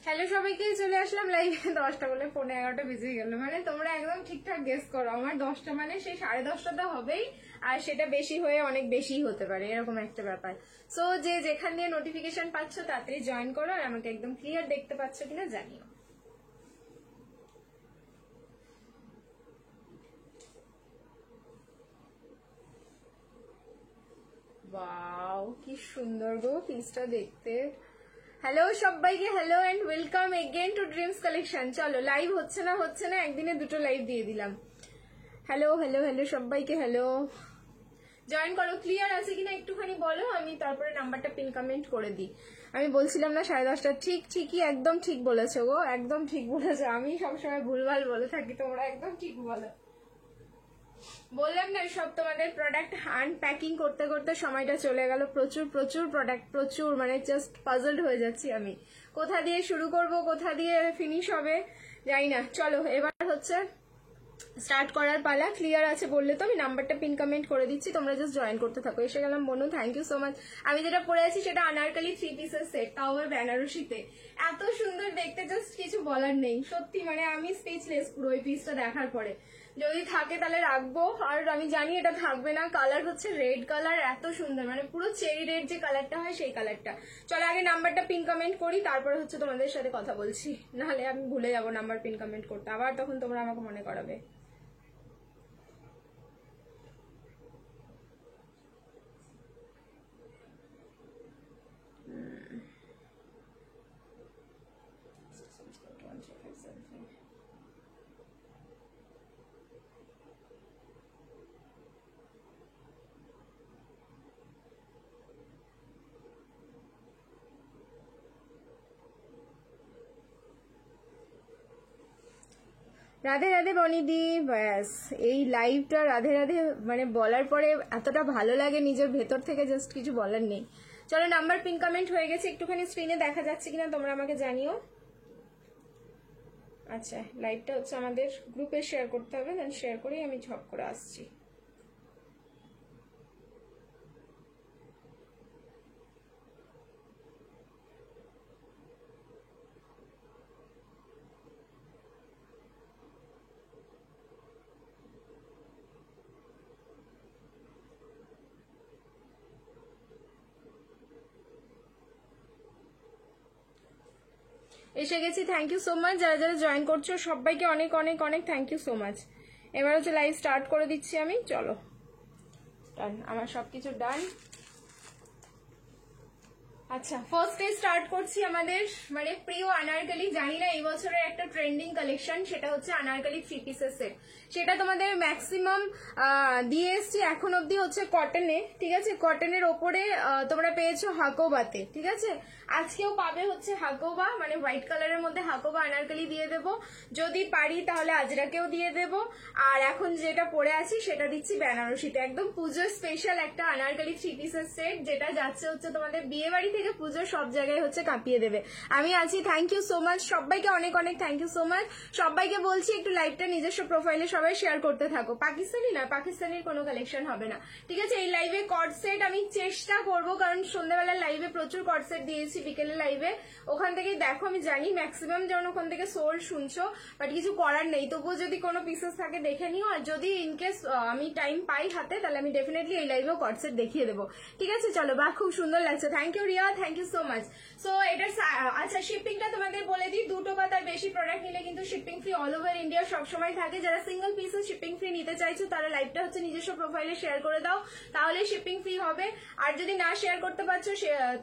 Hello সবাইকে, চলে আসলাম লাইভে 10টা বলে 11:30 বেজে গেল। মানে তোমরা একদম ঠিকঠাক গেস করো, আমার 10টা মানে সেই 10:30টা তো হবেই, আর সেটা বেশি হয়ে অনেক বেশি হতে পারে, এরকম একটা ব্যাপার। সো যে যেখান দিয়ে নোটিফিকেশন পাচ্ছ তাড়াতাড়ি জয়েন করো, আর আমাকে একদম ক্লিয়ার দেখতে পাচ্ছ কিনা জানিও। ওয়াও, কি সুন্দর গো পিসটা দেখতে। হ্যালো সবাইকে, hello and welcome again to Dreams Collection. চলো, লাইভ হচ্ছে না একদিনে 2টো লাইভ দিয়ে দিলাম। হ্যালো হ্যালো হ্যালো সবাইকে, হ্যালো, জয়েন করো। ক্লিয়ার আছে কিনা একটুখানি বলো, আমি তারপরে নাম্বারটা পিন কমেন্ট করে দিই। আমি বলছিলাম না 10:30টা, ঠিকই একদম ঠিক বলেছো গো, একদম ঠিক বলেছো। আমি সবসময় ভুলভাল বলে থাকি, তোমরা একদম ঠিক বলো। বললাম না, সব তোমাদের প্রোডাক্ট আনপ্যাকিং করতে করতে সময়টা চলে গেল। প্রচুর প্রোডাক্ট, প্রচুর, মানে জাস্ট পাজলড হয়ে যাচ্ছি আমি, কোথা দিয়ে শুরু করব, কোথা দিয়ে ফিনিশ হবে জানি না। চলো এবার হচ্ছে স্টার্ট করার পালা। ক্লিয়ার আছে বললে তো আমি নাম্বারটা পিন কমেন্ট করে দিচ্ছি, তোমরা জাস্ট জয়েন করতে থাকো। এসে গেলাম বনু, থ্যাংক ইউ সো মাচ। আমি যেটা পরে আছি সেটা আনারকলি 3 পিসের সেট, তাও আবার বেনারসিতে। এত সুন্দর দেখতে, জাস্ট কিছু বলার নেই সত্যি, মানে আমি স্পিচলেস পুরো ওই পিসটা দেখার পরে। যদি থাকে তাহলে রাখবো, আর আমি জানি এটা থাকবে না। কালার হচ্ছে রেড কালার, এত সুন্দর, মানে পুরো চেরি রেড যে কালারটা হয় সেই কালারটা। চলো আগে নাম্বারটা পিন কমেন্ট করি, তারপরে হচ্ছে তোমাদের সাথে কথা বলছি, নাহলে আমি ভুলে যাবো নাম্বার পিন কমেন্ট করতে, আবার তখন তোমরা আমাকে মনে করাবে। রাধে রাধে বনিদি। ব্যাস, এই লাইভটা রাধে রাধে মানে বলার পরে এতটা ভালো লাগে নিজের ভেতর থেকে, জাস্ট কিছু বলার নেই। চলো নাম্বার পিন কমেন্ট হয়ে গেছে, একটুখানি স্ক্রিনে দেখা যাচ্ছে কিনা তোমরা আমাকে জানিও। আচ্ছা, লাইভটা হচ্ছে আমাদের গ্রুপে শেয়ার করতে হবে, দেন শেয়ার করেই আমি ঝপ করে আসছি। এসে গেছি, থ্যাংক ইউ সো মাচ। যারা যারা জয়েন করছো সবাইকে অনেক অনেক অনেক থ্যাংক ইউ সো মাচ। এবার হচ্ছে লাইভ স্টার্ট করে দিচ্ছি আমি। চলো, ডান, আমার সবকিছু ডান। আচ্ছা, ফার্স্টে স্টার্ট করছি আমাদের মানে প্রিয় আনারকলি। জানি না এই বছরের একটা ট্রেন্ডিং কালেকশন, সেটা হচ্ছে আনারকলি 3 পিসের সেট। সেটা তোমাদের ম্যাক্সিমাম দিয়ে এসছি এখন অব্দি হচ্ছে কটনে, ঠিক আছে। কটনের ওপরে তোমরা পেয়েছো হাকোবাতে, ঠিক আছে। আজকেও পাবে হচ্ছে হাকোবা, মানে হোয়াইট কালারের মধ্যে হাকোবা আনারকলি দিয়ে দেব। যদি পারি তাহলে আজরাকেও দিয়ে দেব। আর এখন যেটা পরে আছি সেটা দিচ্ছি বেনারসিতে, একদম পুজোর স্পেশাল একটা আনারকলি 3 পিসের সেট, যেটা যাচ্ছে হচ্ছে তোমাদের বিয়ে বাড়ি থেকে পুজো সব জায়গায় হচ্ছে কাঁপিয়ে দেবে। আমি আছি, থ্যাংক ইউ সো মাচ সবাইকে, অনেক অনেক থ্যাংক ইউ সো মাচ সবাইকে। বলছি একটু লাইভটা নিজস্ব প্রোফাইলে সবাই শেয়ার করতে থাকো। পাকিস্তানি না, পাকিস্তানির কোনো কালেকশন হবে না, ঠিক আছে। এই লাইভে কর্ড সেট আমি চেষ্টা করব, কারণ সন্ধ্যাবেলার লাইভে প্রচুর কর্ড সেট দিয়েছি, বিকেলে লাইভে ওখান থেকেই দেখো। আমি জানি ম্যাক্সিমাম যেমন ওখান থেকে সোল শুনছো, বাট কিছু করার নেই। তবুও যদি কোনো পিসেস থাকে দেখে নিও, আর যদি ইনকেস আমি টাইম পাই হাতে তাহলে আমি ডেফিনেটলি এই লাইভেও কর্ড সেট দেখিয়ে দেবো, ঠিক আছে। চলো, বা খুব সুন্দর লাগছে, thank you Riya, thank you so much. So এটার আচ্ছা শিপিংটা তোমাদের বলে দিই, 2টো বা তার বেশি প্রোডাক্ট নিলে কিন্তু shipping free all over India সবসময় থাকে। যারা সিঙ্গেল পিসেস শিপিং ফ্রি নিতে চাইছো তারা লাইভটা হচ্ছে নিজস্ব প্রোফাইলে শেয়ার করে দাও, তাহলে শিপিং ফ্রি হবে। আর যদি না শেয়ার করতে পারছো,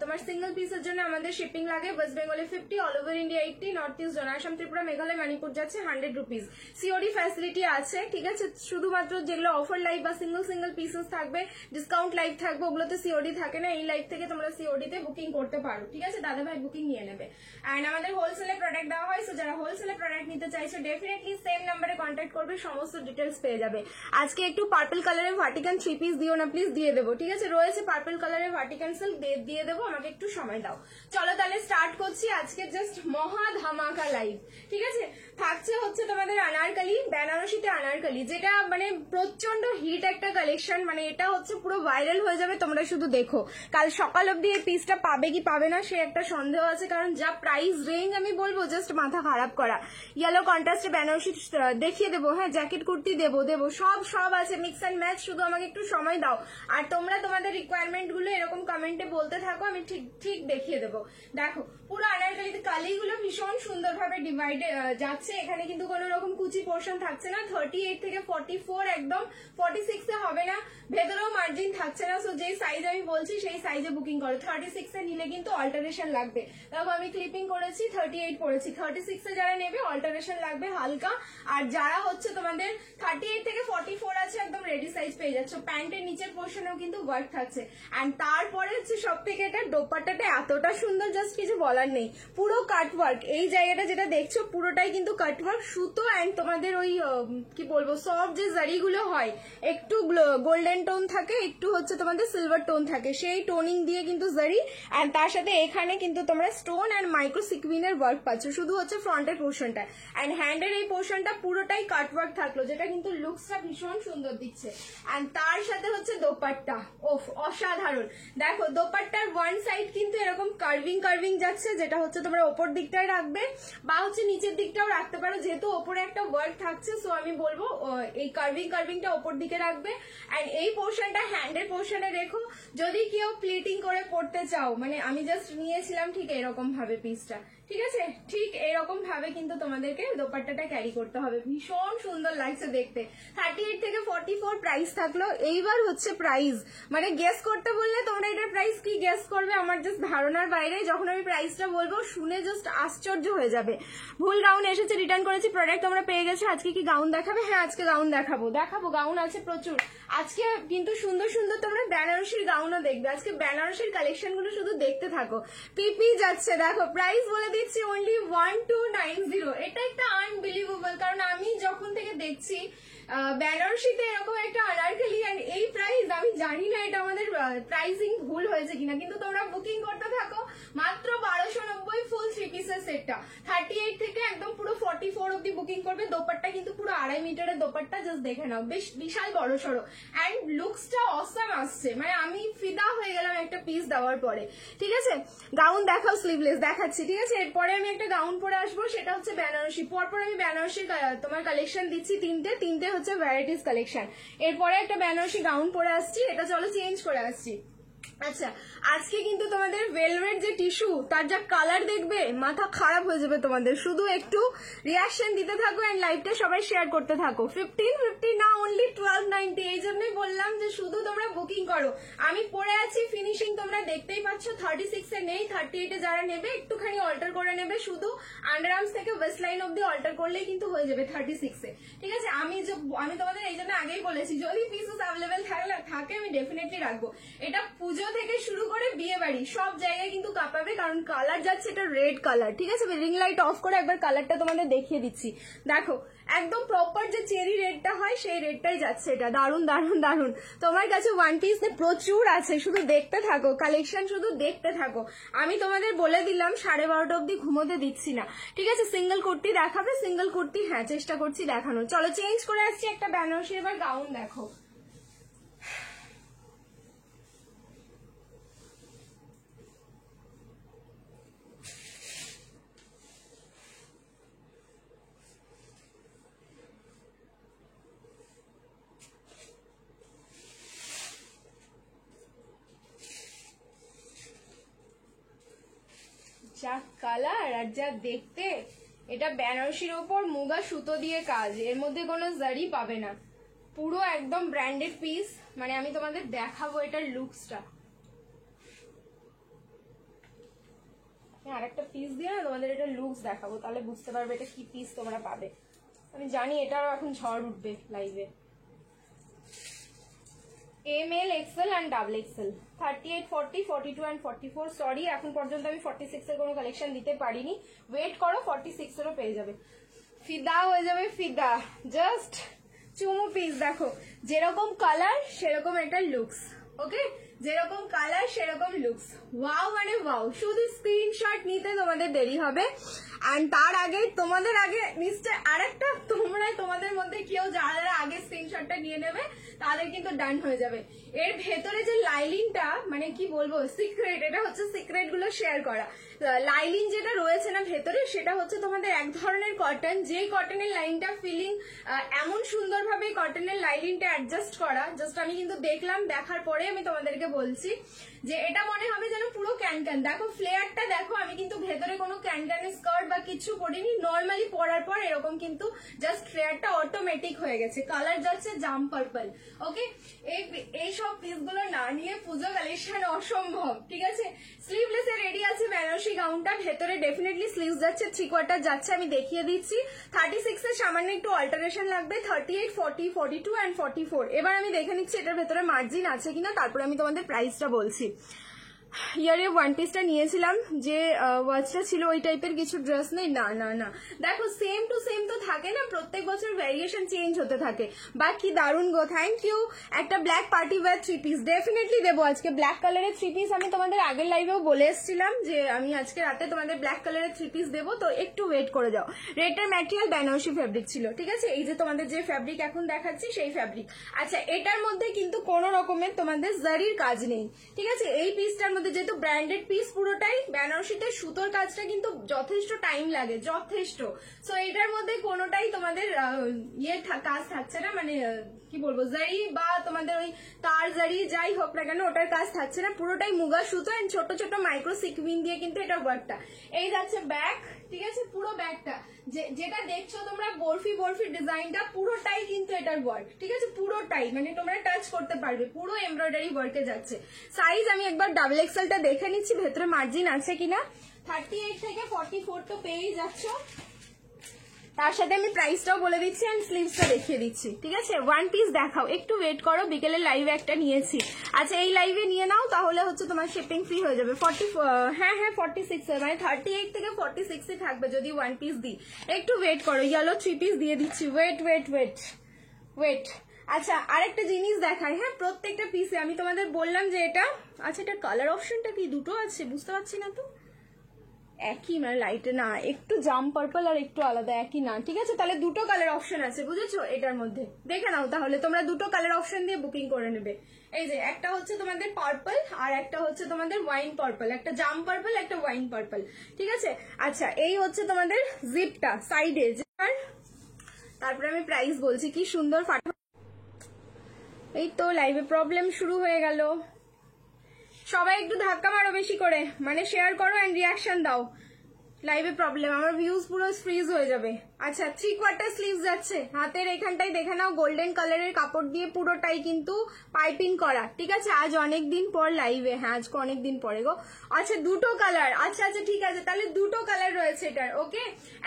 তোমার সিঙ্গেল পিসের জন্য আমাদের শিপিং লাগে ওয়েস্ট বেঙ্গলে 50, all over India 80, north east zone Assam Tripura Meghalaya Manipur যাচ্ছে 100 রুপিস। সিওডি ফ্যাসিলিটি আছে, ঠিক আছে। শুধুমাত্র যেগুলো অফার লাইভ বা সিঙ্গেল পিসেস থাকবে, ডিসকাউন্ট লাইভ থাকবে, ওগুলোতে সিওডি থাকে না। এই লাইভ থেকে তোমরা সিওডি তে বুকিং করতে পারো, ঠিক আছে। দাদা ভাই বুকিং নিয়ে নেবে। এন্ড আমাদের হোলসেলে প্রোডাক্ট দেওয়া হয়, সো যারা হোলসেলে প্রোডাক্ট নিতে চাইছো ডেফিনেটলি সেম নাম্বারে কন্ট্যাক্ট করবে, সমস্ত ডিটেলস পেয়ে যাবে। আজকে একটু পার্পল কালারের ভার্টিকান 3 পিস দিও না প্লিজ, দিয়ে দেবো, ঠিক আছে। রয়েছে পার্পল কালারের ভার্টিকান সিল্ক, দিয়ে দেবো, আমাকে একটু সময় দাও। চলো তাহলে স্টার্ট করছি আজকে জাস্ট মহা ধামাকা লাইভ, ঠিক আছে। থাকছে হচ্ছে তোমাদের আনারকলি, বেনারসিতে আনারকলি, যেটা মানে প্রচন্ড হিট একটা কালেকশন, মানে এটা হচ্ছে পুরো ভাইরাল হয়ে যাবে, তোমরা শুধু দেখো। কাল সকাল অব্দি এই পিসটা পাবে কি পাবে না সে একটা সন্দেহ আছে, কারণ যা প্রাইস রেঞ্জ আমি বলবো জাস্ট মাথা খারাপ করা। ইয়েলো কন্ট্রাস্টে বেনারসি দেখিয়ে দেবো, হ্যাঁ জ্যাকেট কুর্তি দেবো সব আছে, মিক্স অ্যান্ড ম্যাচ, শুধু আমাকে একটু সময় দাও। আর তোমরা তোমাদের রিকোয়ারমেন্ট গুলো এরকম কমেন্টে বলতে থাকো, আমি ঠিক দেখিয়ে দেবো। দেখো পুরো আনারকলিতে কালিগুলো ভীষণ সুন্দরভাবে ডিভাইডে যাচ্ছে, এখানে কিন্তু কোনো রকম কুচি পোর্শন থাকছে না। 38 থেকে 44 একদম 46 এ হবে না, ভেতরেও মার্জিন থাকছে না। সো যেই সাইজ আমি বলছি সেই সাইজে বুকিং করো। 36 এ নিলে কিন্তু অল্টারেশন লাগবে। দেখো আমি ক্লিপিং করেছি, 38 পড়েছি, 36 এ যারা নেবে অল্টারেশন লাগবে হালকা। আর যারা হচ্ছে তোমাদের 38 থেকে 44 আছে একদম রেডি সাইজ পেয়ে যাচ্ছ। প্যান্টের নিচের পোর্শনেও কিন্তু ওয়ার্ক থাকছে। অ্যান্ড তারপরে হচ্ছে সব থেকে এটা দোপাট্টাটা এতটা সুন্দর, জাস্ট কিছু বলার নেই। পুরো কাট ওয়ার্ক, এই জায়গাটা যেটা দেখছো পুরোটাই কিন্তু কাট ওয়ার্ক, সুতো অ্যান্ড তোমাদের ওই কি বলবো সফট যে জারিগুলো হয়, একটু গোল্ডেন টোন থাকে, একটু হচ্ছে তোমাদের সিলভার টোন থাকে, সেই টোনিং দিয়ে কিন্তু জারি। অ্যান্ড তার সাথে এখানে কিন্তু তোমরা স্টোন অ্যান্ড মাইক্রো সিকুইনের ওয়ার্ক পাচ্ছ, শুধু হচ্ছে ফ্রন্টের পোর্শনটা। অ্যান্ড হ্যান্ডের এই পোর্শনটা পুরোটাই কাট ওয়ার্ক থাকলো, যেটা কিন্তু লুকসটা ভীষণ সুন্দর দিচ্ছে। অ্যান্ড তার সাথে হচ্ছে দোপাট্টা, ওফ অসাধারণ। দেখো দোপাট্টার ওয়ান সাইড কিন্তু এরকম কার্ভিং যাচ্ছে, যেটা হচ্ছে তোমরা ওপর দিকটায় রাখবে বা হচ্ছে নিচের দিকটাও রাখতে পারো, যেহেতু ওপরে একটা ওয়ার্ক থাকছে। সো আমি বলবো এই কার্ভিংটা ওপর দিকে রাখবে। অ্যান্ড এই পোর্শনটা হ্যান্ডের পোর্শনে রেখো। যদি কেউ প্লিটিং করে পড়তে চাও, মানে আমি জাস্ট নিয়েছিলাম ঠিক এরকম ভাবে পিসটা, ঠিক আছে, ঠিক এরকম ভাবে কিন্তু তোমাদেরকে দোপাট্টাটা ক্যারি করতে হবে। ভীষণ সুন্দর লাগছে দেখতে। 38 থেকে 44 প্রাইস থাকলো। এইবার হচ্ছে প্রাইস, মানে গেস করতে বললে তোমরা এটার প্রাইস কি গেস করবে আমার জাস্ট ধারণার বাইরে। যখন আমি প্রাইসটা বলবো শুনে জাস্ট আশ্চর্য হয়ে যাবে। ভুল গাউন এসেছে, রিটার্ন করেছি, প্রোডাক্ট তোমরা পেয়ে গেছো। আজকে কি গাউন দেখাবে? হ্যাঁ আজকে গাউন দেখাবো, গাউন আছে প্রচুর আজকে, কিন্তু সুন্দর সুন্দর তোমরা বেনারসির গাউনও দেখবে। আজকে বেনারসির কালেকশন গুলো শুধু দেখতে থাকো। পিপি যাচ্ছে, দেখো প্রাইস বলে দিচ্ছি, অনলি 1290। এটা একটা আনবিলিভেবল, কারণ আমি যখন থেকে দেখছি বেনারসিতে এরকম একটা আনারকলি এন্ড এই প্রাইস, আমি জানি না এটা আমাদের প্রাইসিং ভুল হয়েছে কিনা, কিন্তু তোমরা বুকিং করতে থাকো। মাত্র 1290 ফুল 3 পিসের সেটটা, 38 থেকে একদম পুরো 44 অব্দি বুকিং করবে। দোপাট্টা কিন্তু পুরো 2.5 মিটারের দোপাট্টা, জাস্ট দেখে নাও, বেশ বিশাল বড় সড়ো। অ্যান্ড লুকসটা অসাম আসছে, মানে আমি ফিদা হয়ে গেলাম একটা পিস দেওয়ার পরে। ঠিক আছে, গাউন দেখাও, স্লিভলেস দেখাচ্ছি, ঠিক আছে। এরপরে আমি একটা গাউন পরে আসবো, সেটা হচ্ছে বেনারসি। পরপর আমি বেনারসির তোমার কালেকশন দিচ্ছি তিনটে হচ্ছে ভ্যারাইটিস কালেকশন। এরপরে একটা বেনারসি গাউন পরে আসছি, এটা চলো চেঞ্জ করে আসছি। আচ্ছা, আজকে কিন্তু তোমাদের ভেলভেট যে টিস্যু, তার যা কালার দেখবে মাথা খারাপ হয়ে যাবে তোমাদের। শুধু একটু রিয়াকশন দিতে থাকো এন্ড লাইভটা সবাই শেয়ার করতে থাকো। 1550 না, অনলি 1290। এই জন্যই বললাম যে শুধু তোমরা বুকিং করো। আমি পরে আছি, ফিনিশিং তোমরা দেখতেই পাচ্ছ। 36 এ নেই, 38 এ যারা নেবে একটুখানি অল্টার করে নেবে, শুধু আন্ডারআর্মস থেকে ওয়েস্ট লাইন অব্দি অল্টার করলেই কিন্তু হয়ে যাবে 36 এ। ঠিক আছে, আমি তোমাদের এই জন্য আগেই বলেছি, যদি পিসেস অ্যাভেলেবেল থাকে আমি ডেফিনেটলি রাখবো। এটা পুজো থেকে শুরু করে বিয়ে বাড়ি সব জায়গায় কিন্তু কাঁপাবে, কারণ কালার যাচ্ছে এটা রেড কালার। ঠিক আছে, রিং লাইট অফ করে একবার কালারটা তোমাদের দেখিয়ে দিচ্ছি। দেখো একদম প্রপার যে চেরি রেডটা হয় সেই রেডটাই যাচ্ছে এটা। দারুন দারুন দারুন। তোমার কাছে ওয়ান পিস প্রচুর আছে, শুধু দেখতে থাকো, কালেকশন শুধু দেখতে থাকো। আমি তোমাদের বলে দিলাম 12:30 অব্দি ঘুমোতে দিচ্ছি না। ঠিক আছে, সিঙ্গেল কুর্তি দেখাবে, সিঙ্গেল কুর্তি হ্যাঁ চেষ্টা করছি দেখানোর। চলো চেঞ্জ করে আসছি, একটা বেনারসি এবার গাউন দেখো। যা কালার আর যা দেখতে, এটা বেনারসির ওপর মুগা সুতো দিয়ে কাজ, এর মধ্যে কোনো জারি পাবে না, পুরো একদম ব্র্যান্ডেড পিস। মানে আমি তোমাদের দেখাবো এটার লুকসটা। আরেকটা পিস দিয়ে না তোমাদের এটা লুকস দেখাবো, তাহলে বুঝতে পারবে এটা কি পিস তোমরা পাবে। আমি জানি এটারও এখন ঝড় উঠবে লাইভে। ML, XL and double XL, 38, 40, 42 and 44। Sorry এখন পর্যন্ত আমি 46 এর কোনো কালেকশন দিতে পারিনি, ওয়েট করো 46 এরও পেয়ে যাবে। ফিদা হয়ে যাবে, ফিদা, জাস্ট চুমু পিস। দেখো যেরকম কালার সেরকম একটা লুকস, ওকে, যেরকম কালার সেরকম লুকস। ওয়াও মানে ওয়াও। শুধু স্ক্রিনশট নিতে তোমাদের দেরি হবে। অ্যান্ড তার আগে তোমাদের আগে নিশ্চয় আরেকটা, তোমাদের মধ্যে কেউ যারা আগে স্ক্রিনশটটা নিয়ে নেবে তাদের কিন্তু ডান হয়ে যাবে। এর ভেতরে যে লাইনিংটা, মানে কি বলবো সিক্রেট, এটা হচ্ছে সিক্রেট গুলো শেয়ার করা। লাইলিন যেটা রয়েছে না ভেতরে সেটা হচ্ছে তোমাদের এক ধরনের কটন, যে কটনের লাইনটা ফিলিং এমন সুন্দরভাবে কটনের লাইলিনটা অ্যাডজাস্ট করা, জাস্ট আমি কিন্তু দেখলাম, দেখার পরে আমি তোমাদেরকে বলছি যে এটা মনে হবে যেন পুরো ক্যানক্যান। দেখো ফ্লেয়ারটা দেখো, আমি কিন্তু ভেতরে কোনো ক্যানক্যানের স্কার্ট বা কিছু পরিনি, নর্মালি পরার পর এরকম কিন্তু জাস্ট ফ্লেয়ারটা অটোমেটিক হয়ে গেছে। কালার যাচ্ছে জাম পার্পল। ওকে, এই সব পিসগুলো না নিয়ে পুজো কালেকশন অসম্ভব, ঠিক আছে। স্লিভলেস এ রেডি আছে বেনারসি গাউনটা, ভেতরে ডেফিনেটলি স্লিভস যাচ্ছে, 3/4 যাচ্ছে, আমি দেখিয়ে দিচ্ছি। 36 এর সামান্য একটু অল্টারেশন লাগবে, 38, 40, 42 অ্যান্ড 44। এবার আমি দেখে নিচ্ছি এটার ভেতরে মার্জিন আছে কিনা, তারপরে আমি তোমাদের প্রাইসটা বলছি। ইয়ারে ওয়ান পিসটা নিয়েছিলাম, যে ওয়াচটা ছিল ওই টাইপের কিছু ড্রেস নেই, না না না, দেখো সেম টু সেম তো থাকে না, প্রত্যেক বছর ভ্যারিয়েশন চেঞ্জ হতে থাকে। বা কি দারুণ গো, থ্যাংক ইউ। একটা black party wear 3 piece definitely দেবো আজকে, ব্ল্যাক কালারের 3 পিস। আমি তোমাদের আগের লাইভেও বলে এসেছিলাম যে আমি আজকে রাতে তোমাদের ব্ল্যাক কালারের 3 পিস দেবো, তো একটু ওয়েট করে যাও। রেডটার ম্যাটেরিয়াল বেনারসি ফ্যাব্রিক ছিল, ঠিক আছে, এই যে তোমাদের যে ফ্যাব্রিক এখন দেখাচ্ছি সেই ফ্যাব্রিক। আচ্ছা, এটার মধ্যে কিন্তু কোনো রকমের তোমাদের জারির কাজ নেই, ঠিক আছে। এই পিসটার মধ্যে যেহেতু ব্র্যান্ডেড পিস পুরোটাই, বেনারসিতে সুতোর কাজটা কিন্তু যথেষ্ট টাইম লাগে, যথেষ্ট। সো এটার মধ্যে কোনোটাই তোমাদের কাজ থাকছে না, মানে কি বলবো জারি বা তোমাদের ওই তার জারি যাই হোক না কেন ওটার কাজ থাকছে না, পুরোটাই মুগা সুতো এন্ড ছোট ছোট মাইক্রো সিকুইন দিয়ে কিন্তু এটা ওয়ার্কটা। এই যাচ্ছে ব্যাক, ঠিক আছে, পুরো ব্যাগটা যেটা দেখছো তোমরা বরফি বরফি ডিজাইনটা পুরোটাই কিন্তু এটার ওয়ার্ক, ঠিক আছে, পুরোটাই মানে তোমরা টাচ করতে পারবে, পুরো এমব্রয়ডারি ওয়ার্কে যাচ্ছে। সাইজ আমি একবার ডাবল এক্সেলটা দেখে নিচ্ছি ভেতরে মার্জিন আছে কিনা। 38 থেকে 44 তো পেয়েই যাচ্ছ, তার সাথে আমি প্রাইসটাও বলে দিচ্ছি এন্ড স্লিভসটা দেখিয়ে দিচ্ছি, ঠিক আছে। ওয়ান পিস দেখাও, একটু ওয়েট করো, বিকেলের লাইভে একটা নিয়েছি। আচ্ছা, এই লাইভে নিয়ে নাও, তাহলে হচ্ছে তোমার শিপিং ফ্রি হয়ে যাবে। 46 মানে 38 থেকে 46 এ থাকবে যদি ওয়ান পিস দিই। একটু ওয়েট করো, ইয়েলো 3 পিস দিয়ে দিচ্ছি, ওয়েট ওয়েট ওয়েট ওয়েট। আচ্ছা, আরেকটা জিনিস দেখাই, হ্যাঁ, প্রত্যেকটা পিসে আমি তোমাদের বললাম যে এটা, আচ্ছা এটা কালার অপশনটা কি দুটো আছে বুঝতে পারছি না তো, একই মানে লাইটে না, একটু জাম পার্পল আর একটু আলাদা, একই না, ঠিক আছে। তাহলে দুটো কালার অপশন আছে, বুঝেছো, এটার মধ্যে দেখে নাও, তাহলে তোমরা দুটো কালার অপশন দিয়ে বুকিং করে নেবে। এই যে একটা হচ্ছে তোমাদের পার্পল আর একটা হচ্ছে তোমাদের ওয়াইন পার্পল, একটা জাম পার্পল একটা ওয়াইন পার্পল, ঠিক আছে। আচ্ছা, এই হচ্ছে তোমাদের জিপটা সাইডে, তারপরে আমি প্রাইস বলছি। কি সুন্দর ফাটা, এই তো লাইভে প্রবলেম শুরু হয়ে গেল। সবাই একটু ধাক্কা মারো বেশি করে, মানে শেয়ার করো এন্ড রিয়াকশন দাও। লাইভে প্রবলেম, আমার ভিউজ পুরো ফ্রিজ হয়ে যাবে। আচ্ছা, 3/4 স্লিভ যাচ্ছে, হাতের এখানটাই দেখে নাও গোল্ডেন কালারের কাপড় দিয়ে পুরোটাই কিন্তু পাইপিং করা, ঠিক আছে। আজ অনেক দিন পর লাইভে, হ্যাঁ আজকে অনেক দিন পরে গো। আচ্ছা, দুটো কালার, আচ্ছা আচ্ছা ঠিক আছে, তাহলে দুটো কালার রয়েছে এটার, ওকে।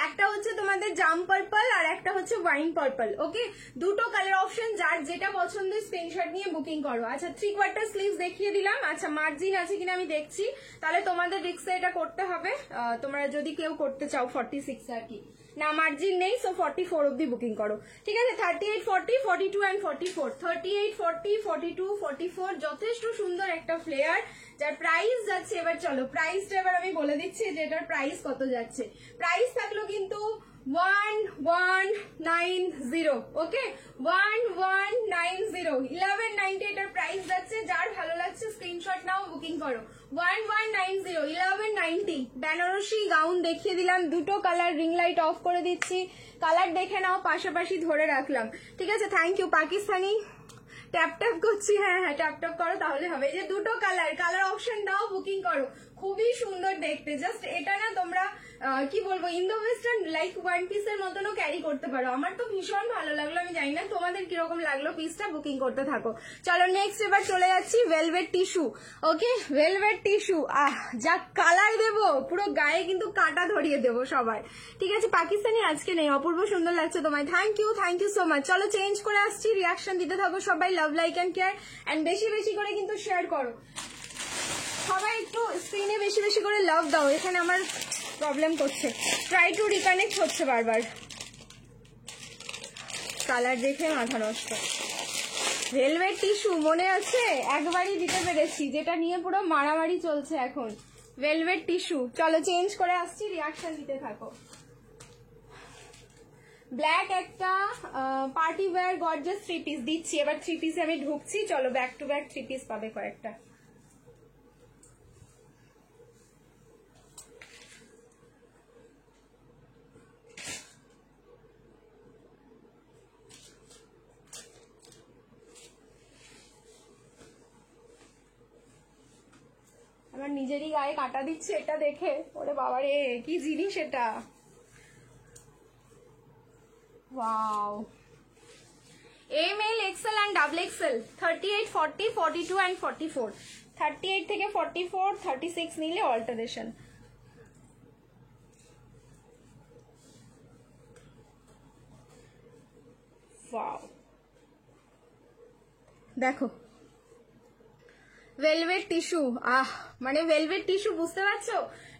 একটা হচ্ছে তোমাদের জাম পার্পল আর একটা হচ্ছে ওয়াইন পার্পল, ওকে। দুটো কালার অপশন, যার যেটা পছন্দ স্ক্রিনশট নিয়ে বুকিং করো। আচ্ছা, 3/4 স্লিভ দেখিয়ে দিলাম। আচ্ছা, মার্জিন আছে কিনা আমি দেখছি, তাহলে তোমাদের রিক্সে এটা করতে হবে, তোমরা যদি কেউ করতে চাও 46 আর কি, না মার্জিন নেই, সো 44 অব্দি বুকিং করো, ঠিক আছে। 38, 40, 42 অ্যান্ড 44, 38, 40, 42, 44, যথেষ্ট সুন্দর একটা ফ্লেয়ার, যার প্রাইস যাচ্ছে, এবার চলো প্রাইসটা এবার আমি বলে দিচ্ছি যে এটার প্রাইস কত যাচ্ছে। প্রাইস থাকলো কিন্তু 1190, ওকে, 1190, 1190 এটার প্রাইস যাচ্ছে। যার ভালো লাগছে স্ক্রিনশট নাও, বুকিং করো। 1190, 1190 বেনারসি গাউন দেখিয়ে দিলাম, দুটো কালার, রিং লাইট অফ করে দিচ্ছি, কালার দেখে নাও, পাশাপাশি ধরে রাখলাম, ঠিক আছে। Thank you. Pakistani tap tap করছি, হ্যাঁ হ্যাঁ ট্যাপ ট্যাপ করো তাহলে হবে। এই যে দুটো কালার, কালার অপশন দাও, বুকিং করো, খুবই সুন্দর দেখতে। জাস্ট এটা না তোমরা কি বলবো, ইন্দো ওয়েস্টার্ন লাইক ওয়ান পিসের মতনও ক্যারি করতে পারো। আমার তো ভীষণ ভালো লাগলো, আমি জানি না তোমাদের কিরকম লাগলো। পিসটা বুকিং করতে থাকো। চলো নেক্সট এবার চলে যাচ্ছি ভেলভেট টিস্যু, ওকে, ভেলভেট টিস্যু। যা কালার দেবো, পুরো গায়ে কিন্তু কাঁটা ধরিয়ে দেবো সবার, ঠিক আছে। পাকিস্তানি আজকে নেই, অপূর্ব সুন্দর লাগছে তোমায়, থ্যাংক ইউ সো মাচ। চলো চেঞ্জ করে আসছি, রিয়াকশন দিতে থাকো সবাই, love like and care and বেশি বেশি করে কিন্তু শেয়ার করো সবাই, একটু স্ক্রিনে বেশি বেশি করে লাভ দাও। এখানে আমার প্রবলেম করছে, ট্রাই টু রিকানেক্ট হচ্ছে বারবার, কালার দেখে মাথা নষ্ট। ভেলভেট টিস্যু মনে আছে, একবারই দিতে পেরেছি, যেটা নিয়ে পুরো মারামারি চলছে এখন, ভেলভেট টিস্যু। চলো চেঞ্জ করে আসছি, রিয়াকশন দিতে থাকো। ব্ল্যাক একটা পার্টি ওয়্যার গর্জাস 3 পিস দিচ্ছি, এবার 3 পিসে আমি ঢুকছি। চলো ব্যাক টু ব্যাক 3 পিস পাবে কয়েকটা। আমার নিজেরই গায়ে কাটা দিচ্ছে এটা দেখে, ওরে বাবা রে কি জিনিস এটা, wow. ML, XL and double XL 38, 40, 42 and 44, 38 থেকে 44, 36 নিলে অল্টারেশন। ওয়াও, দেখো ভেলভেট টিস্যু, মানে ভেলভেট টিস্যু, বুঝতে পারছো,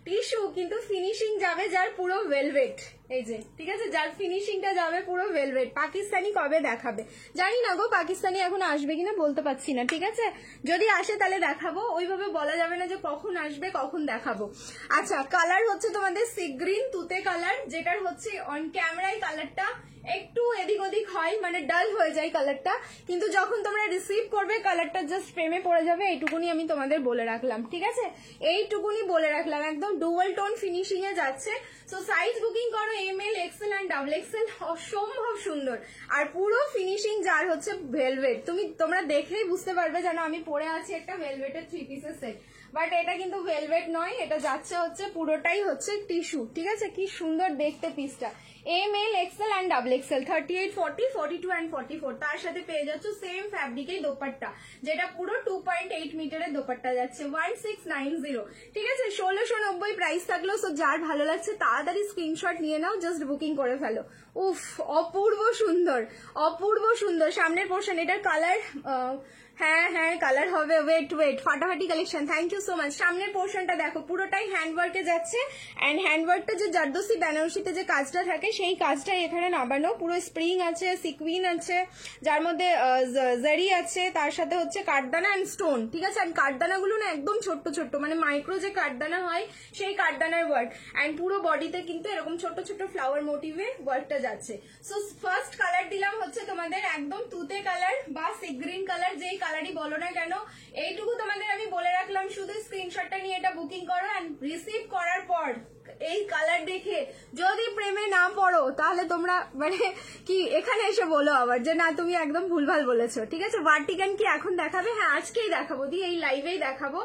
টিস্যু কিন্তু ফিনিশিং যাবে যার পুরো ভেলভেট, এই যে ঠিক আছে, যার ফিনিশিংটা যাবে পুরো ভেলভেট। পাকিস্তানি কবে দেখাবে জানি না গো, পাকিস্তানি এখন আসবে কিনা বলতে পারছি না, ঠিক আছে, যদি আসে তাহলে দেখাবো, ওইভাবে বলা যাবে না যে কখন আসবে কখন দেখাবো। আচ্ছা, কালার হচ্ছে তোমাদের সি গ্রিন তুতে কালার, যেটার হচ্ছে অন ক্যামেরায় কালারটা একটু এদিক ওদিক হয়, মানে ডাল হয়ে যায় কালারটা, কিন্তু যখন তোমরা রিসিভ করবে কালারটা জাস্ট প্রেমে পড়ে যাবে, এইটুকুনি আমি তোমাদের বলে রাখলাম, ঠিক আছে, এইটুকুনি বলে রাখলাম, একদম ডুয়াল টোন ফিনিশিং এ যাচ্ছে। সো সাইজ বুকিং করো ML, XL and double XL, অসম্ভব সুন্দর, আর পুরো ফিনিশিং যার হচ্ছে ভেলভেট, তোমরা দেখলেই বুঝতে পারবে যেন আমি পরে আছি একটা ভেলভেটের 3 পিসের সেট, বাট এটা কিন্তু ভেলভেট নয়, এটা যাচ্ছে হচ্ছে পুরোটাই হচ্ছে টিস্যু, ঠিক আছে, কি সুন্দর দেখতে পিসটা। ML, XL and double XL 38, 40, 42 and 44, তার সাথে পেয়ে যাচ্ছ সেম ফ্যাব্রিকের দোপাট্টা, যেটা পুরো 2.8 মিটারের দোপাট্টা যাচ্ছে 1690, ঠিক আছে, 1690 প্রাইস থাকলো। সো যার ভালো লাগছে তাড়াতাড়ি স্ক্রিনশট নিয়ে নাও, জাস্ট বুকিং করে ফেলো। উফ, অপূর্ব সুন্দর, অপূর্ব সুন্দর। সামনের পোর্শন, এটার কালার, হ্যাঁ কালার হবে, ওয়েট, ফাটাফাটি collection, thank you so much. সামনের পোর্শনটা দেখো, পুরোটাই হ্যান্ডওয়ার্কে যাচ্ছে, অ্যান্ড হ্যান্ডওয়ার্কটা যে জারদোসি বেনারসিতে যে কাজটা থাকে সেই কাজটাই এখানে নামানো, পুরো স্প্রিং আছে, সিকুইন আছে, যার মধ্যে জারি আছে, তার সাথে হচ্ছে কাঠদানা অ্যান্ড স্টোন, ঠিক আছে, আর কাঠদানাগুলো না একদম ছোট্ট ছোট্ট, মানে মাইক্রো যে কাঠদানা হয় সেই কাঠদানার ওয়ার্ক, অ্যান্ড পুরো বডিতে কিন্তু এরকম ছোট ছোট ফ্লাওয়ার মোটিভে ওয়ার্কটা যাচ্ছে। সো ফার্স্ট কালার দিলাম হচ্ছে তোমাদের একদম তুতে কালার বা সি গ্রিন কালার, যেই কালারই বলো না কেন, এইটুকু তোমাদের আমি বলে রাখলাম, শুধু স্ক্রিনশটটা নিয়ে এটা বুকিং করো, অ্যান্ড রিসিভ করার পর এই কালার দেখে যদি প্রেমে না পড়ো তাহলে তোমরা মানে কি এখানে এসে বলো আবার যে না তুমি একদম ভুলভাল বলেছো, ঠিক আছে। ভার্টিকান কি এখন দেখাবে? হ্যাঁ আজকেই দেখাবো, দিয়ে এই লাইভেই দেখাবো,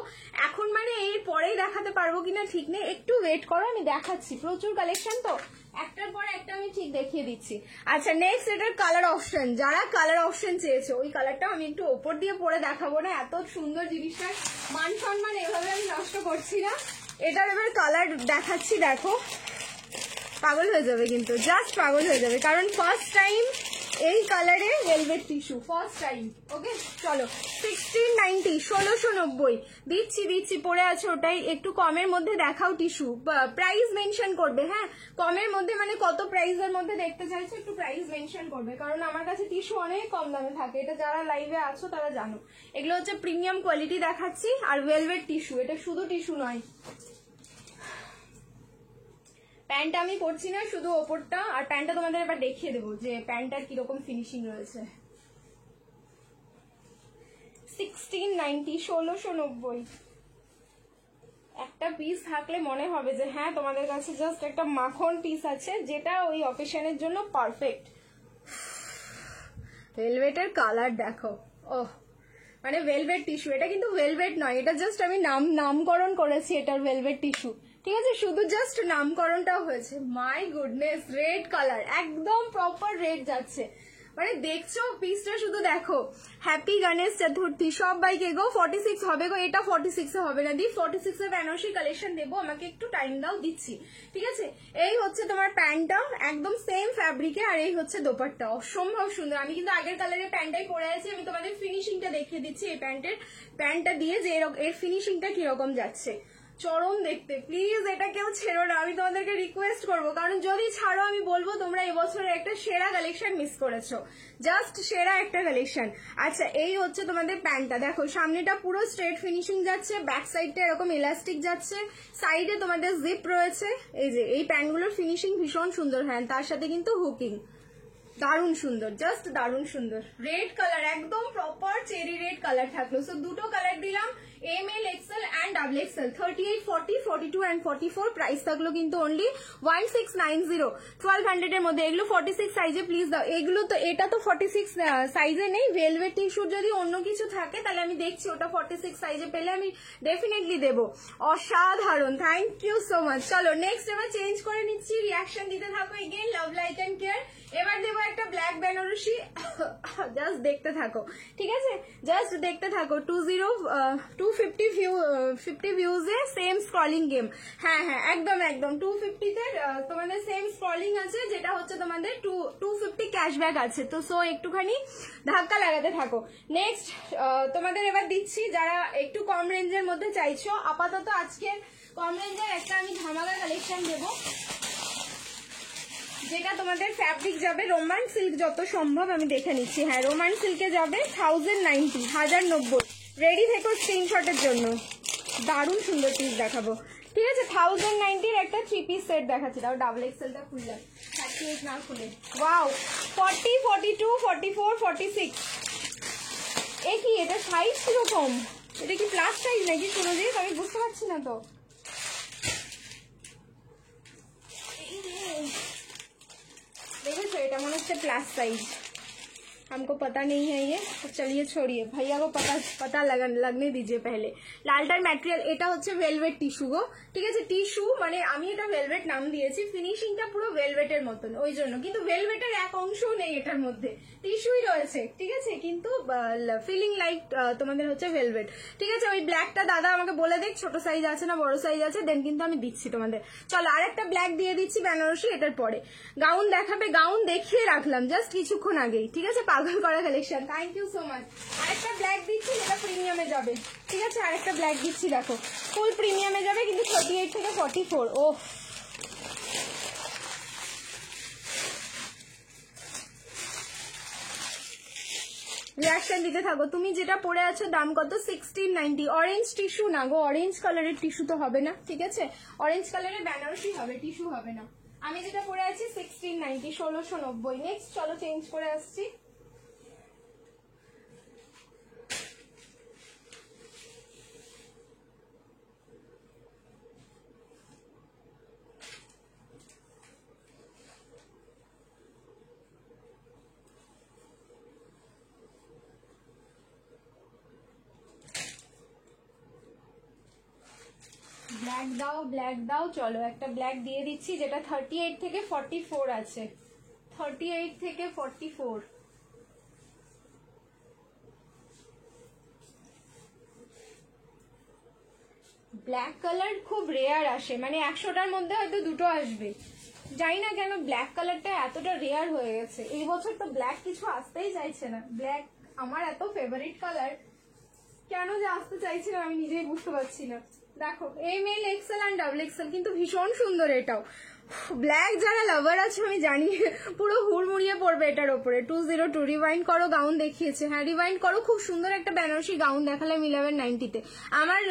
এখন মানে এই পরেই দেখাতে পারবো কিনা ঠিক নেই, একটু ওয়েট করো, আমি দেখাচ্ছি, প্রচুর কালেকশন তো, একটার পর একটা আমি ঠিক দেখিয়ে দিচ্ছি। আচ্ছা, নেক্সট এটার কালার অপশন, যারা কালার অপশন চেয়েছো ওই কালারটা আমি একটু ওপর দিয়ে পরে দেখাবো না, এত সুন্দর জিনিসটার মান সম্মান এভাবে আমি নষ্ট করছি না। এটার এবার কালার দেখাচ্ছি, দেখো পাগল হয়ে যাবে, কিন্তু জাস্ট পাগল হয়ে যাবে, কারণ ফার্স্ট টাইম এই কালারে ভেলভেট টিস্যু, ফার্স্ট টাইম। ওকে চলো, 1690, 1690 দিচ্ছি, পরে আছে ওটাই, একটু কমের মধ্যে দেখাও টিস্যু, প্রাইস মেনশন করবে, হ্যাঁ কমের মধ্যে মানে কত প্রাইসের মধ্যে দেখতে চাইছো একটু প্রাইস মেনশন করবে, কারণ আমার কাছে টিস্যু অনেক কম দামে থাকে, এটা যারা লাইভে আছো তারা জানো। এগুলো হচ্ছে প্রিমিয়াম কোয়ালিটি দেখাচ্ছি, আর ভেলভেট টিস্যু, এটা শুধু টিস্যু নয়। প্যান্টটা আমি পরছি না, শুধু ওপরটা, আর প্যান্টটা তোমাদের এবার দেখিয়ে দেবো যে প্যান্টটার কিরকম ফিনিশিং রয়েছে। 1690, 1690, একটা পিস থাকলে মনে হবে যে হ্যাঁ তোমাদের কাছে জাস্ট একটা মাখন পিস আছে, যেটা ওই অকেশনের জন্য পারফেক্ট। ভেলভেটের কালার দেখো, ওহ মানে ভেলভেট টিস্যু, এটা কিন্তু ভেলভেট নয়, এটা জাস্ট আমি নামকরণ করেছি এটার ভেলভেট টিস্যু, ঠিক আছে, শুধু জাস্ট নামকরণটাও হয়েছে। মাই গুডনেস, রেড কালার, একদম প্রপার রেড যাচ্ছে, মানে দেখছো পিসটা শুধু দেখো। হ্যাপি গণেশ চতুর্থী সবাইকে গো, 46 হবে গো, এটা 46 এ হবে না দি, 46 এ বেনারসি কালেকশন দেবো, আমাকে একটু টাইম দাও, দিচ্ছি, ঠিক আছে। এই হচ্ছে তোমার প্যান্টটা একদম সেম ফ্যাব্রিকে, আর এই হচ্ছে দোপাট্টা, অসম্ভব সুন্দর। আমি কিন্তু আগের কালারের প্যান্টটাই পরে আছি, আমি তোমাদের ফিনিশিংটা দেখিয়ে দিচ্ছি এই প্যান্টটা দিয়ে, যে এর ফিনিশিংটা কিরকম যাচ্ছে, চরম দেখতে। প্লিজ এটা কেউ ছেড়ো না, আমি তোমাদেরকে রিকোয়েস্ট করবো, কারণ যদি ছাড়ো আমি বলবো তোমরা এবছরের একটা সেরা কালেকশন মিস করেছো, জাস্ট সেরা একটা কালেকশন। আচ্ছা, এই হচ্ছে তোমাদের প্যান্টটা, দেখো সামনেটা পুরো স্ট্রেট ফিনিশিং যাচ্ছে, ব্যাক সাইডটা এরকম ইলাস্টিক যাচ্ছে, সাইডে তোমাদের জিপ রয়েছে, এই যে এই প্যান্টগুলোর ফিনিশিং ভীষণ সুন্দর, হ্যাঁ তার সাথে কিন্তু হুকিং, দারুণ সুন্দর, জাস্ট দারুণ সুন্দর। রেড কালার, একদম প্রপার চেরি রেড কালার থাকলো। সো দুটো কালার দিলাম, ML, XL and double XL 38, 40, 42 and 44 price থাকলো কিন্তু অনলি 1690 1200 এর মধ্যে। এগুলো 46 সাইজে প্লিজ দাও। এগুলো তো এটা তো 46 সাইজে নেই। ভেলভেট টিস্যুর যদি অন্য কিছু থাকে তাহলে আমি দেখছি, ওটা 46 সাইজে পেলে আমি ডেফিনেটলি দেবো। অসাধারণ, থ্যাংক ইউ সো মাচ। চলো নেক্সট এবার চেঞ্জ করে নিচ্ছি, রিয়াকশন দিতে থাকো। Again love like and care. এবার দেবো একটা ব্ল্যাক বেনারসি, জাস্ট দেখতে থাকো, ঠিক আছে? জাস্ট দেখতে থাকো। 250 ভিউজে সেম স্ক্রলিং গেম। হ্যাঁ হ্যাঁ একদম একদম 250-তে তোমাদের সেম স্ক্রলিং আছে, যেটা হচ্ছে তোমাদের 250 ক্যাশব্যাক আছে। তো সো একটুখানি ধাক্কা লাগাতে থাকো। নেক্সট তোমাদের এবার দিচ্ছি যারা একটু কম রেঞ্জের মধ্যে চাইছো। আপাতত আজকে কম রেঞ্জের একটা আমি ধামাকা কালেকশন দেবো, যেটা তোমাদের ফ্যাব্রিক যাবে রোমান সিল্ক যত সম্ভব আমি দেখে নিচ্ছি। হ্যাঁ রোমান সিল্কে যাবে 1090 1090। রেডি থেকো স্ক্রিনশটের জন্য। দারুণ সুন্দর পিস দেখাবো, ঠিক আছে? 1090-র একটা 3 পিস সেট দেখাচ্ছি। তাও ডাবল এক্সেলটা খুললাম, 38 না খুলে। ওয়াও 40, 42, 44, 46। এ কি এটা সাইজ কিরকম? এটা কি প্লাস সাইজ নাকি সুরজিৎ? আমি বুঝতে পারছি না তো। देखो এটা মনে হচ্ছে প্লাস সাইজ, हमको पता नहीं है ये, तो चलिए छोड़िए, भैया को पता लगने दीजिए पहले। লালটার ম্যাটেরিয়াল এটা হচ্ছে ভেলভেট টিস্যু গো, ঠিক আছে? টিস্যু মানে আমি এটা ভেলভেট নাম দিয়েছি, ফিনিশিংটা পুরো ভেলভেটের মতন ওই জন্য, কিন্তু ভেলভেটের এক অংশও নেই এটার মধ্যে, টিস্যুই রয়েছে, ঠিক আছে? কিন্তু ফিলিং লাইক তোমাদের হচ্ছে ভেলভেট, ঠিক আছে? ওই ব্ল্যাকটা দাদা আমাকে বলে দেখ ছোট সাইজ আছে না বড় সাইজ আছে, দেন কিন্তু আমি দিচ্ছি তোমাদের। চলো আরেকটা ব্ল্যাক দিয়ে দিচ্ছি বেনারসি। এটার পরে গাউন দেখাবে, গাউন দেখিয়ে রাখলাম জাস্ট কিছুক্ষণ আগেই, ঠিক আছে? পাগল করা collection, thank you so much. আরেকটা ব্ল্যাক দিচ্ছি যেটা প্রিমিয়ামে যাবে, ঠিক আছে? আরেকটা ব্ল্যাক দিচ্ছি, দেখো ফুল প্রিমিয়ামে যাবে কিন্তু 38 থেকে 44। ও রিয়াকশন দিতে থাকো। তুমি যেটা পরে আছো দাম কত? 1690। অরেঞ্জ টিস্যু না গো, অরেঞ্জ কালারের টিস্যু তো হবে না, ঠিক আছে? অরেঞ্জ কালারের বেনারসি হবে, টিস্যু হবে না। আমি যেটা পরে আছি 1690, 1690। নেক্সট চলো চেঞ্জ করে আসছি। ব্ল্যাক দাও, ব্ল্যাক দাও। চলো একটা ব্ল্যাক দিয়ে দিচ্ছি যেটা 38 থেকে 44 আছে, 38 থেকে 44। ব্ল্যাক কালার খুব রেয়ার আসে, মানে 100টার মধ্যে হয়তো দুটো আসবে। জানি না কেন ব্ল্যাক কালারটা এতটা রেয়ার হয়ে গেছে এই বছর, তো ব্ল্যাক কিছু আসতেই চাইছে না। ব্ল্যাক আমার এত ফেভারিট কালার, কেন যে আসতে চাইছে না আমি নিজেই বুঝতে পারছি না। দেখো এমএল, এক্সেল আর ডাবল এক্সেল, কিন্তু ভীষণ সুন্দর এটাও। ব্ল্যাক যারা লাভার আছে আমি জানি পুরো হুড়মুড়িয়ে পড়বে এটার ওপরে। 202 রিওয়াইন্ড করো, গাউন দেখিয়েছে। হ্যাঁ রিওয়াইন্ড করো, খুব সুন্দর একটা বেনারসি গাউন দেখালাম 1190-তে। আমার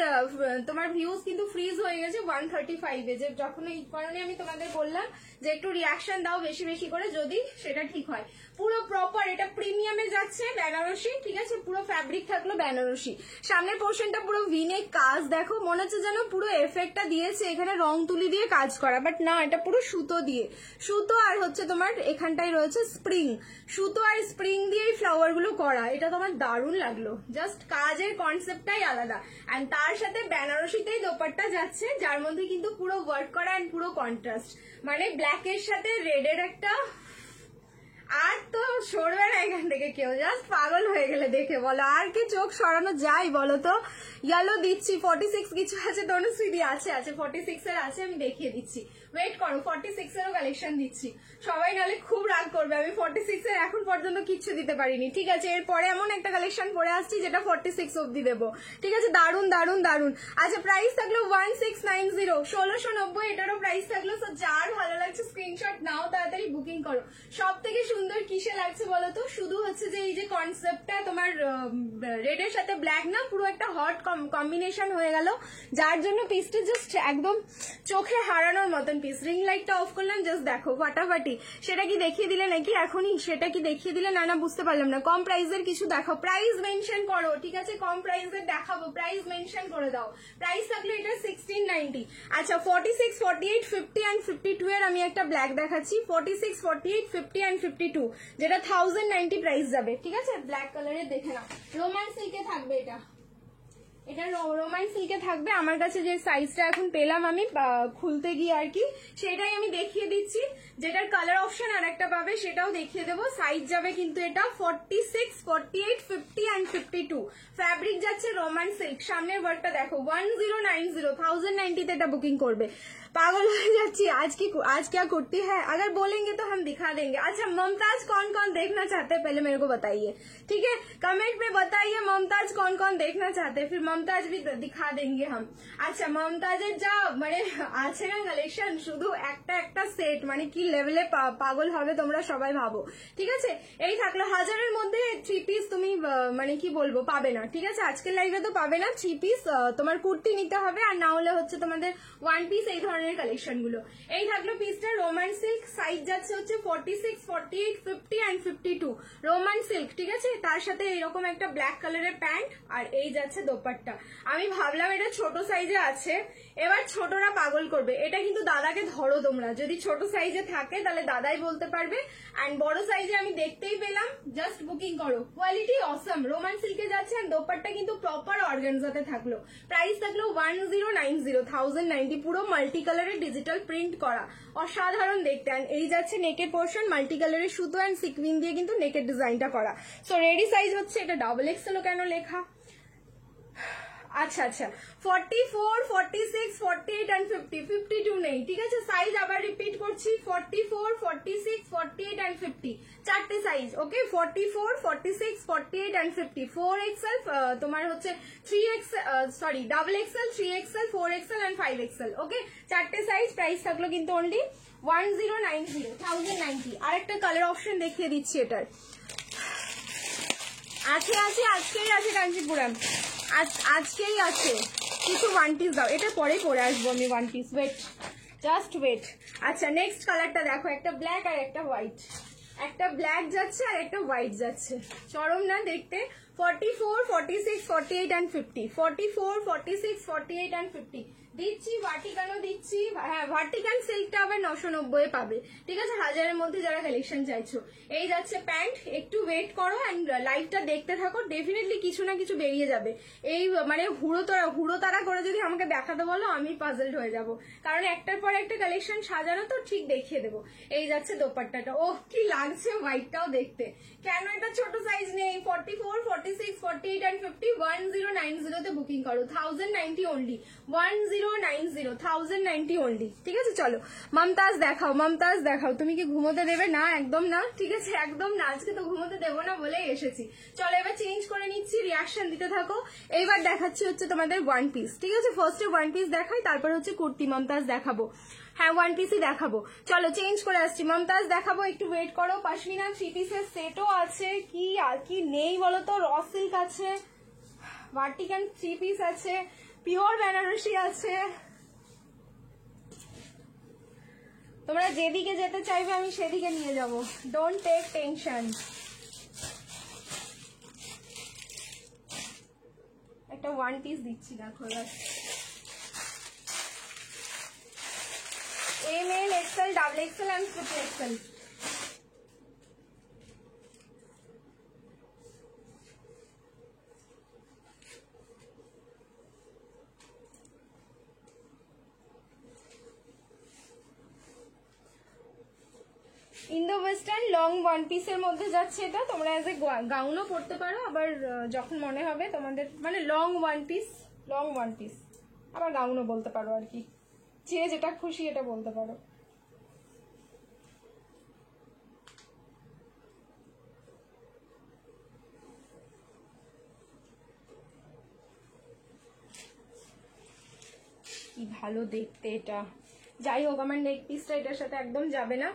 তোমার ভিউজ কিন্তু ফ্রিজ হয়ে গেছে 135-এ, যে যখন এই কারণে আমি তোমাদের বললাম যে একটু রিয়াকশন দাও বেশি বেশি করে, যদি সেটা ঠিক হয়। পুরো প্রপার এটা প্রিমিয়ামে যাচ্ছে বেনারসি, ঠিক আছে? পুরো ফ্যাব্রিক থাকলো বেনারসি। সামনের পোর্শনটা পুরো ভিনেক কাজ, দেখো মনে হচ্ছে যেন পুরো এফেক্টটা দিয়েছে এখানে রং তুলি দিয়ে কাজ করা, বাট না, এটা পুরো সুতো দিয়ে, সুতো আর হচ্ছে তোমার এখানটাই রয়েছে স্প্রিং, সুতো আর স্প্রিং দিয়ে এই ফ্লাওয়ার গুলো করা। এটা তোমার দারুণ লাগলো, জাস্ট কাজের কনসেপ্টটাই আলাদা। এন্ড তার সাথে বেনারসিতেই দোপাট্টা যাচ্ছে, যার মধ্যে কিন্তু পুরো ওয়ার্ক করা এন্ড পুরো কন্ট্রাস্ট, মানে ব্ল্যাকের সাথে রেডের একটা। আর তো সরবে না এখান থেকে কেউ, জাস্ট পাগল হয়ে গেলে দেখে। বলো আর কি চোখ সরানো যায় বলো তো? ইয়েলো দিচ্ছি, 46 কিছু আছে, তনুশ্রী আছে, 46-এর আছে, আমি দেখিয়ে দিচ্ছি। ওয়েট করো, 46-এরও কালেকশন দিচ্ছি। সবাই নালে খুব রাগ করবে, আমি 46-এর এখন পর্যন্ত কিচ্ছু দিতে পারিনি, ঠিক আছে? এরপরে এমন একটা কালেকশন পরে আসছি যেটা 46 অব্দি দেবো, ঠিক আছে? দারুন দারুন দারুন। আচ্ছা প্রাইস থাকলো 1690, 1690 এটারও প্রাইস থাকলো। সো যার ভালো লাগছে স্ক্রিনশট নাও, তাড়াতাড়ি বুকিং করো। সব থেকে সুন্দর কিসে লাগছে বলো তো, শুধু হচ্ছে যে এই যে কনসেপ্টটা তোমার রেডের সাথে ব্ল্যাক না, পুরো একটা হট কম্বিনেশন হয়ে গেল, যার জন্য পিসটা জাস্ট একদম চোখে হারানোর মতন পিস। রিং লাইটটা অফ করলাম, জাস্ট দেখো ফাটাফাটি। সেটা কি দেখিয়ে দিলে নাকি এখনই? সেটা কি দেখিয়ে দিলে? না না, বুঝতে পারলাম না। কম প্রাইসের কিছু দেখাও, প্রাইস মেনশন করো, ঠিক আছে? কম প্রাইসের দেখাবো, প্রাইস মেনশন করে দাও। প্রাইস থাকলো এটা 1690। আচ্ছা 46, 48, 50 অ্যান্ড 52 এর আমি একটা ব্ল্যাক দেখাচ্ছি। 46, 48, 50 অ্যান্ড 52, যেটা 1090 প্রাইস যাবে, ঠিক আছে? ব্ল্যাক কালারের দেখে নাও, রোমান সিল্কে থাকবে এটা। এটা রোমান সিল্কে থাকবে। আমার কাছে যে সাইজটা এখন পেলাম আমি খুলতে গিয়ে আর কি, সেটাই আমি দেখিয়ে দিচ্ছি। যেটার কালার অপশন আর একটা পাবে সেটাও দেখিয়ে দেবো। সাইজ যাবে কিন্তু এটা 46, 48, 50 অ্যান্ড 52। ফ্যাব্রিক যাচ্ছে রোমান সিল্ক। সামনের ওয়ার্কটা দেখো, 1090, 1090 তে এটা बुकिंग করবে। पागल हो जाती आज क्या कुर्ती है, अगर बोलेंगे तो हम दिखा देंगे। अच्छा मुमताज कौन कौन देखना चाहते हैं पहले मेरे को बताइए, ठीक है? कमेंट में बताइए मुमताज कौन कौन देखना चाहते हैं, फिर मुमताज भी दिखा देंगे हम। अच्छा मुमताजेर जा মানে আছে না কালেকশন, শুধু একটা একটা সেট, মানে কি লেভেলে পাগল হবে তোমরা সবাই ভাবো, ঠিক আছে? এই থাকলো, হাজারের মধ্যে 3 পিস তুমি মানে কি বলবো পাবে না, ঠিক আছে? আজকের লাইভে তো পাবে না। 3 পিস তোমার কুর্তি নিতে হবে, আর না হলে হচ্ছে তোমাদের 1 পিস এই ধরনের কালেকশন গুলো। এই থাকলো পিসটা রোমান সিল্ক। সাইজ যাচ্ছে হচ্ছে 46, 48, 50 অ্যান্ড 52 রোমান সিল্ক, ঠিক আছে? তার সাথে এরকম একটা ব্ল্যাক কালারের প্যান্ট, আর এই যাচ্ছে দোপাট্টা। আমি ভাবলাম এটা ছোট সাইজে আছে, এবার ছোটরা পাগল করবে। এটা কিন্তু দাদাকে ধরো তোমরা, যদি ছোট সাইজে থাকে তাহলে দাদাই বলতে পারবে। এন্ড বড় সাইজে আমি দেখতেই পেলাম, জাস্ট বুকিং করো। কোয়ালিটি অসম, রোমান সিল্কে যাচ্ছে। আর দোপাট্টা কিন্তু প্রপার অর্গানজাতে থাকলো। প্রাইস থাকলো 1090, 1090, পুরো মাল্টি কালারের ডিজিটাল প্রিন্ট করা, অসাধারণ দেখতে। এন্ড এই যাচ্ছে নেকের পোর্শন, মাল্টি কালারের সুতো এন্ড সিকুইন দিয়ে কিন্তু নেকের ডিজাইনটা করা। সো রেডি সাইজ হচ্ছে এটা ডাবল এক্সেলও কেন লেখা। আচ্ছা আচ্ছা 44, 46, 48 and 50, 52 নেই, ঠিক আছে? সাইজ আবার রিপিট করছি, 44, 46, 48 and 50, চারটে সাইজ, ওকে? 44, 46, 48 and 50, 4XL তোমার হচ্ছে 3XL, sorry double XL, 3XL, 4XL and 5XL, ওকে? চারটে সাইজ। প্রাইস থাকলো কিন্তু অনলি 1090, 1090। আরেকটা কালার অপশন দেখিয়ে দিচ্ছি এটার। আছে আছে আজকেই আছে কাঞ্চিপুরম, আজকেই আছে। কিছু 1 পিস দাও, এটা পরে পরে আসবো আমি 1 পিস, ওয়েট, জাস্ট ওয়েট। আচ্ছা নেক্সট কালারটা দেখো, একটা ব্ল্যাক আর একটা হোয়াইট। একটা ব্ল্যাক যাচ্ছে আর একটা হোয়াইট যাচ্ছে, চরম না দেখতে। 44, 46, 48 and 50, 44, 46, 48 and 50 দিচ্ছি। ভার্টিকানও দিচ্ছি, হ্যাঁ ভার্টিকান সিল্কটা আবার 990 পাবে, ঠিক আছে? হাজারের মধ্যে যারা কালেকশন চাইছো। এই যাচ্ছে প্যান্ট, একটু ওয়েট করো এন্ড লাইভটা দেখতে থাকো, ডেফিনেটলি কিছু না কিছু বেরিয়ে যাবে। এই মানে হুড়োতাড়া করে যদি আমাকে দেখাতে বলো আমি পাজলড হয়ে যাব, কারণ একটার পর একটা কালেকশন সাজানো তো, ঠিক দেখিয়ে দেবো। এই যাচ্ছে দোপাট্টাটা, ওহ কি লাগছে হোয়াইটটাও দেখতে। কেন এটা ছোট সাইজ নেই? 44, 46, 48 and 50, 1090 তে বুকিং করো, 1090 অনলি, 1090, 1090 অনলি, ঠিক আছে? চলো মমতাজ দেখাও, মমতাজ দেখাও। তুমি কি ঘুমোতে দেবে? না একদম না, ঠিক আছে? একদম না, আজকে তো ঘুমোতে দেবো না বলেই এসেছি। চলো এবার চেঞ্জ করে নিচ্ছি, রিয়াকশন দিতে থাকো। এইবার দেখাচ্ছি হচ্ছে তোমাদের 1 পিস, ঠিক আছে? ফার্স্টে 1 পিস দেখাই, তারপর হচ্ছে কুর্তি মমতাজ দেখাবো। হ্যাঁ 1 পিসই দেখাবো। চলো চেঞ্জ করে আসছি, মমতাজ দেখাবো, একটু ওয়েট করো। পশমিনা 3 পিসের সেটও আছে, কি আর কি নেই বলো তো? র সিল্ক আছে, ভার্টিকান 3 পিস আছে, পিওর বেনারসি আছে। তোমরা যেদিকে যেতে চাইবে আমি সেদিকে নিয়ে যাব, ডোন্ট টেক টেনশন। একটা 1 পিস দিচ্ছি দেখো, ML, XL, double XL and triple XL। Indo western long 1 পিসের মধ্যে যাচ্ছে এটা। তোমরা এজ এ গাউনও পরতে পারো, আবার যখন মনে হবে তোমাদের, মানে লং 1 পিস, লং 1 পিস, আবার গাউনও বলতে পারো আর কি, যে যেটা খুশি এটা বলতে পারো। কি ভালো দেখতে এটা। যাই হোক আমার নেক পিসটা এটার সাথে একদম যাবে না,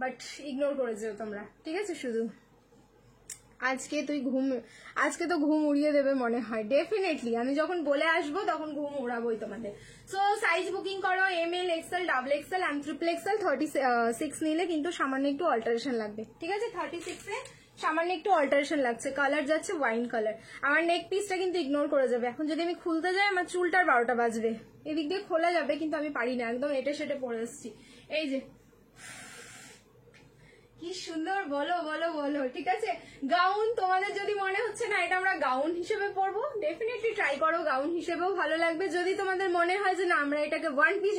বাট ইগনোর করে যেও তোমরা, ঠিক আছে? শুধু আজকে তো ঘুম উড়িয়ে দেবে মনে হয়, ডেফিনেটলি আমি যখন বলে আসবো তখন ঘুম উড়াবোই তোমাদের। সো সাইজ বুকিং করো, ML, XL, XXL and XXL। 36 নিলে কিন্তু সামান্য একটু অল্টারেশন লাগবে, ঠিক আছে? 36-এ সামান্য একটু অল্টারেশন লাগছে। কালার যাচ্ছে ওয়াইন কালার। আমার নেক পিসটা কিন্তু ইগনোর করে যাবে। এখন যদি আমি খুলতে যাই আমার চুলটার 12টা বাজবে। এদিক দিয়ে খোলা যাবে কিন্তু আমি পারি না, একদম এটে সেটে পরে এসছি। এই যে কি সুন্দর, বলো বলো বলো, ঠিক আছে? গাউন তোমাদের যদি মনে হচ্ছে না এটা আমরা গাউন হিসেবে পরবো, ডেফিনেটলি ট্রাই করো, গাউন হিসেবেও ভালো লাগবে। যদি তোমাদের মনে হয় যে না আমরা এটাকে ওয়ান পিস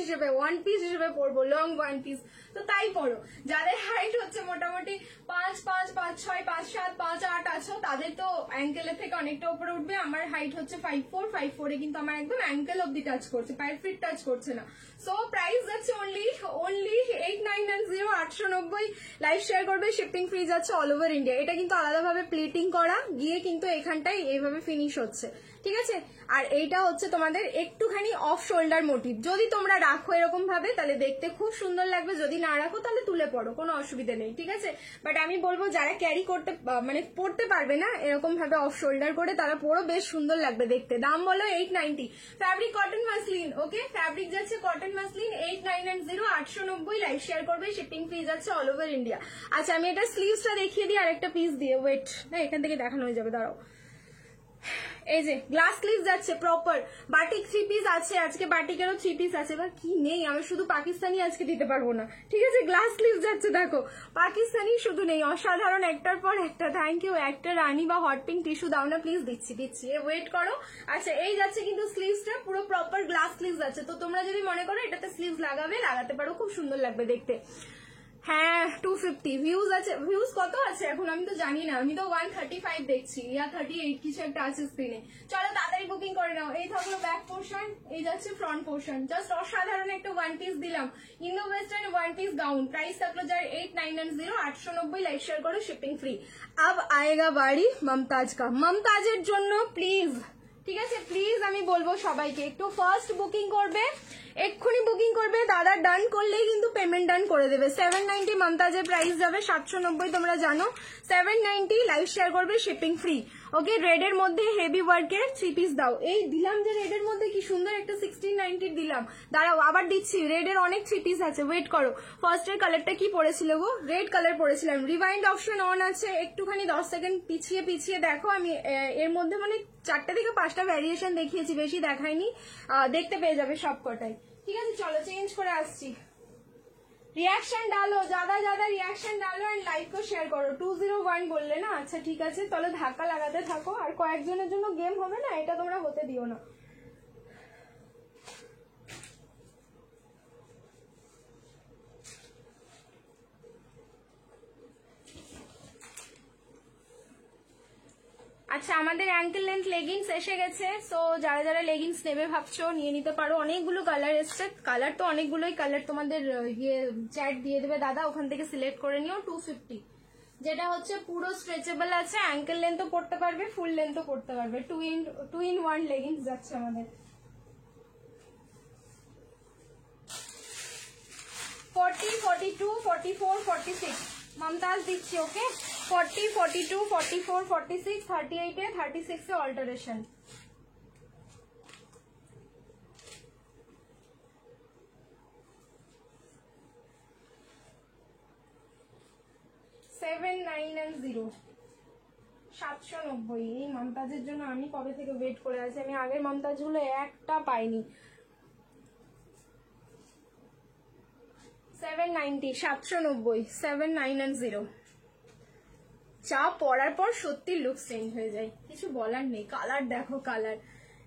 হিসেবে পরবো, লং ওয়ান পিস, তো তাই পরো। যাদের হাইট হচ্ছে মোটামুটি 5'5", 5'6", 5'7", 5'8" আছো তাদের তো অ্যাঙ্কেলের থেকে অনেকটা উপরে উঠবে। আমার হাইট হচ্ছে 5'4", 5'4" কিন্তু আমার একদম অ্যাঙ্কেল অব্দি টাচ করছে, পায়ের ফিট টাচ করছে না। সো প্রাইস যাচ্ছে অনলি 8990, 890। লাইভ শেয়ার করবে, শিপিং ফ্রি যাচ্ছে অল ওভার ইন্ডিয়া। এটা কিন্তু আলাদাভাবে প্লিটিং করা, গিয়ে কিন্তু এখানটাই এইভাবে ফিনিশ হচ্ছে, ঠিক আছে? আর এইটা হচ্ছে তোমাদের একটুখানি অফ শোল্ডার মোটিভ। যদি তোমরা রাখো এরকম ভাবে তাহলে দেখতে খুব সুন্দর লাগবে, যদি না রাখো তাহলে তুলে পড়ো, কোনো অসুবিধা নেই, ঠিক আছে? বাট আমি বলবো যারা ক্যারি করতে মানে পড়তে পারবে না এরকম ভাবে অফ শোল্ডার করে, তারা পরো, বেশ সুন্দর লাগবে দেখতে। দাম বলো 890। ফ্যাব্রিক কটন মাসলিন, ওকে? ফ্যাব্রিক যাচ্ছে কটন মাসলিন, 8990, 890। লাইভ শেয়ার করবে, শিপিং ফ্রি যাচ্ছে অল ওভার ইন্ডিয়া। আচ্ছা আমি এটা স্লিভসটা দেখিয়ে দিই আরেকটা পিস দিয়ে। ওয়েট, না এখান থেকে দেখানো হয়ে যাবে, দাঁড়াও। এই যে গ্লাস স্লিভ যাচ্ছে প্রপার, বাটিক 3 পিস আছে আজকে, বাটিকেরও 3 পিস আছে। এবার কি নেই, আমি শুধু পাকিস্তানি আজকে দিতে পারবো না, ঠিক আছে? গ্লাস স্লিভ যাচ্ছে, দেখো পাকিস্তানি শুধু নেই, অসাধারণ একটার পর একটা। Thank you. একটা রানি বা হট পিঙ্ক টিস্যু দাও না প্লিজ, দিচ্ছি, ওয়েট করো। আচ্ছা এই যাচ্ছে কিন্তু স্লিভসটা পুরো প্রপার গ্লাস স্লিভ যাচ্ছে। তো তোমরা যদি মনে করো এটাতে স্লিভস লাগাতে পারো, খুব সুন্দর লাগবে দেখতে। হ্যাঁ 250 ভিউজ আছে। ভিউজ কত আছে এখন আমি তো জানি না, আমি তো 135 দেখছি, ইয়া 38 কিছু একটা আছে স্ক্রিনে। চলো তাড়াতাড়ি বুকিং করে নাও। এই থাকলো ব্যাক পোর্শন, এই যাচ্ছে ফ্রন্ট পোর্শন। জাস্ট অসাধারণ একটা ওয়ান পিস দিলাম, Indo western one piece gown. Price থাকলো যার 8990, 890। লাইক শেয়ার করো, শিপিং ফ্রি। আব আয়েগা বাড়ি মমতাজ কা। মমতাজের জন্য প্লিজ, ঠিক আছে? প্লিজ আমি বলবো সবাইকে একটু ফার্স্ট বুকিং করবে, এক্ষুনি বুকিং করবে। দাদা ডান করলেই কিন্তু পেমেন্ট ডান করে দেবে। 790 মমতাজের প্রাইস যাবে, 790 তোমরা জানো। 790 লাইভ শেয়ার করবে, শিপিং ফ্রি। ওকে, রেডের মধ্যে হেভি ওয়ার্কের 3 পিস দাও। এই দিলাম যে রেডের মধ্যে কি সুন্দর একটা 1690 দিলাম, দাঁড়াও আবার দিচ্ছি। রেডের অনেক 3 পিস আছে, ওয়েট করো। ফার্স্টের কালারটা কি পড়েছিল গো? রেড কালার পড়েছিলাম। রিওয়াইন্ড অপশন অন আছে, একটুখানি 10 সেকেন্ড পিছিয়ে দেখো। আমি এর মধ্যে মানে 4টা থেকে 5টা ভ্যারিয়েশন দেখিয়েছি, বেশি দেখাইনি, দেখতে পেয়ে যাবে সব কটাই, ঠিক আছে? চলো চেঞ্জ করে আসছি। रिएक्शन डालो, ज्यादा रिएक्शन डालो एंड लाइक को शेयर करो। 201 বললে না? আচ্ছা ঠিক আছে, তাহলে ধাক্কা লাগাতে থাকো। আর কয়েকজনের জন্য গেম হবে না, এটা তোমরা হতে দিও না। আচ্ছা আমাদের অ্যাঙ্কেল লেন্থ লেগিংস এসে গেছে। সো যারা যারা লেগিংস নেবে ভাবছো নিয়ে নিতে পারো। অনেকগুলো কালার এসছে, কালার তো অনেকগুলোই। কালার তোমাদের চ্যাট দিয়ে দেবে দাদা, ওখান থেকে সিলেক্ট করে নিও। 250 যেটা হচ্ছে পুরো স্ট্রেচেবল আছে, অ্যাঙ্কেল লেন্থও পড়তে পারবে, ফুল লেন্থও পড়তে পারবে। 2 in 1 লেগিংস যাচ্ছে আমাদের। 40, 42, 44, 46 মমতাজ দিচ্ছি, ওকে? 40, 42, 44, 46, 38 এ 36 এ অল্টারেশন। $790 790। এই মমতাজের জন্য আমি কবে থেকে ওয়েট করে আছি, আমি আগের মমতাজ গুলো একটা পাইনি। 790 790 790। যা পরার পর সত্যি লুক চেঞ্জ হয়ে যায়, কিছু বলার নেই। কালার দেখো, কালার।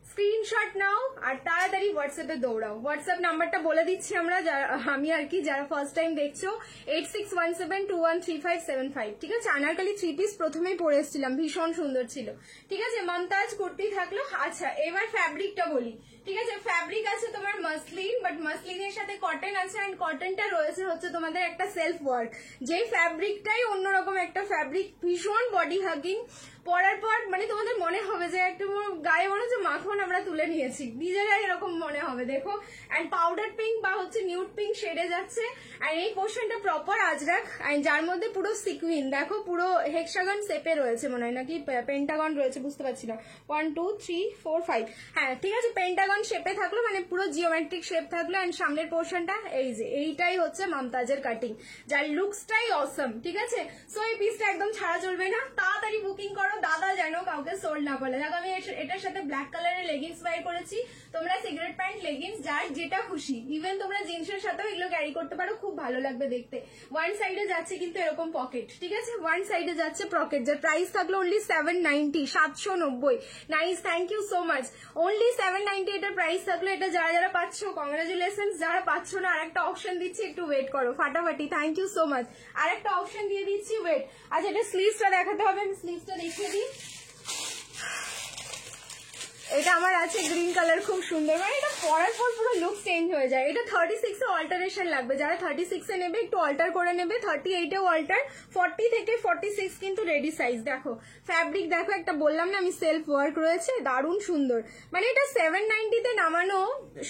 স্ক্রিনশট নাও আর তাড়াতাড়ি হোয়াটসঅ্যাপে দৌড়াও। হোয়াটসঅ্যাপ নাম্বারটা বলে দিচ্ছি আমরা, আমি আর কি, যারা ফার্স্ট টাইম দেখছো 8617213575, ঠিক আছে? আনারকলি 3 পিস প্রথমেই পরে এসেছিলাম, ভীষণ সুন্দর ছিল, ঠিক আছে? মমতাজ কুর্তি থাকলো। আচ্ছা এবার ফ্যাব্রিকটা বলি, ঠিক আছে? ফ্যাব্রিক আছে তোমার মাসলিন, বাট মাসলিনের সাথে কটন আছে, এন্ড কটনটা রয়েছে হচ্ছে তোমাদের একটা সেলফ ওয়ার্ক, যে ফ্যাব্রিকটাই অন্যরকম একটা ফ্যাব্রিক, ভীষণ বডি হাগিং, পরার পর মানে তোমাদের মনে হবে যে একটু গায়ে মনে হচ্ছে মাখন আমরা তুলে নিয়েছি, নিজেরাই এরকম মনে হবে। দেখো অ্যান্ড পাউডার পিঙ্ক বা হচ্ছে নিউড পিঙ্ক শেডে যাচ্ছে। আর এই পোর্শনটা প্রপার আজরাক, অ্যান্ড যার মধ্যে পুরো সিকুইন, দেখো পুরো হেক্সাগন শেপে রয়েছে, মনে হয় নাকি পেন্টাগন রয়েছে, বুঝতে পারছি না। 1 2 3 4 5, হ্যাঁ ঠিক আছে, পেন্টাগন শেপে থাকলো, মানে পুরো জিওমেট্রিক শেপ থাকলো। অ্যান্ড সামনের পোর্শনটা এই যে এইটাই হচ্ছে মমতাজের কাটিং, যার লুকসটাই অসম। ঠিক আছে, সো এই পিসটা একদম ছাড়া চলবে না, তাড়াতাড়ি বুকিং করো, দাদা যেন কাউকে সোল্ড না করে। দেখো আমি এটার সাথে ব্ল্যাক কালারের লেগিংস বাই করেছি, তোমরা সিগারেট প্যান্ট লেগিংস যার যেটা খুশি, ইভেন তোমরা জিন্সের সাথেও এগুলো ক্যারি করতে পারো, খুব ভালো লাগবে দেখতে। ওয়ান সাইডে যাচ্ছে কিন্তু এরকম পকেট, ঠিক আছে, ওয়ান সাইডে যাচ্ছে পকেট, যার প্রাইস থাকলো only 790, 790। Nice, thank you so much, only 790 এটার প্রাইস থাকলো। এটা যারা যারা পাচ্ছ কংগ্রাচুলেশন, যারা পাচ্ছ না আরেকটা অপশন দিচ্ছি, একটু ওয়েট করো ফাটাফাটি। থ্যাংক ইউ সো মাচ, আরেকটা অপশন দিয়ে দিচ্ছি, ওয়েট। আচ্ছা এটা স্লিভসটা দেখাতে হবে, আমি স্লিভসটা দেখিয়ে দিই। এটা আমার আছে গ্রিন কালার, খুব সুন্দর, মানে এটা পরার পর পুরো লুক চেঞ্জ হয়ে যায়। এটা 36 এ অল্টারেশন লাগবে, যারা 36 এ নেবে একটু অল্টার করে নেবে, 38 এও অল্টার, 40 থেকে 46 কিন্তু রেডি সাইজ। দেখো ফ্যাব্রিক দেখো, একটা বললাম না আমি সেলফ ওয়ার্ক রয়েছে, দারুণ সুন্দর। মানে এটা 790 তে নামানো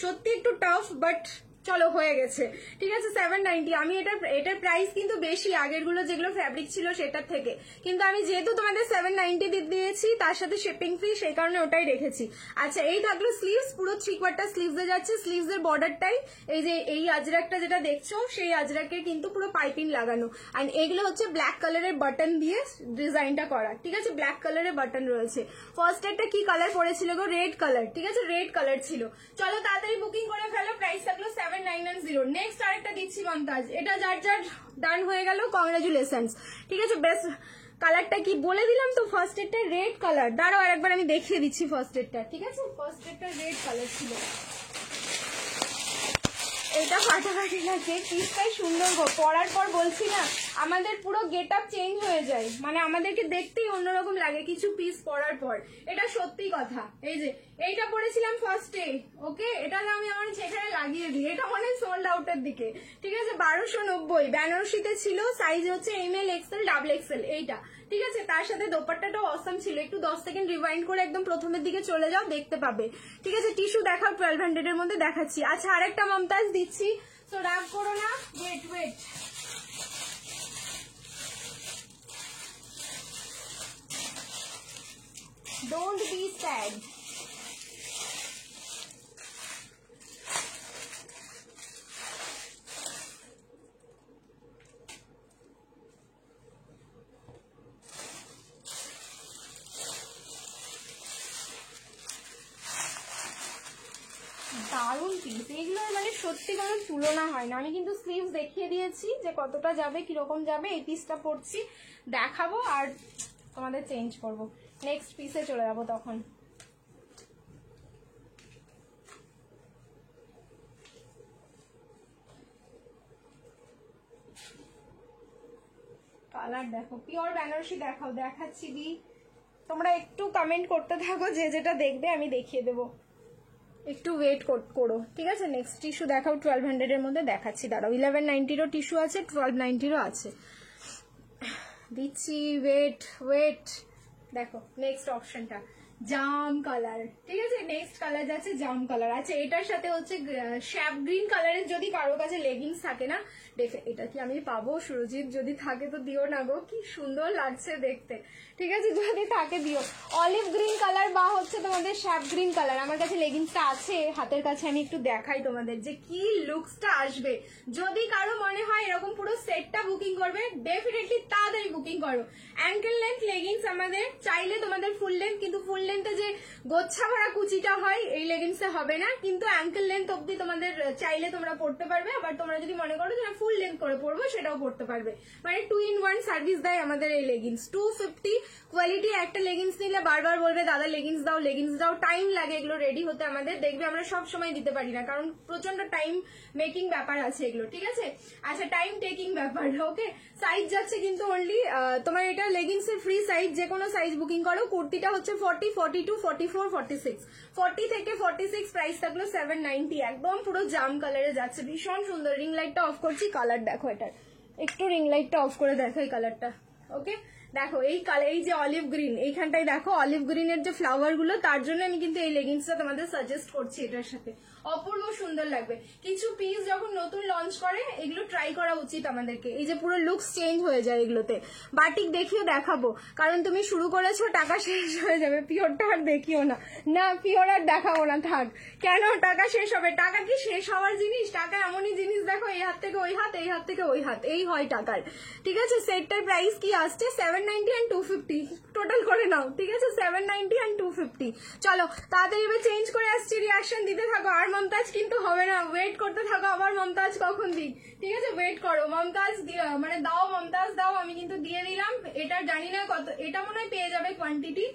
সত্যি একটু টাফ, বাট চলো হয়ে গেছে, ঠিক আছে। 790, আমি এটার প্রাইস কিন্তু বেশি আগের গুলো যেগুলো ফ্যাব্রিক ছিল সেটার থেকে, কিন্তু আমি যেহেতু তোমাদের 790 দিয়েছি তার সাথে শিপিং ফ্রি, সেই কারণে ওটাই রেখেছি। আচ্ছা এই থাকলো স্লিভস, পুরো 3/4 স্লিভসে যাচ্ছে। স্লিভস এর বর্ডারটাই এই যে এই আজরাকটা যেটা দেখছো, সেই আজরাকের কিন্তু পুরো পাইপিং লাগানো, আর এগুলো হচ্ছে ব্ল্যাক কালারের বাটন দিয়ে ডিজাইনটা করা, ঠিক আছে, ব্ল্যাক কালারের বাটন রয়েছে। ফার্স্ট একটা কি কালার পড়েছিল গো, রেড কালার, ঠিক আছে, রেড কালার ছিল। চলো তাড়াতাড়ি বুকিং করে ফেলো, প্রাইস থাকলো 790। নেক্সট আরেকটা দিচ্ছি মমতাজ, এটা যার যার ডান হয়ে গেল কংগ্রাচুলেশনস, ঠিক আছে। বেস্ট কালারটা কি বলে দিলাম তো, ফার্স্ট এডটা রেড কালার, দাঁড়াও আরেকবার আমি দেখিয়ে দিচ্ছি ফার্স্ট এডটা, ঠিক আছে। ফার্স্ট এডটা রেড কালার ছিল, এটা ফাটাফাটি লাগছে, পিসটাই সুন্দর গো, পরার পর বলছি না আমাদের পুরো গেট আপ চেঞ্জ হয়ে যায়, মানে আমাদেরকে দেখতেই অন্যরকম লাগে কিছু পিস পরার পর, এটা সত্যি কথা। এই যে এইটা পরেছিলাম ফার্স্টে, ওকে, এটা আমি আমার সেখানে লাগিয়ে দিই, এটা মনে হয় সোল্ড আউটের দিকে, ঠিক আছে। 1290 বেনারসিতে ছিল, সাইজ হচ্ছে ML XL XXL এইটা, ঠিক আছে। তার সাথে দোপাট্টাটাও অসাম ছিল, একটু 10 সেকেন্ড রিওয়াইন্ড করে একদম প্রথমের দিকে চলে যাও, দেখতে পাবে, ঠিক আছে। টিস্যু দেখাও, 1200 এর মধ্যে দেখাচ্ছি। আচ্ছা আরেকটা মমতাজ দিচ্ছি, তো রাগ করো না, wait wait, don't be sad. দারুণ পিস, এগুলোর মানে সত্যি কোনো তুলনা হয় না। আমি কিন্তু স্লিভস দেখিয়ে দিয়েছি যে কতটা যাবে, কিরকম যাবে। এই পিসটা পরছি, দেখাবো আর তোমাদের চেঞ্জ করবো, নেক্সট পিসে চলে যাবো তখন। কালার দেখো, পিওর বেনারসি দেখাও, দেখাচ্ছি দি, তোমরা একটু কমেন্ট করতে থাকো, যে যেটা দেখবে আমি দেখিয়ে দেবো, একটু ওয়েট করো, ঠিক আছে। নেক্সট টিস্যু দেখাও, 1200 এর মধ্যে দেখাচ্ছি, দাঁড়াও। 1190-ও টিস্যু আছে, 1290-ও আছে, দিচ্ছি, ওয়েট ওয়েট। দেখো নেক্সট অপশনটা জাম কালার, ঠিক আছে, নেক্সট কালার যাচ্ছে জাম কালার। আচ্ছা এটার সাথে হচ্ছে শ্যাপ গ্রিন কালারের যদি কারো কাছে লেগিংস থাকে না, দেখে এটা কি আমি পাবো সুরজিৎ, যদি থাকে তো দিও না গো, কি সুন্দর লাগছে দেখতে, ঠিক আছে, যদি থাকে দিও। অলিভ গ্রিন কালার বা হচ্ছে তোমাদের শ্যাপ গ্রিন কালার, আমার কাছে লেগিংসটা আছে হাতের কাছে, আমি একটু দেখাই তোমাদের যে কি লুকসটা আসবে। যদি কারো মনে হয় এরকম পুরো সেটটা বুকিং করবে, ডেফিনেটলি তাড়াতাড়ি বুকিং করো। অ্যাঙ্কেল লেন্থ লেগিংস আমাদের, চাইলে তোমাদের ফুল লেন্থ, কিন্তু ফুল লেন্থে যে গোচ্ছা ভরা কুচিটা হয় এই লেগিংসে হবে না, কিন্তু অ্যাঙ্কেল লেন্থ অব্দি তোমাদের চাইলে তোমরা পড়তে পারবে। আবার তোমরা যদি মনে করো যে ফুল লেন্থ করে পড়বো, সেটাও পড়তে পারবে, মানে 2 in 1 সার্ভিস দেয় আমাদের এই লেগিংস। 250 কোয়ালিটি একটা লেগিংস নিলে বারবার বলবে দাদা লেগিংস দাও লেগিংস দাও, টাইম লাগে এগুলো রেডি হতে আমাদের, দেখবে আমরা সব সময় দিতে পারি না, কারণ প্রচন্ড টাইম মেকিং ব্যাপার আছে এগুলো, ঠিক আছে। আচ্ছা টাইম টেকিং ব্যাপার, ওকে। সাইজ যাচ্ছে কিন্তু অনলি তোমার এটা লেগিংস এর ফ্রি সাইজ, যে কোনো সাইজ বুকিং করো। কুর্তিটা হচ্ছে 40, 42, 44, 46, 40 থেকে 46, প্রাইস থাকলো 790, একদম পুরো জাম কালারে যাচ্ছে, ভীষণ সুন্দর। রিং লাইটটা অফ করছি, কালার দেখো এটার, একটু রিং লাইটটা অফ করে দেখো এই কালারটা, ওকে। দেখো এই কালার, এই যে অলিভ গ্রিন, এইখানটায় দেখো অলিভ গ্রিনের যে ফ্লাওয়ার গুলো, তার জন্য আমি কিন্তু এই লেগিংসটা তোমাদের সাজেস্ট করছি। এটার সাথে অপূর্ব সুন্দর লাগবে। কিছু পিস যখন নতুন লঞ্চ করে এগুলো ট্রাই করা উচিত আমাদেরকে। এই যে পুরো লুকস চেঞ্জ হয়ে যায় এগুলোতে। বাটিক দেখিও দেখাবো, কারণ তুমি শুরু করেছো, টাকা শেষ হয়ে যাবে। পিওরটা আর দেখিও না, না পিওর আর দেখাবো না, থাক। কেন টাকা শেষ হবে? টাকা কি শেষ হওয়ার জিনিস? টাকা এমনই জিনিস, দেখো এই হাত থেকে ওই হাত, এই হাত থেকে ওই হাত, এই হয় টাকার। ঠিক আছে, সেটটার প্রাইস কি আসছে 790 and 250 টোটাল করে নাও। ঠিক আছে, 790 and 250। চলো তাড়াতাড়ি এবার চেঞ্জ করে আসছি, রিয়াকশন দিতে থাকো। আর মমতাজ কিন্তু হবে না, ওয়েট করতে থাকো। আবার মমতাজ কখন দিই? ঠিক আছে, ওয়েট করো। মমতাজ মানে দাও, মমতাজ দাও। আমি কিন্তু দিয়ে দিলাম। এটা জানি না কত, এটা মনে হয় পেয়ে যাবে কোয়ান্টিটি।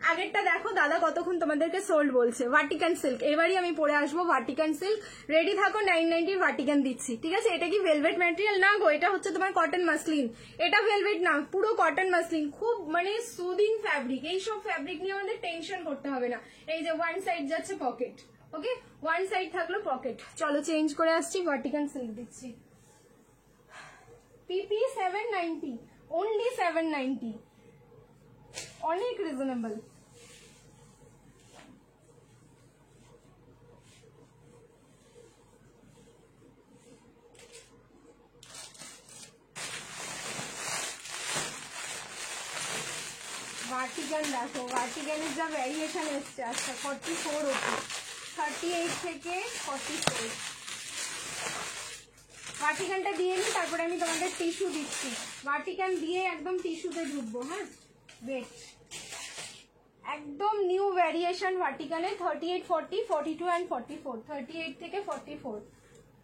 আগেরটা দেখো দাদা কতক্ষণ তোমাদেরকে সোল্ড বলছে। ভাটিকান সিল্ক, এবারই আমি পরে আসবো ভাটিকান সিল্ক। রেডি থাকো, 990 ভাটিকান দিচ্ছি। ঠিক আছে, এটা কি ভেলভেট ম্যাটেরিয়াল না গো, এটা হচ্ছে তোমার কটন মাসলিন। এটা ভেলভেট না, পুরো কটন মাসলিন। খুব মানে সুদিং ফ্যাব্রিক। এইসব ফ্যাব্রিক নিয়ে আমাদের টেনশন করতে হবে না। এই যে ওয়ান সাইড যাচ্ছে পকেট, ওকে, ওয়ান সাইড থাকলো পকেট। চলো চেঞ্জ করে আসছি, ভাটিকান সিল্ক দিচ্ছি। পিপি 790, অনলি 790, অনেক রিজনেবল। ভার্টিকান দেখো, ভার্টিকানের যা ভ্যারিয়েশন এসছে। আচ্ছা 44 ওপর, 38 থেকে 44। ভার্টিকানটা দিয়ে নিই, তারপরে আমি তোমাদের টিস্যু দিচ্ছি। ভার্টিকান দিয়ে একদম টিস্যুতে ঢুকবো। হ্যাঁ, ওয়েট, একদম নিউ ভ্যারিয়েশন ভার্টিকানে। 38, 40, 42 and 44, 38 থেকে 44।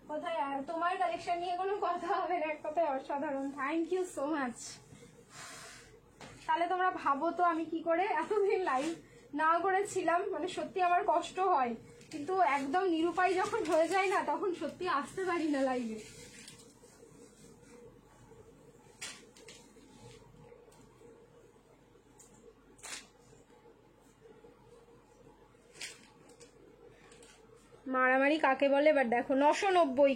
কোথায় আর তোমার কালেকশন নিয়ে কোনো কথা হবে না, এক কথায় অসাধারণ। Thank you so much. তাহলে তোমরা ভাবো তো আমি কি করে এতদিন লাইভ না করেছিলাম। মানে সত্যি আমার কষ্ট হয়, কিন্তু একদম নিরুপায় যখন হয়ে যায় না, তখন সত্যি আসতে পারি না লাইভে। মারামারি কাকে বলে এবার দেখো। 990,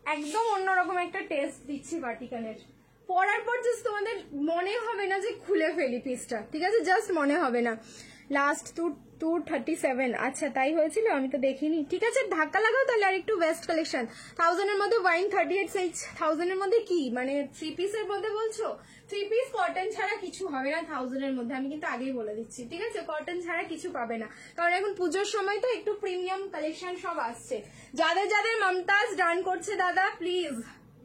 একদম অন্যরকম একটা টেস্ট দিচ্ছি ভার্টিকানের। পরার পর জাস্ট তোমাদের মনে হবে না যে খুলে ফেলি পিসটা। ঠিক আছে, জাস্ট মনে হবে না। লাস্ট 237। আচ্ছা তাই হয়েছিল, আমি তো দেখিনি। ঠিক আছে, ধাক্কা লাগাও তাহলে। আর একটু ওয়েস্ট কালেকশন 1000 এর মধ্যে ওয়াইন 38 সাইজ। 1000 এর মধ্যে কি মানে 3 পিসের মধ্যে বলছো? 3 পিস কটন ছাড়া কিছু হবে না 1000 এর মধ্যে, আমি কিন্তু আগেই বলে দিচ্ছি। ঠিক আছে, কটন ছাড়া কিছু পাবে না, কারণ এখন পুজোর সময় তো একটু প্রিমিয়াম কালেকশন সব আসছে। যাদের যাদের মমতাজ ডান করছে দাদা, প্লিজ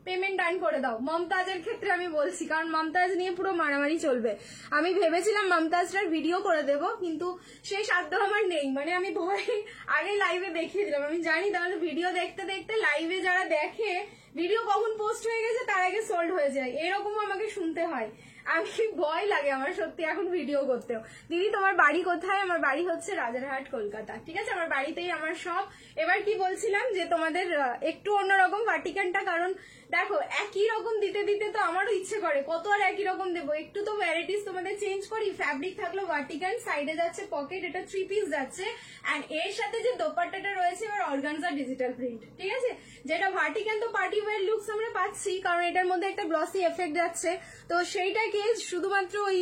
পেমেন্ট ডান করে দাও। মমতাজের ক্ষেত্রে আমি বলছি, কারণ মমতাজ নিয়ে পুরো মারামারি চলবে। আমি ভেবেছিলাম মমতাজটার ভিডিও করে দেব, কিন্তু সেই সাধ্য আমার নেই। মানে আমি ভয়ে আগে লাইভে দেখিয়ে দিলাম। আমি জানি তাহলে ভিডিও দেখতে দেখতে লাইভে যারা দেখে ভিডিও কখন পোস্ট হয়ে গেছে তার আগে সোল্ড হয়ে যায়, এরকমও আমাকে শুনতে হয়। আমি ভয় লাগে আমার সত্যি এখন ভিডিও করতেও। দিদি তোমার বাড়ি কোথায়? আমার বাড়ি হচ্ছে রাজারহাট, কলকাতা। ঠিক আছে, আমার বাড়িতেই আমার সব। এবার কি বলছিলাম যে তোমাদের একটু অন্যরকম ভার্টিকানটা, কারণ দেখো একই রকম দিতে দিতে তো আমারও ইচ্ছে করে কত আর একই রকম দেবো, একটু তো ভ্যারাইটিস তোমাদের চেঞ্জ করি। ফ্যাব্রিক থাকলো ভার্টিকান, সাইডে যাচ্ছে পকেট, এটা 3 পিস যাচ্ছে। এন্ড এর সাথে যে দোপাট্টাটা রয়েছে এবার অর্গানজা ডিজিটাল প্রিন্ট। ঠিক আছে, যেটা ভার্টিকান তো পার্টি ওয়্যার লুকস আমরা পাচ্ছি, কারণ এটার মধ্যে একটা গ্লসি এফেক্ট যাচ্ছে। তো সেইটাকে শুধুমাত্র ওই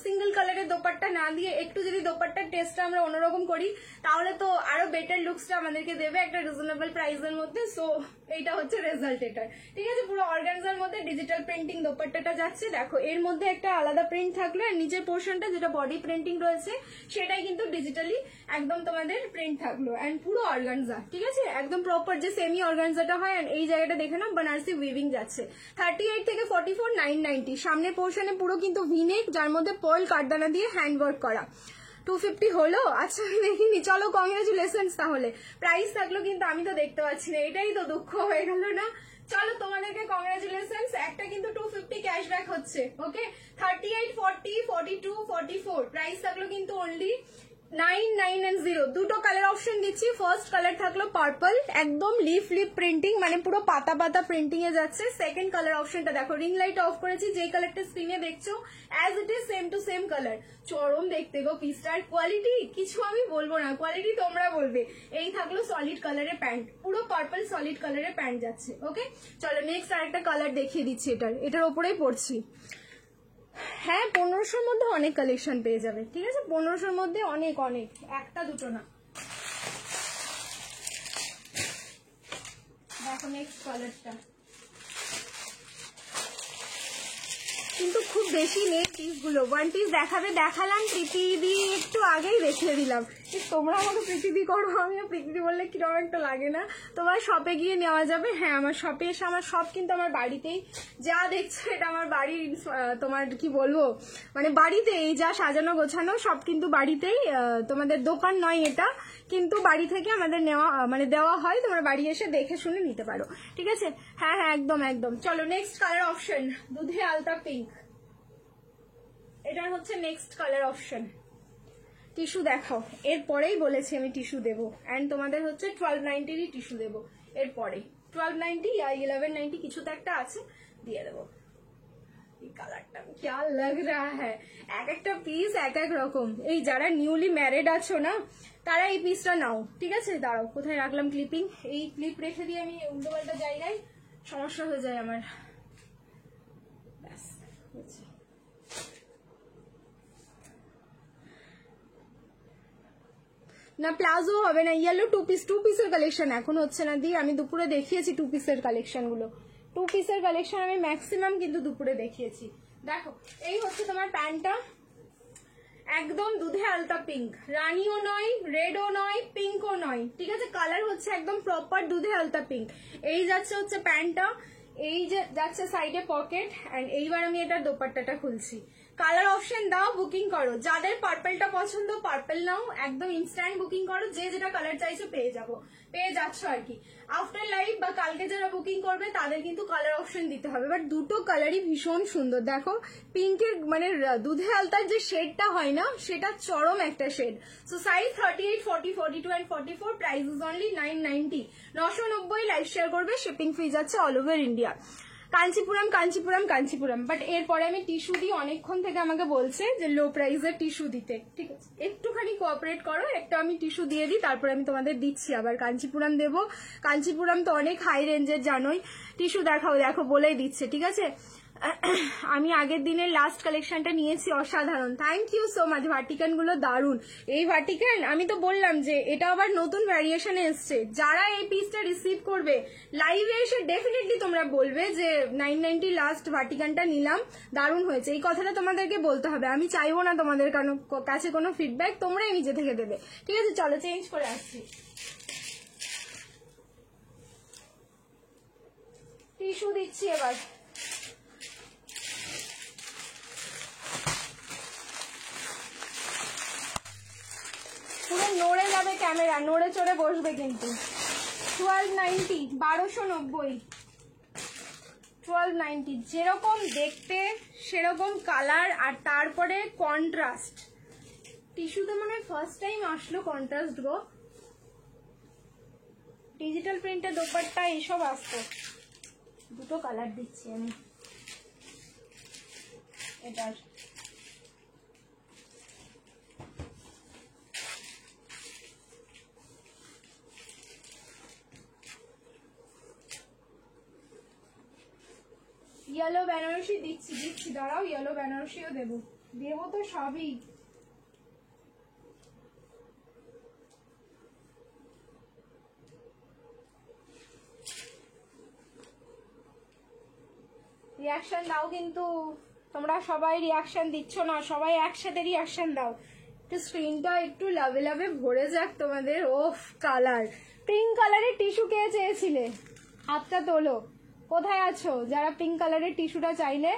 সিঙ্গেল কালারের দোপাট্টা না দিয়ে একটু যদি দোপাট্টার টেস্টটা আমরা অন্যরকম করি, তাহলে তো আরো বেটার লুকসটা আমাদেরকে দেবে একটা রিজনেবল প্রাইসের মধ্যে। সো এইটা হচ্ছে রেজাল্ট এটার। ঠিক আছে, পুরো অর্গানজার মধ্যে ডিজিটাল প্রিন্টিং দোপাট্টাটা যাচ্ছে। দেখো এর মধ্যে একটা আলাদা প্রিন্ট থাকলো, আর নিচের পোর্শনটা যেটা বডি প্রিন্টিং রয়েছে সেটাই কিন্তু ডিজিটালি একদম তোমাদের প্রিন্ট থাকলো। এন্ড পুরো অর্গানজা, ঠিক আছে, একদম প্রপার যে সেমি অর্গানজাটা হয়। এন্ড এই জায়গাটা দেখে নাও বানারসি উইভিং যাচ্ছে। 38 থেকে 44, 990। সামনের পোর্শনে পুরো কিন্তু ভিনেক, যার মধ্যে পার্ল কাঠদানা দিয়ে হ্যান্ডওয়ার্ক করা। 250 হলো? আচ্ছা আমি দেখিনি। চলো কংগ্রেচুলেশন। তাহলে প্রাইস থাকলো কিন্তু আমি তো দেখতে পাচ্ছি না, এটাই তো দুঃখ হয়ে গেল না। চলো তোমাদেরকে কংগ্রেচুলেশন, একটা কিন্তু 250 ক্যাশব্যাক হচ্ছে। ওকে, 38, 40, 42, 44 প্রাইস থাকলো কিন্তু অনলি 990। দুটো কালার অপশন দিচ্ছি। ফার্স্ট কালার থাকলো পার্পল, একদম লিফ প্রিন্টিং, মানে পুরো পাতা পাতা প্রিন্টিং এ যাচ্ছে। সেকেন্ড কালার অপশনটা দেখো, রিং লাইট অফ করেছি, যে কালারটা স্ক্রিনে দেখছো as it is same to same colour. চরম দেখতে গো পিসটার। কোয়ালিটি কিছু আমি বলবো না, কোয়ালিটি তোমরা বলবে। এই থাকলো সলিড কালারের প্যান্ট, পুরো পার্পল সলিড কালারের প্যান্ট যাচ্ছে। ওকে, চলো নেক্সট আরেকটা কালার দেখিয়ে দিচ্ছি। এটার ওপরেই পড়ছি। হ্যাঁ 1500-র মধ্যে অনেক কালেকশন পেয়ে যাবে, ঠিক আছে? 1500-র মধ্যে অনেক অনেক, একটা দুটো না। দেখো নেক্সট কালারটা, কিন্তু খুব বেশি নেই পিসগুলো, ওয়ান পিস দেখাবে দেখালাম, প্রীতিদি একটু আগেই দেখিয়ে দিলাম। তোমরা আমাকে প্রীতিদি করো, আমিও প্রীতিদি বললে কিরকম একটা লাগে না? তোমার শপে গিয়ে নেওয়া যাবে। হ্যাঁ আমার শপে এসে, আমার শপ কিন্তু আমার বাড়িতেই, যা দেখছো এটা আমার বাড়ির, তোমার কি বলবো মানে বাড়িতেই যা সাজানো গোছানো সব কিন্তু বাড়িতেই, তোমাদের দোকান নয় এটা, কিন্তু বাড়ি থেকে আমাদের নেওয়া মানে দেওয়া হয়, তোমরা বাড়ি এসে দেখে শুনে নিতে পারো, ঠিক আছে? হ্যাঁ হ্যাঁ একদম একদম। চলো নেক্সট কালার অপশন, দুধে আলতা পিঙ্ক, এটার হচ্ছে নেক্সট কালার অপশন। টিস্যু দেখাও, এরপরেই বলেছি আমি টিস্যু দেবো, অ্যান্ড তোমাদের হচ্ছে 1290-ই টিস্যু দেবো এরপরে, 1290 या 1190 কিছু তো একটা আছে, দিয়ে দেবো। কালারটা क्या लग रहा है, এক একটা পিস এক এক রকম। এই যারা নিউলি ম্যারিড আছো না, তারা এই পিসটা নাও, ঠিক আছে? দাঁড়াও কোথায় রাখলাম ক্লিপিং, এই ক্লিপ রেখে দিয়ে আমি উল্টো পাল্টা জায়গায় সমস্যা হয়ে যায় আমার। ব্যাস না প্লাজো হবে না, ইয়েলো টু পিসের কালেকশন এখন হচ্ছে না দি, আমি দুপুরে দেখিয়েছি টু পিসের কালেকশন গুলো, টু পিসের কালেকশন আমি ম্যাক্সিমাম কিন্তু দুপুরে দেখিয়েছি। দেখো এই হচ্ছে তোমার প্যান্টটা, একদম দুধে আলতা পিঙ্ক, রানিও নয়, রেডও নয়, পিঙ্কও নয়, ঠিক আছে? কালার হচ্ছে একদম প্রপার দুধে আলতা পিঙ্ক। এই যাচ্ছে হচ্ছে প্যান্টটা, এই যে যাচ্ছে সাইডে পকেট, এন্ড এইবার আমি এটার দোপাট্টাটা খুলছি। কালার অপশন দাও, বুকিং করো, যাদের পার্পলটা পছন্দ পার্পল নাও, একদম ইনস্ট্যান্ট বুকিং করো, যে যেটা কালার চাইছো পেয়ে যাচ্ছ আর কি। আফটার লাইভ বা কালকে যারা বুকিং করবে তাদের কিন্তু কালার অপশন দিতে হবে, বাট দুটো কালারই ভীষণ সুন্দর। দেখো পিঙ্কের মানে দুধে আলতার যে শেডটা হয় না, সেটা চরম একটা shade. So size 38, 40, 42 and 44, price is only 990, 990। Live share করবে, শিপিং ফ্রি যাচ্ছে all over India. Kanchipuram Kanchipuram Kanchipuram, but এরপরে আমি টিস্যু দিই, অনেকক্ষণ থেকে আমাকে বলছে যে লো প্রাইসের টিস্যু দিতে, ঠিক আছে? একটুখানি কোঅপারেট করো, একটা আমি টিস্যু দিয়ে দিই, তারপরে আমি তোমাদের দিচ্ছি আবার কাঞ্চিপুরম দেবো। কাঞ্চিপুরম তো অনেক হাই রেঞ্জের জানোই। টিস্যু দেখাও, দেখো বলেই দিচ্ছে, ঠিক আছে? আমি আগের দিনের লাস্ট কালেকশনটা নিয়েছি, অসাধারণ, thank you so much. Vatican গুলো দারুন, এই ভার্টিকান আমি তো বললাম যে এটা আবার নতুন ভ্যারিয়েশনে এসছে। যারা এই পিসটা রিসিভ করবে লাইভে এসে ডেফিনেটলি তোমরা বলবে যে 990 লাস্ট ভার্টিকানটা নিলাম, দারুণ হয়েছে, এই কথাটা তোমাদেরকে বলতে হবে। আমি চাইবো না তোমাদের কাছে কোনো ফিডব্যাক, তোমরাই নিজে থেকে দেবে, ঠিক আছে? চলো চেঞ্জ করে আসছি। টিস্যু দিচ্ছি এবার, পুরো নড়ে যাবে ক্যামেরা, নড়ে চড়ে বসবে কিন্তু। 1290, 1290, 1290, যেরকম দেখতে সেরকম কালার, আর তারপরে কন্ট্রাস্ট। টিস্যুতে মানে ফার্স্ট টাইম আসলো কন্ট্রাস্ট গো, ডিজিটাল প্রিন্টের দোপাট্টা এইসব আসতো। দুটো কালার দিচ্ছি আমি এটার, ইয়েলো বেনারসি দিচ্ছি দাঁড়াও, ইয়েলো বেনারসিও দেবো তো সবই। রিয়াকশন দাও কিন্তু, তোমরা সবাই রিয়াকশন দিচ্ছ না, সবাই একসাথে রিয়াকশন দাও, একটু স্ক্রিনটা একটু লাভে লাভে ভরে যাক তোমাদের। ওফ কালার, পিঙ্ক কালারের টিস্যু কে চেয়েছিলে? হাতটা তোলো, কোথায় আছো যারা পিঙ্ক কালারের টিস্যুটা চাইলে?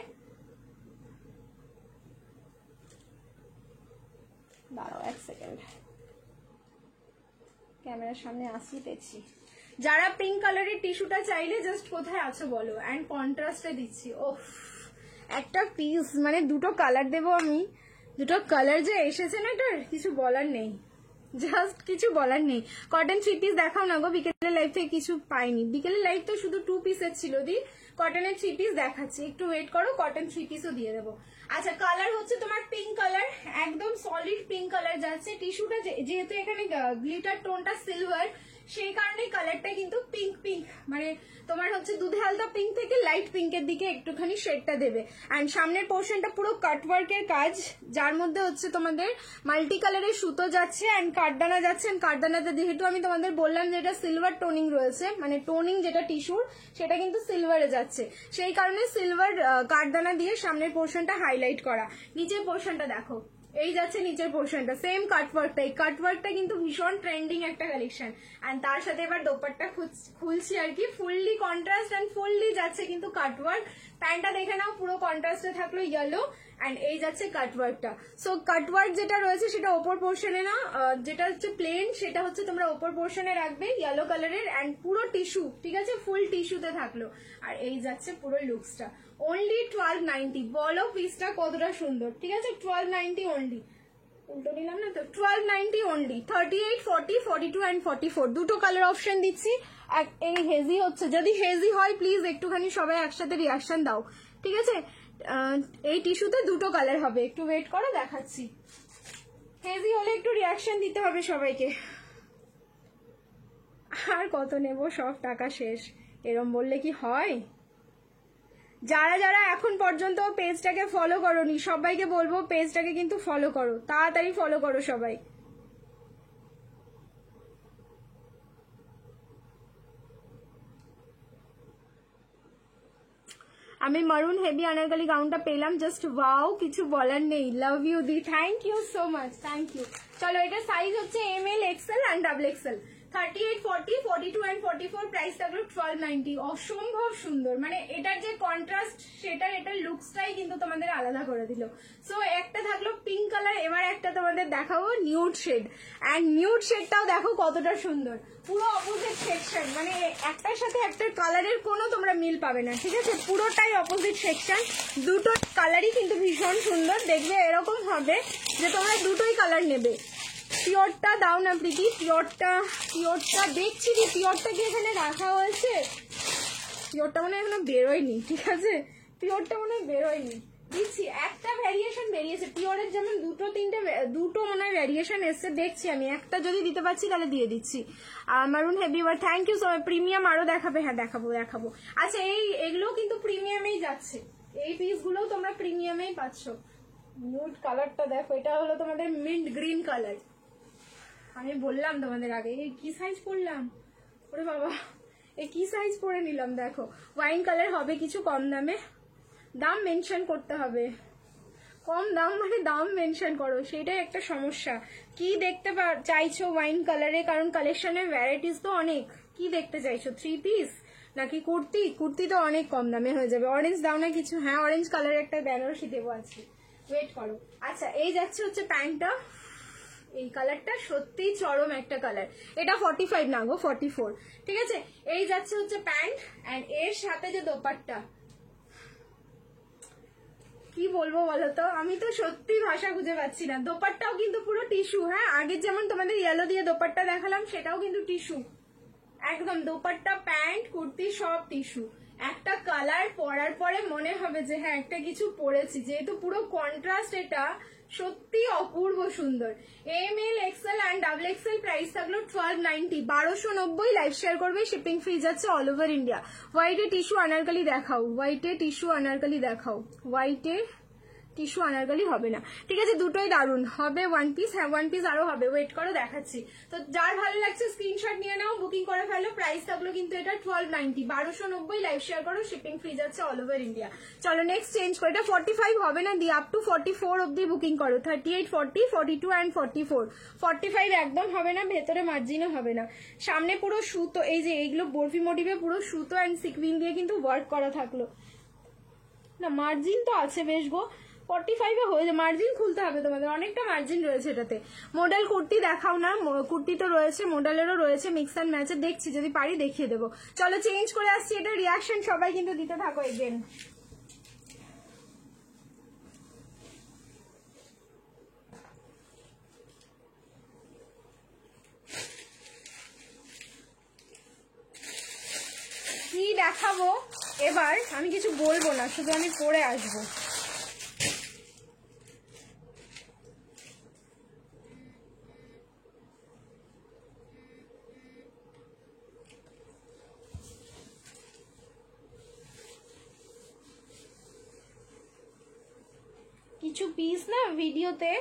দাঁড়াও এক সেকেন্ড, ক্যামেরার সামনে আসিতেছি। যারা পিঙ্ক কালারের টিস্যুটা চাইলে জাস্ট কোথায় আছো বলো, অ্যান্ড কন্ট্রাস্টে দিচ্ছি। ওফ একটা পিস মানে দুটো কালার দেবো আমি, দুটো কালার যে এসেছে না, এটার কিছু বলার নেই, জাস্ট কিছু বলার নেই। কটন 3 পিস দেখাও না গো, বিকেলের লাইফ থেকে কিছু পাইনি, বিকেলের লাইফ তো শুধু 2 পিসের ছিল। দি কটনের 3 পিস দেখাচ্ছি, একটু ওয়েট করো, কটন 3 পিসও দিয়ে দেবো। আচ্ছা কালার হচ্ছে তোমার পিঙ্ক কালার, একদম সলিড পিঙ্ক কালার যাচ্ছে। টিস্যুটা যেহেতু এখানে গ্লিটার টোনটা সিলভার, সেই কারণে কালারটা কিন্তু পিঙ্ক পিঙ্ক, মানে তোমার হচ্ছে দুধে হালকা পিঙ্ক থেকে লাইট পিঙ্কের দিকে একটুখানি শেডটা দেবে। অ্যান্ড সামনের পোর্শনটা পুরো কাটওয়ার্কের কাজ, যার মধ্যে হচ্ছে তোমাদের মাল্টি কালারের সুতো যাচ্ছে অ্যান্ড কাঠদানা যাচ্ছে। অ্যান্ড কাঠদানাতে যেহেতু আমি তোমাদের বললাম যে এটা সিলভার টোনিং রয়েছে, মানে টোনিং যেটা টিস্যুর সেটা কিন্তু সিলভারে যাচ্ছে, সেই কারণে সিলভার কাঠদানা দিয়ে সামনের পোর্শনটা হাইলাইট করা। নিচের পোর্শনটা দেখো, এই যাচ্ছে নিচের পোর্শনটা সেম কাটওয়ার্কটা। এই কাটওয়ার্কটা কিন্তু ভীষণ ট্রেন্ডিং একটা কালেকশন। অ্যান্ড তার সাথে এবার দোপাট্টা খুলছি আর কি, ফুললি কন্ট্রাস্ট অ্যান্ড ফুললি যাচ্ছে কিন্তু কাটওয়ার্ক। প্যান্টটা দেখে নাও, পুরো কন্ট্রাস্টে থাকলো ইয়েলো অ্যান্ড এই যাচ্ছে কাটওয়ার্কটা। সো কাটওয়ার্ক যেটা রয়েছে সেটা ওপর পোর্শনে না, যেটা হচ্ছে প্লেন সেটা হচ্ছে তোমরা ওপর পোর্শনে রাখবে ইয়েলো কালারের অ্যান্ড পুরো টিস্যু, ঠিক আছে, ফুল টিস্যুতে থাকলো। আর এই যাচ্ছে পুরো লুকসটা, অনলি 1290। বলো পিসটা কতটা সুন্দর, ঠিক আছে, 1290 অনলি। উল্টো নিলাম না তো, 1290 অনলি। 38, 40, 42 অ্যান্ড 44 দুটো কালার অপশন দিচ্ছি। এই হেজি হচ্ছে, যদি হেজি হয় প্লিজ একটুখানি সবাই একসাথে রিয়াকশন দাও, ঠিক আছে। এই টিস্যুতে দুটো কালার হবে, একটু ওয়েট করো দেখাচ্ছি। হেজি হলে একটু রিয়াকশন দিতে হবে সবাইকে। আর কত নেব, সব টাকা শেষ, এরম বললে কি হয়? যারা যারা এখন পর্যন্ত পেজটাকে ফলো করোনি সবাইকে বলবো পেজটাকে কিন্তু ফলো করো, তাড়াতাড়ি ফলো করো সবাই। আমি মারুন হেভি আনারকলি গাউনটা পেলাম, জাস্ট ওয়াও, কিছু বলার নেই। লাভ ইউ দি, thank you so much, thank you. চলো, এটা সাইজ হচ্ছে ML, XL and XXL। 38, 40, 42 and 44, price থাকলো 1290। অসম্ভব সুন্দর, মানে এটার যে কন্ট্রাস্ট সেটার এটার লুকসটাই কিন্তু তোমাদের আলাদা করে দিল। সো একটা থাকলো পিঙ্ক কালার, এবার একটা তোমাদের দেখাবো নিউড শেড। অ্যান্ড নিউড শেডটাও দেখো কতটা সুন্দর, পুরো অপোজিট সেকশন, মানে একটার সাথে একটার কালারের কোনো তোমরা মিল পাবে না, ঠিক আছে, পুরোটাই অপোজিট সেকশন। দুটো কালারই কিন্তু ভীষণ সুন্দর, দেখবে এরকম হবে যে তোমরা দুটোই কালার নেবে। পিওরটা দাও না প্রীতি, পিওরটা দেখছি কি, পিওরটা কি এখানে রাখা হয়েছে? পিওরটা মনে হয় এখনো বেরোয়নি, ঠিক আছে, পিওরটা মনে হয় বেরোয়নি, দিচ্ছি। একটা ভ্যারিয়েশন বেরিয়েছে পিওরের, যেমন দুটো মনে হয় ভ্যারিয়েশন এসছে, দেখছি আমি, একটা যদি দিতে পারছি তাহলে দিয়ে দিচ্ছি। Maroon heavy wear, thank you so much. Premium আরো দেখাবে? হ্যাঁ দেখাবো। আচ্ছা, এগুলো কিন্তু প্রিমিয়ামেই যাচ্ছে, এই পিসগুলো তোমরা প্রিমিয়ামেই পাচ্ছ। নিউড কালারটা দেখো, এটা হলো তোমাদের মিন্ট গ্রিন কালার। আমি বললাম তোমাদের আগে, এই কি সাইজ পরলাম, ওরে বাবা, এই কি সাইজ পরে নিলাম দেখো। ওয়াইন কালার হবে কিছু কম দামে, দাম মেনশন করতে হবে, কম দাম মানে দাম মেনশন করো, সেটাই একটা সমস্যা। কি দেখতে চাইছো ওয়াইন কালারে, কারণ কালেকশনের ভ্যারাইটিস তো অনেক। কি দেখতে চাইছো, 3 পিস নাকি কুর্তি? কুর্তি তো অনেক কম দামে হয়ে যাবে। অরেঞ্জ দাও না কিছু? হ্যাঁ, অরেঞ্জ কালারের একটা বেনারসি দেবো আজকে, ওয়েট করো। আচ্ছা, এই যাচ্ছে হচ্ছে প্যান্টটা, এই কালারটা সত্যি চরম একটা কালার, এটা 45 না গো, 44, ঠিক আছে। এই যাচ্ছে হচ্ছে প্যান্ট অ্যান্ড এর সাথে যে দোপাট্টা, কি বলবো বলো তো, আমি তো সত্যি ভাষা খুঁজে পাচ্ছি না। দোপাট্টাও কিন্তু পুরো টিস্যু, হ্যাঁ, আগে যেমন তোমাদের ইয়েলো দিয়ে দোপাট্টা দেখালাম সেটাও কিন্তু টিস্যু, একদম দোপাট্টা প্যান্ট কুর্তি সব টিস্যু। একটা কালার পরার পরে মনে হবে যে হ্যাঁ একটা কিছু পরেছি, যেহেতু পুরো কন্ট্রাস্ট, এটা সত্যি অপূর্ব সুন্দর। ML, XL and XXL, price থাকলো 1290, 1290। লাইভ শেয়ার করবে, শিপিং ফ্রি যাচ্ছে অল ওভার ইন্ডিয়া। হোয়াইটে টিস্যু আনারকলি দেখাও, হোয়াইটে টিস্যু আনারকলি দেখাও, হোয়াইটে টিস্যু আনারকলি হবে না, ঠিক আছে, দুটোই দারুণ হবে। ওয়ান পিস, হ্যাঁ ওয়ান পিস আরো হবে, ওয়েট করো দেখাচ্ছি। তো যার ভালো লাগছে স্ক্রিনশট নিয়ে নাও, বুকিং করে ফেলো। প্রাইস থাকলো কিন্তু এটা 1290, 1290। লাইভ শেয়ার করো, শিপিং ফ্রি যাচ্ছে অল ওভার ইন্ডিয়া। চলো নেক্সট চেঞ্জ করো, এটা 45 হবে না, দিয়ে আপ টু 44 অব্দি বুকিং করো। 38, 40, 42 অ্যান্ড 44। 45 একদম হবে না, ভেতরে মার্জিনও হবে না। সামনে পুরো সুতো, এই যে এইগুলো বরফি মোটিভে পুরো সুতো অ্যান্ড সিকুইন দিয়ে কিন্তু ওয়ার্ক করা থাকলো না, মার্জিন তো আছে বেশ গো। 45 হয়ে যায়, মার্জিন খুলতে হবে তোমাদের, অনেকটা মার্জিন রয়েছে এটাতে। মডেল কুর্তি দেখাও না, কুর্তি তো রয়েছে, মডেলেরও রয়েছে, মিক্স অ্যান্ড ম্যাচে, দেখছি যদি পারি দেখিয়ে দেবো। চলো চেঞ্জ করে আসছি, এটা রিয়াকশন সবাই কিন্তু দিতে থাকো এগেন। কি দেখাবো এবার আমি কিছু বলবো না, শুধু আমি পরে আসবো। কিছু পিস না ভিডিওতে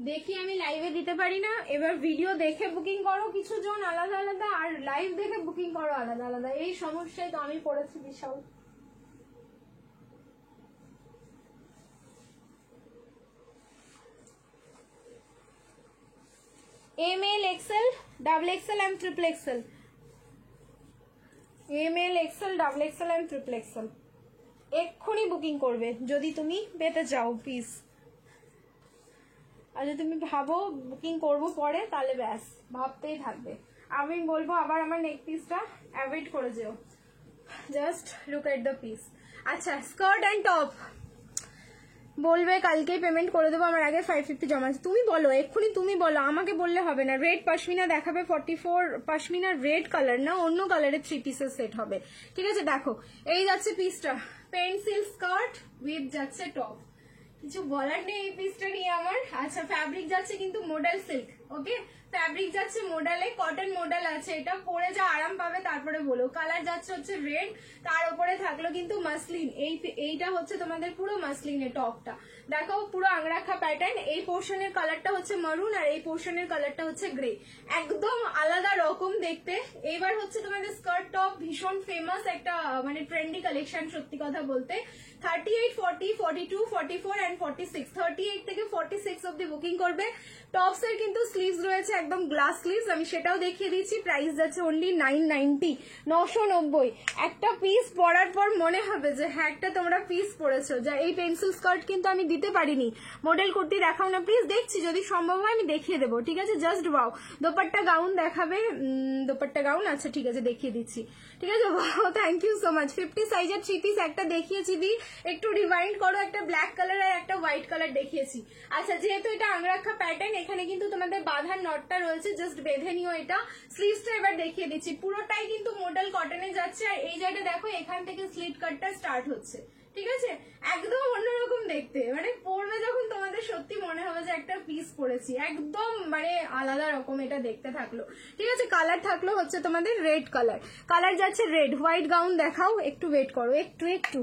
দেখি আমি লাইভে দিতে পারি না, এবার ভিডিও দেখে বুকিং করো কিছু জন আলাদা আলাদা, আর লাইভ দেখে বুকিং করো আলাদা আলাদা। এই সমস্যায় তো আমি পড়েছি বিশাল। ML, XL, XXL and triple XL, ML, XL, XXL and triple XL এক্ষুনি বুকিং করবে যদি তুমি পেতে চাও পিস। আর যদি তুমি ভাবো বুকিং করবো পরে, তাহলে ব্যাস ভাবতেই থাকবে। আমি বলবো আবার আমার নেক পিসটা অ্যাভয়েড করে যেও, just look at the piece. আচ্ছা, স্কার্ট অ্যান্ড টপ বলবে কালকেই পেমেন্ট করে দেবো, আমার আগে 550 জমা আছে। তুমি বলো এক্ষুনি, তুমি বলো, আমাকে বললে হবে না। রেড পশমিনা দেখাবে 44 পশমিনা, রেড কালার না অন্য কালারের 3 পিসের সেট হবে, ঠিক আছে? দেখো এই যাচ্ছে পিসটা, পেন্সিল স্কার্ট উইথ যাচ্ছে টপ, কিছু বলার নেই এই পিসটা নিয়ে আমার। আচ্ছা, ফ্যাব্রিক যাচ্ছে কিন্তু মডেল সিল্ক, ওকে? ফ্যাব্রিক যাচ্ছে মডেলে, কটন মডেল আছে, এটা পরে যা আরাম পাবে তারপরে বলো। কালার যাচ্ছে হচ্ছে রেড, তার উপরে থাকলো কিন্তু মাসলিন, এইটা হচ্ছে তোমাদের পুরো মাসলিনের টপটা। দেখো পুরো আংরাখা প্যাটার্ন, এই পোর্শনের কালারটা হচ্ছে মারুন আর এই পোর্শনের কালারটা হচ্ছে গ্রে, একদম আলাদা রকম দেখতে। এইবার হচ্ছে তোমাদের স্কার্ট টপ ভীষণ ফেমাস একটা মানে ট্রেন্ডি কালেকশন, সত্যি কথা বলতে। 38, 40, 42, 44 and 46, 38 থেকে 46 অব্দি বুকিং করবে। টপস এর কিন্তু স্লিভস রয়েছে একদম গ্লাস স্লিভস, আমি সেটাও দেখিয়ে দিচ্ছি। প্রাইস যাচ্ছে অনলি 990, 990। একটা পিস পরার পর মনে হবে যে হ্যাঁ একটা তোমরা পিস পরেছো। যা এই পেন্সিল স্কার্ট কিন্তু আমি দিতে পারিনি, মডেল কুর্তি দেখাও না প্লিজ, দেখছি যদি সম্ভব হয় আমি দেখিয়ে দেবো, ঠিক আছে? Just wow. দোপাট্টা গাউন দেখাবে, দোপাট্টা গাউন, আচ্ছা ঠিক আছে দেখিয়ে দিচ্ছি, ঠিক আছে? Wow, thank you so much. 50 সাইজের 3 পিস একটা দেখিয়েছি, একটু রিভাইন্ড করো, একটা ব্ল্যাক কালার আর একটা হোয়াইট কালার দেখিয়েছি। আচ্ছা, যেহেতু এটা আংরাখা প্যাটার্ন, এখানে কিন্তু তোমাদের বাঁধার নটটা রয়েছে, জাস্ট বেঁধে নিও এটা। স্লিভসটা এবার দেখিয়ে দিচ্ছি, পুরোটাই কিন্তু মডেল কটনে যাচ্ছে। আর এই জায়গাটা দেখো, এখান থেকে স্লিট কাটটা স্টার্ট হচ্ছে, ঠিক আছে? একদম অন্যরকম দেখতে, মানে পরবে যখন তোমাদের সত্যি মনে হবে যে একটা পিস পরেছি, একদম মানে আলাদা রকম এটা দেখতে থাকলো, ঠিক আছে? কালার থাকলো হচ্ছে তোমাদের রেড কালার, কালার যাচ্ছে রেড। হোয়াইট গাউন দেখাও, একটু ওয়েট করো, একটু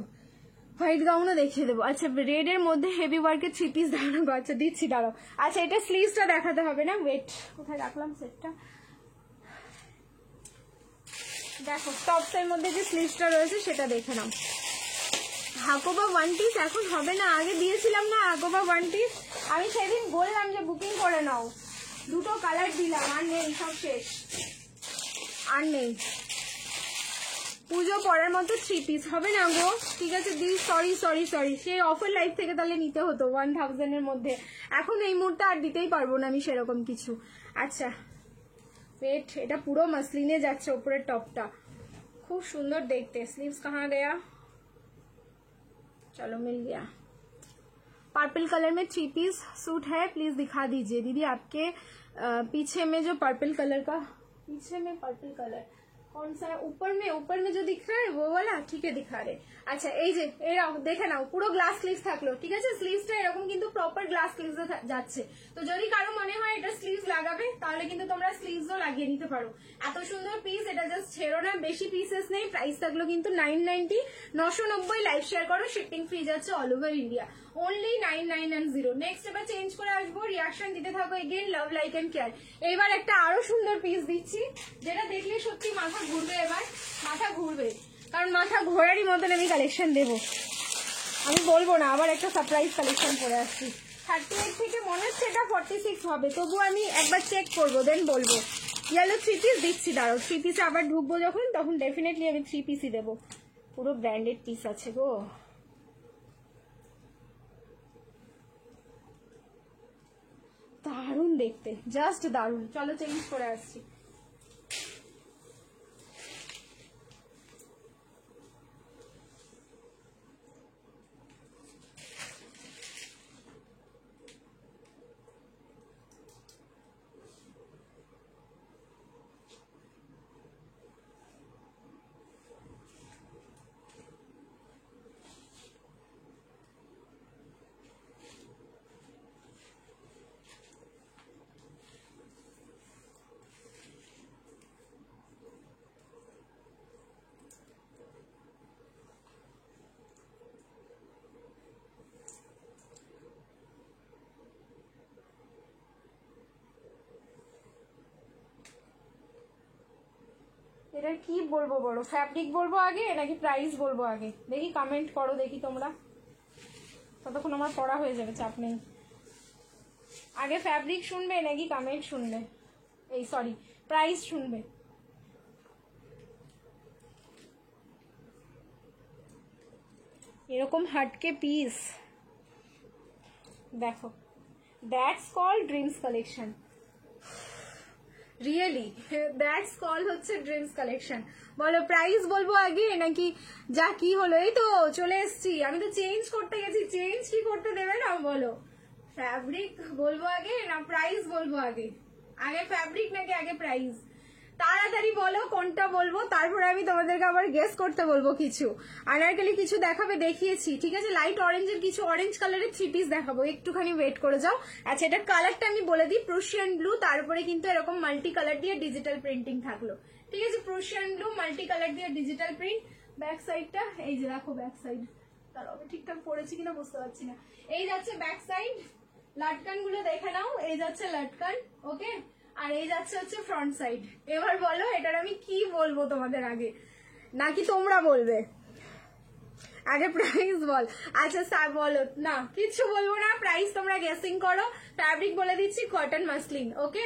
হোয়াইট গাউনও দেখিয়ে দেবো। আচ্ছা, রেড এর মধ্যে হেভি ওয়ার্কের 3 পিস দেখানো, আচ্ছা দিচ্ছি দাঁড়াও। আচ্ছা, এটা স্লিভসটা দেখাতে হবে না, ওয়েট, কোথায় রাখলাম সেটটা, দেখো টপস এর মধ্যে যে স্লিভসটা রয়েছে সেটা দেখে নাও। হাকোবা 1 পিস এখন হবে না, আগে দিয়েছিলাম না হাকোবা 1 পিস, আমি সেদিন বললাম যে বুকিং করে নাও, দুটো কালার দিলাম, আর নেই, সব শেষ, আর নেই। পুজো পরার মতো 3 পিস হবে না গো, ঠিক আছে দি, সরি, সেই অফার লাইফ থেকে তাহলে নিতে হতো 1000 এর মধ্যে, এখন এই মুহূর্তে আর দিতেই পারবো না আমি সেরকম কিছু। আচ্ছা ওয়েট, এটা পুরো মাসলিনে যাচ্ছে, উপরের টপটা খুব সুন্দর দেখতে। স্লিভস कहाँ गया, चलो मिल गया। पर्पल कलर में 3 पीस सूट है, प्लीज दिखा दीजिए दीदी। आपके पीछे में जो पर्पल कलर का, पीछे में पर्पल कलर कौन सा है, ऊपर में जो दिख रहा है वो वाला, ठीक है दिखा रहे। আচ্ছা, এই যে এরকম দেখে নাও, পুরো গ্লাস স্লিভস থাকলো, ঠিক আছে? স্লিভসটা এরকম কিন্তু প্রপার গ্লাস স্লিভস যাচ্ছে। তো যদি কারো মনে হয় এটা স্লিভস লাগাবে, তাহলে কিন্তু তোমরা স্লিভসও লাগিয়ে নিতে পারো। এত সুন্দর পিস, এটা জাস্ট ছেড়ো না, বেশি পিসেস নেই। প্রাইস থাকলো কিন্তু 990, 990। লাইভ শেয়ার করো, শিপিং ফ্রি যাচ্ছে all over India, only 990। Next এবার চেঞ্জ করে আসবো, রিয়াকশন দিতে থাকো, again love like and care. এইবার একটা আরো সুন্দর পিস দিচ্ছি, যেটা দেখলে সত্যি মাথা ঘুরবে, এবার মাথা ঘুরবে, কারণ মাথা ঘোরারই মতন আমি কালেকশন দেবো, আমি বলবো না, আবার একটা সারপ্রাইজ কালেকশন করে আসছি। 38 থেকে মনে হচ্ছে এটা 46 হবে, তবু আমি একবার চেক করবো, দেন বলবো। ইয়েলো 3 পিস দিচ্ছি, দাঁড়াও, 3 পিসে আবার ঢুকবো যখন, তখন ডেফিনেটলি আমি 3 পিসই দেবো। পুরো ব্র্যান্ডেড পিস আছে গো, দারুণ দেখতে, জাস্ট দারুণ। চলো চেঞ্জ করে আসছি। এটা কি বলবো বলো, ফ্যাব্রিক বলবো আগে নাকি প্রাইস বলবো আগে? দেখি কমেন্ট করো দেখি তোমরা, ততক্ষণ আমার পড়া হয়ে যাবে, চাপ নেই। আগে ফ্যাব্রিক শুনবে নাকি কমেন্ট শুনবে, এই সরি প্রাইস শুনবে? এরকম হাটকে পিস দেখো, that's call dreams collection, really that's call হচ্ছে ড্রিমস কালেকশন। বলো প্রাইস বলবো আগে নাকি যা কি হলো? এই তো চলে এসছি, আমি তো চেঞ্জ করতে গেছি, চেঞ্জ কি করতে দেবে না? বলো ফ্যাব্রিক বলবো আগে না প্রাইস বলবো আগে? আগে ফ্যাব্রিক নাকি আগে প্রাইস? তাড়াতাড়ি বলো কোনটা বলবো, তারপরে আমি তোমাদেরকে আবার গেস করতে বলবো। কিছু আনারকলি কিছু দেখাবে, দেখিয়েছি ঠিক আছে। লাইট অরেঞ্জের কিছু অরেঞ্জ কালারের 3 পিস দেখাবো, একটুখানি ওয়েট করে যাও। আচ্ছা এটার কালারটা আমি বলে দিই, প্রুশিয়ান ব্লু, তারপরে কিন্তু এরকম মাল্টি কালার দিয়ে ডিজিটাল প্রিন্টিং থাকলো, ঠিক আছে। প্রুশিয়ান ব্লু মাল্টি কালার দিয়ে ডিজিটাল প্রিন্ট। ব্যাক সাইডটা এই যে দেখো, ব্যাক সাইড তার আমি ঠিকঠাক পড়েছি কিনা বুঝতে পারছি না। এই যাচ্ছে ব্যাক সাইড, লাটকান গুলো দেখে নাও, এই যাচ্ছে লাটকান, ওকে। আর এই যাচ্ছে হচ্ছে ফ্রন্ট সাইড। এবার বলো এটার আমি কি বলবো তোমাদের আগে, নাকি তোমরা বলবে? আগে প্রাইস বল। আচ্ছা বলো না, কিচ্ছু বলবো না, প্রাইস তোমরা গেসিং করো। ফ্যাব্রিক বলে দিচ্ছি কটন মাসলিন, ওকে।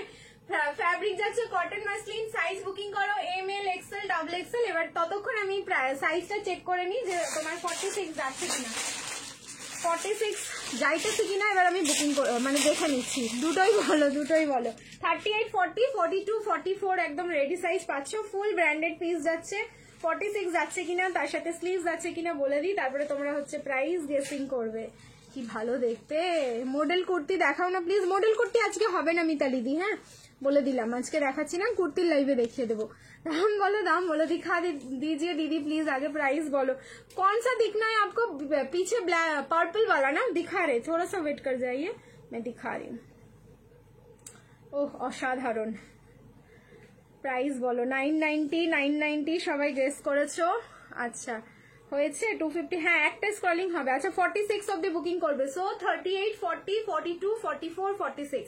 ফ্যাব্রিক যাচ্ছে কটন মাসলিন, সাইজ বুকিং করো ML XL XXL। এবার ততক্ষণ আমি সাইজটা চেক করে নিই যে তোমার 46 যাচ্ছে কিনা, 46 যাইতেছে কিনা, এবার আমি বুকিং মানে দেখে নিচ্ছি। দুটোই বলো, দুটোই বলো। 38, 40, 42, 44 একদম রেডি সাইজ পাচ্ছ, ফুল ব্র্যান্ডেড পিস যাচ্ছে। 46 যাচ্ছে কিনা, তার সাথে স্লিভস যাচ্ছে কিনা বলে দিই, তারপরে তোমরা হচ্ছে প্রাইস গেসিং করবে। কি ভালো দেখতে। মডেল কুর্তি দেখাও না প্লিজ। মডেল কুর্তি আজকে হবে না মিতালি দি, হ্যাঁ বলে দিলাম, আজকে দেখাচ্ছি না, কুর্তির লাইভে দেখিয়ে দেবো। दाम बोलो, दाम बोलो, दिखा दीजिए दीदी प्लीज। आगे प्राइस बोलो, कौन सा दिखना है आपको? पीछे पर्पल वाला ना दिखा रहे, थोड़ा सा वेट कर जाइए, मैं दिखा रही हूँ। ओह असाधारण। प्राइस बोलो 990, 990 সবাই গেস করেছো। আচ্ছা হয়েছে 250, হ্যাঁ একটা স্ক্রলিং হবে। আচ্ছা 46 অবধি বুকিং করবে, সো 38, 40, 42, 44, 46।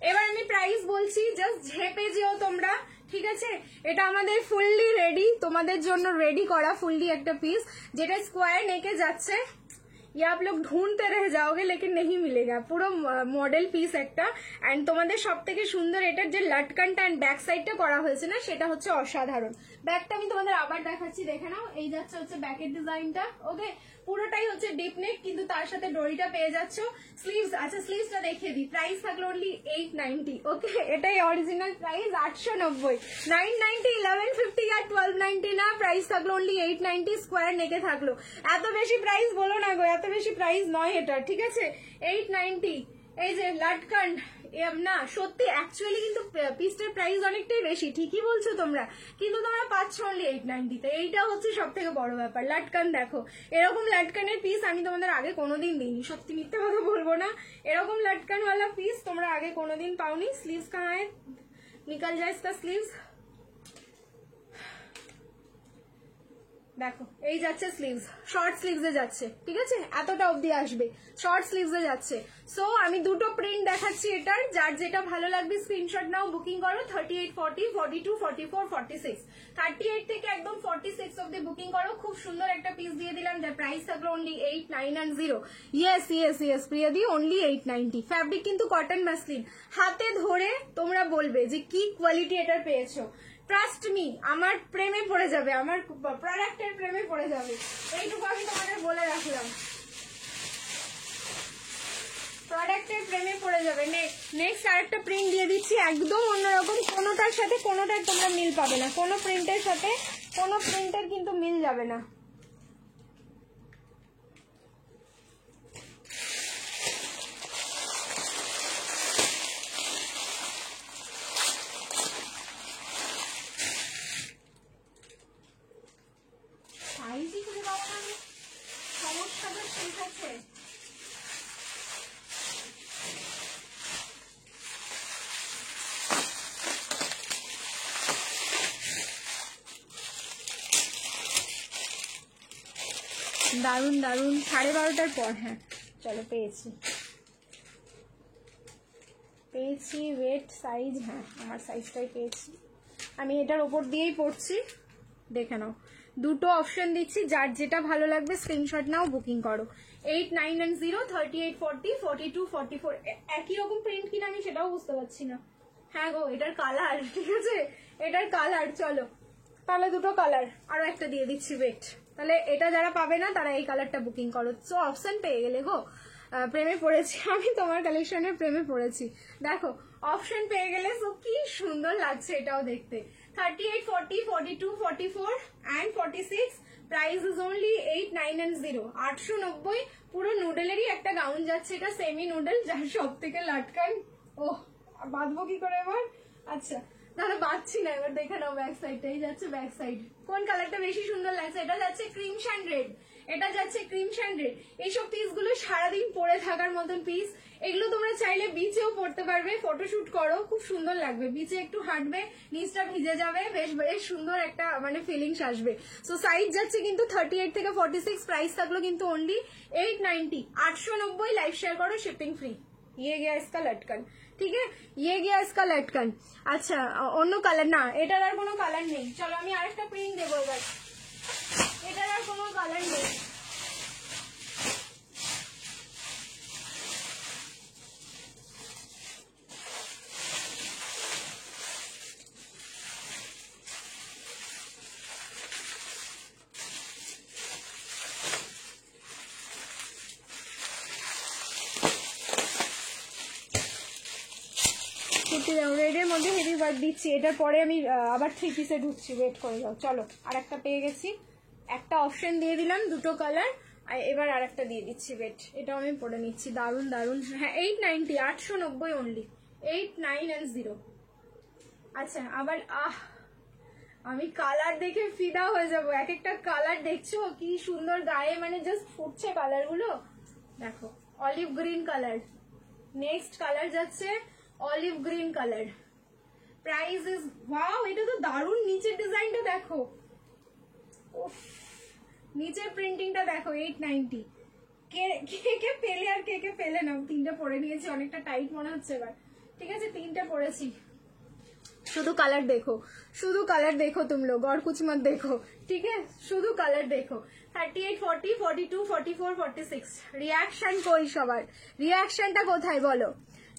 এবার আমি প্রাইস বলছি, জাস্ট ঝেপে যেও তোমরা, ঠিক আছে। এটা আমাদের ফুললি রেডি, তোমাদের জন্য রেডি করা ফুললি একটা পিস, যেটা স্কোয়ার নেকে যাচ্ছে। ये आप लोग ढूंढते रह जाओगे लेकिन नहीं मिलेगा, পুরো মডেল পিস একটা। এন্ড তোমাদের সবথেকে সুন্দর এটার যে লাটকানটা এন্ড ব্যাক সাইডটা করা হয়েছে না, সেটা হচ্ছে অসাধারণ। ব্যাকটা আমি তোমাদের আবার দেখাচ্ছি, দেখে নাও। এই যাচ্ছে হচ্ছে ব্যাকের ডিজাইনটা, ওকে। পুরোটাই হচ্ছে ডিপ নেক, কিন্তু তার সাথে ডরিটা পেয়ে যাচ্ছ। স্লিভস, আচ্ছা স্লিভসটা দেখিয়ে দিই। প্রাইস থাকলো অনলি 890, ওকে। এটাই অরিজিনাল প্রাইস 890। 990, 1150 আর 1290 না, প্রাইস থাকলো অনলি 890। স্কোয়ার নেকে থাকলো। এত বেশি প্রাইস বলো না গো, এত বেশি প্রাইস নয় এটা, ঠিক আছে। 890। এই যে লাটকান না, সত্যি অ্যাকচুয়ালি কিন্তু পিসটার প্রাইস অনেকটাই বেশি, ঠিকই বলছো তোমরা, কিন্তু তোমরা পাচ্ছ অনলি 890-তে। এইটা হচ্ছে সব থেকে বড় ব্যাপার। লাটকান দেখো, এরকম লাটকানের পিস আমি তোমাদের আগে কোনোদিন দিইনি, সত্যি মিথ্যে কথা বলবো না। এরকম লাটকানওয়ালা পিস তোমরা আগে কোনোদিন পাওনি। স্লিভস কাহা है, निकल जाए इसका स्लीव्स। দেখো এই যাচ্ছে স্লিভস, শর্ট স্লিভসে যাচ্ছে, ঠিক আছে, এতটা অবধি আসবে, শর্ট স্লিভসে যাচ্ছে। সো আমি দুটো প্রিন্ট দেখাচ্ছি এটার, যার যেটা ভালো লাগবে স্ক্রিনশট নাও, বুকিং করো। 38, 40, 42, 44, 46, 38 থেকে একদম 46 অবধি বুকিং করো। খুব সুন্দর একটা পিস দিয়ে দিলাম, যার প্রাইস থাকলো অনলি 890। ইয়েস ইয়েস ইয়েস প্রিয়াদি, অনলি 890। ফ্যাব্রিক কিন্তু কটন মাসলিন, হাতে ধরে তোমরা বলবে যে কি কোয়ালিটি এটার পেয়েছো। ট্রাস্ট মি, আমার প্রেমে পড়ে যাবে, আমার প্রোডাক্টের প্রেমে পড়ে যাবে, এইটুকু আমি তোমাদের বলে রাখলাম। প্রোডাক্টের প্রেমে পড়ে যাবে। নেক্সট আরেকটা প্রিন্ট দিয়ে দিচ্ছি, একদম অন্যরকম, কোনোটার সাথে কোনোটার তোমরা মিল পাবে না, কোনো প্রিন্টের সাথে কোনো প্রিন্টের কিন্তু মিল যাবে না। সমস্যাটা ঠিক আছে। দারুন দারুন, 12:30 পর, হ্যাঁ চলো পেয়েছি পেয়েছি। ওয়েট সাইজ, হ্যাঁ আমার সাইজটাই পেয়েছি। আমি এটার ওপর দিয়েই পড়ছি, দেখে নাও। দুটো অপশন দিচ্ছি, যার যেটা ভালো লাগবে স্ক্রিনশট নাও, বুকিং করো। 8910, 3840, 42, 44 একই রকম প্রিন্ট কিনা আমি সেটাও বুঝতে পারছি না। হ্যাঁ গো, এটার কালার, ঠিক আছে, এটার কালার। চলো তাহলে দুটো কালার, আরো একটা দিয়ে দিচ্ছি, ওয়েট। তাহলে এটা যারা পাবে না তারা এই কালারটা বুকিং করো। সো অপশন পেয়ে গেলে গো, প্রেমে পড়েছি আমি, তোমার কালেকশনের প্রেমে পড়েছি। দেখো অপশন পেয়ে গেলে, সো কি সুন্দর লাগছে এটাও দেখতে। 38, 40, 42, 44 and 46, প্রাইস ইজ অনলি 8910, 890। পুরো নুডলেরই একটা গাউন যাচ্ছে, এটা সেমি নুডল, যার সব থেকে লাটকান। ও বাঁধবো কি করে এবার? আচ্ছা তাহলে বাঁধছি না, এবার দেখে নাও ব্যাক সাইডটাই যাচ্ছে। ব্যাক সাইড কোন কালারটা বেশি সুন্দর লাগছে? এটা যাচ্ছে ক্রিম শ্যান্ড রেড, এটা যাচ্ছে ক্রিম শ্যান্ড রেড। এইসব পিস গুলো সারাদিন পরে থাকার মতন পিস, এগুলো তোমরা চাইলে বিচেও পড়তে পারবে, ফটোশুট করো, খুব সুন্দর লাগবে। বিচে একটু হাঁটবে, নিচটা ভিজে যাবে, বেশ বেশ সুন্দর একটা মানে ফিলিংস আসবে। সো সাইজ যাচ্ছে কিন্তু 38 থেকে 46, প্রাইস থাকলো কিন্তু অনলি 890, 890। লাইভ শেয়ার করো, শিপিং ফ্রি। ये गया इसका लटकन, ठीक है, ये गया इसका लटकन। আচ্ছা অন্য কালার না, এটার আর কোনো কালার নেই। চলো আমি আরেকটা প্রিন্ট দেবো এবার, এটার আর কোনো কালার নেই। রেডের মধ্যে হেভি ওয়ার্ক দিচ্ছি, এটার পরে আমি আবার 3 পিসে ঢুকছি, ওয়েট করে যাও। চলো আর একটা পেয়ে গেছি, একটা অপশন দিয়ে দিলাম, দুটো কালার, আর এবার আর একটা দিয়ে দিচ্ছি, ওয়েট, এটাও আমি পরে নিচ্ছি। দারুন দারুন, হ্যাঁ 890, 890 অনলি, 8910। আচ্ছা আবার আমি কালার দেখে ফিদা হয়ে যাবো। এক একটা কালার দেখছো কি সুন্দর গায়ে, মানে জাস্ট ফুটছে কালার গুলো। দেখো olive green colour, next colour যাচ্ছে olive green colour. Price is wow, এটা তো দারুন। নিচের ডিজাইনটা দেখো, নিচের প্রিন্টিংটা দেখো, 890। কে কে পেলে আর কে কে পেলে না? তিনটে পরে নিয়েছি, অনেকটা টাইট মনে হচ্ছে এবার, ঠিক আছে, তিনটে পরেছি। শুধু কালার দেখো, শুধু কালার দেখো, तुम लोग और कुछ मत देखो, ठीक है, শুধু কালার দেখো। 38, 40, 42, 44, 46 রিয়াকশন কই সবার? রিয়াকশনটা কোথায় বলো?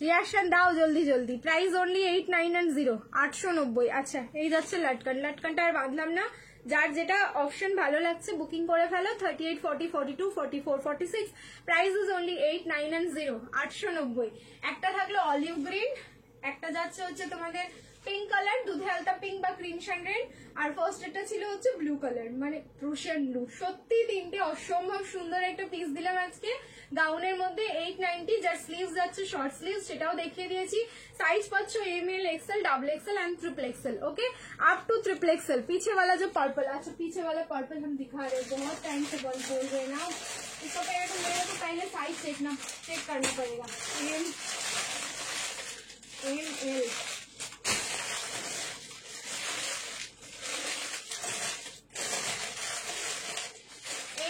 রিয়াকশন দাও জলদি জলদি। Price only 8910, 890। আচ্ছা এই যাচ্ছে লাটকান, লাটকানটা আর বাঁধলাম না, যার যেটা অপশন ভালো লাগছে বুকিং করে ফেলো। 38, 40, 42, 44, 46, প্রাইস ইজ অনলি 8910, 890। একটা থাকলো অলিভ গ্রিন, একটা যাচ্ছে হচ্ছে তোমাদের পিঙ্ক কালার, দুধে আলতা পিঙ্ক বা ক্রিমশন রেড, আর ফার্স্ট এটা ছিল হচ্ছে ব্লু কালার, মানে রুশিয়ান ব্লু। সত্যি তিনটে অসম্ভব সুন্দর একটা পিস দিলাম আজকে গাউনের মধ্যে। 890, যার স্লিভস যাচ্ছে শর্ট স্লিভস, সেটাও দেখিয়ে দিয়েছি। সাइज पाँच M L XL double XL and triple XL, okay up to triple XL. पीछे वाला जो पर्पल, अच्छा पीछे वाला पर्पल हम दिखा रहे हैं, बहुत टाइम से बोल रहे हैं ना, इसको पहले तो मेरे को पहले साइज चेक करना पड़ेगा। एम एल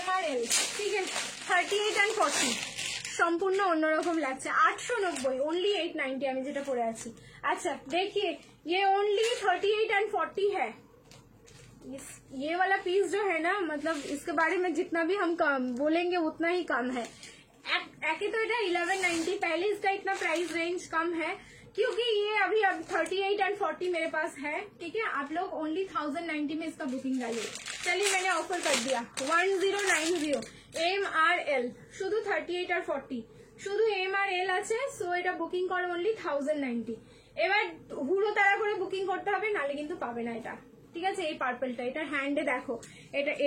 MRL, ठीक है, 38 and 40 সম্পূর্ণ অন্যরকম লাগছে। 890 ओनली 890 আমি যেটা পরে আছি। আচ্ছা देखिए ये ओनली 38 and 40 है। ये वाला पीस जो है ना, मतलब इसके बारे में जितना भी हम बोलेंगे उतना ही कम है। एके तो এটা 1190, पहले इसका इतना प्राइस रेंज कम है क्योंकि ये अभी 38 एंड 40 मेरे पास है, ठीक है। आप लोग ओनली 1090 में इसका बुकिंग डालिए। चलिए मैंने ऑफर कर दिया 1090 MRL, শুধু 38 আর 40 শুধু MRL আছে। সো এটা বুকিং করো অনলি 1090। এবার হুড়ো তাড়া করে বুকিং করতে হবে, নালে কিন্তু পাবে না এটা, ঠিক আছে। এই পার্পলটা, এটা হ্যান্ডে দেখো,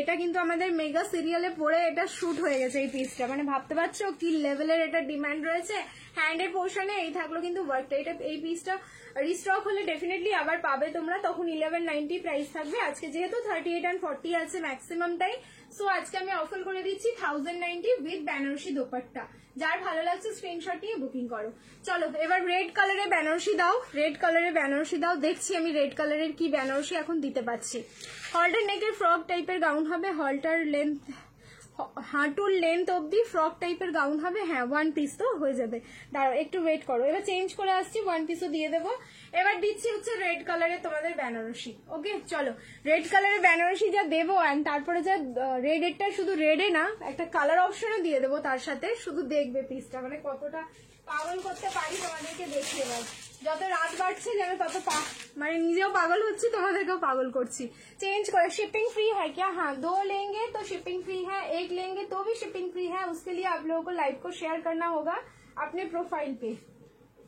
এটা কিন্তু আমাদের মেগা সিরিয়ালে পরে এটা শুট হয়ে গেছে এই পিসটা, মানে ভাবতে পারছো কি লেভেলের এটা ডিমান্ড রয়েছে। হ্যান্ডের পোর্শনে এই থাকলো কিন্তু ওয়ার্কটা। এটা এই পিসটা রিস্টক হলে ডেফিনেটলি আবার পাবে তোমরা, তখন 1190 প্রাইস থাকবে। আজকে যেহেতু 38 and 40 আছে ম্যাক্সিমামটাই, সো আজকে আমি অফার করে দিচ্ছি 1090 উইথ বেনারসি দোপাট্টা। যার ভালো লাগছে স্ক্রিনশট নিয়ে বুকিং করো। চলো এবার রেড কালারে বেনারসি দাও, রেড কালারে বেনারসি দাও। দেখছি আমি রেড কালারের কি বেনারসি এখন দিতে পারছি। হলটার নেকের ফ্রক টাইপের গাউন হবে, হলটার লেন্থ হাঁটুর লেন্থ অবধি ফ্রক টাইপের গাউন হবে। হ্যাঁ, ওয়ান পিস তো হয়ে যাবে, দাঁড়াও একটু ওয়েট করো, এবার চেঞ্জ করে আসছি, ওয়ান পিসও দিয়ে দেবো। এবার দিচ্ছি হচ্ছে রেড কালারের তোমাদের বেনারসি। ওকে চলো, রেড কালারের বেনারসি যা দেবো, অ্যান্ড তারপরে যা রেডেরটা শুধু রেডে না, একটা কালার অপশনও দিয়ে দেবো তার সাথে। শুধু দেখবে পিসটা মানে কতটা পাগল করতে পারি তোমাদেরকে দেখিয়ে। এবার যত রাত বাড়ছে যেন তত মানে নিজেও পাগল হচ্ছি, তোমাদেরকেও पागल করছি। चेंज करो, शिपिंग फ्री है क्या? हाँ, 2 लेंगे तो शिपिंग फ्री है, 1 लेंगे तो भी शिपिंग फ्री है। उसके लिए आप लोगों को लाइव को शेयर करना होगा अपने प्रोफाइल पे,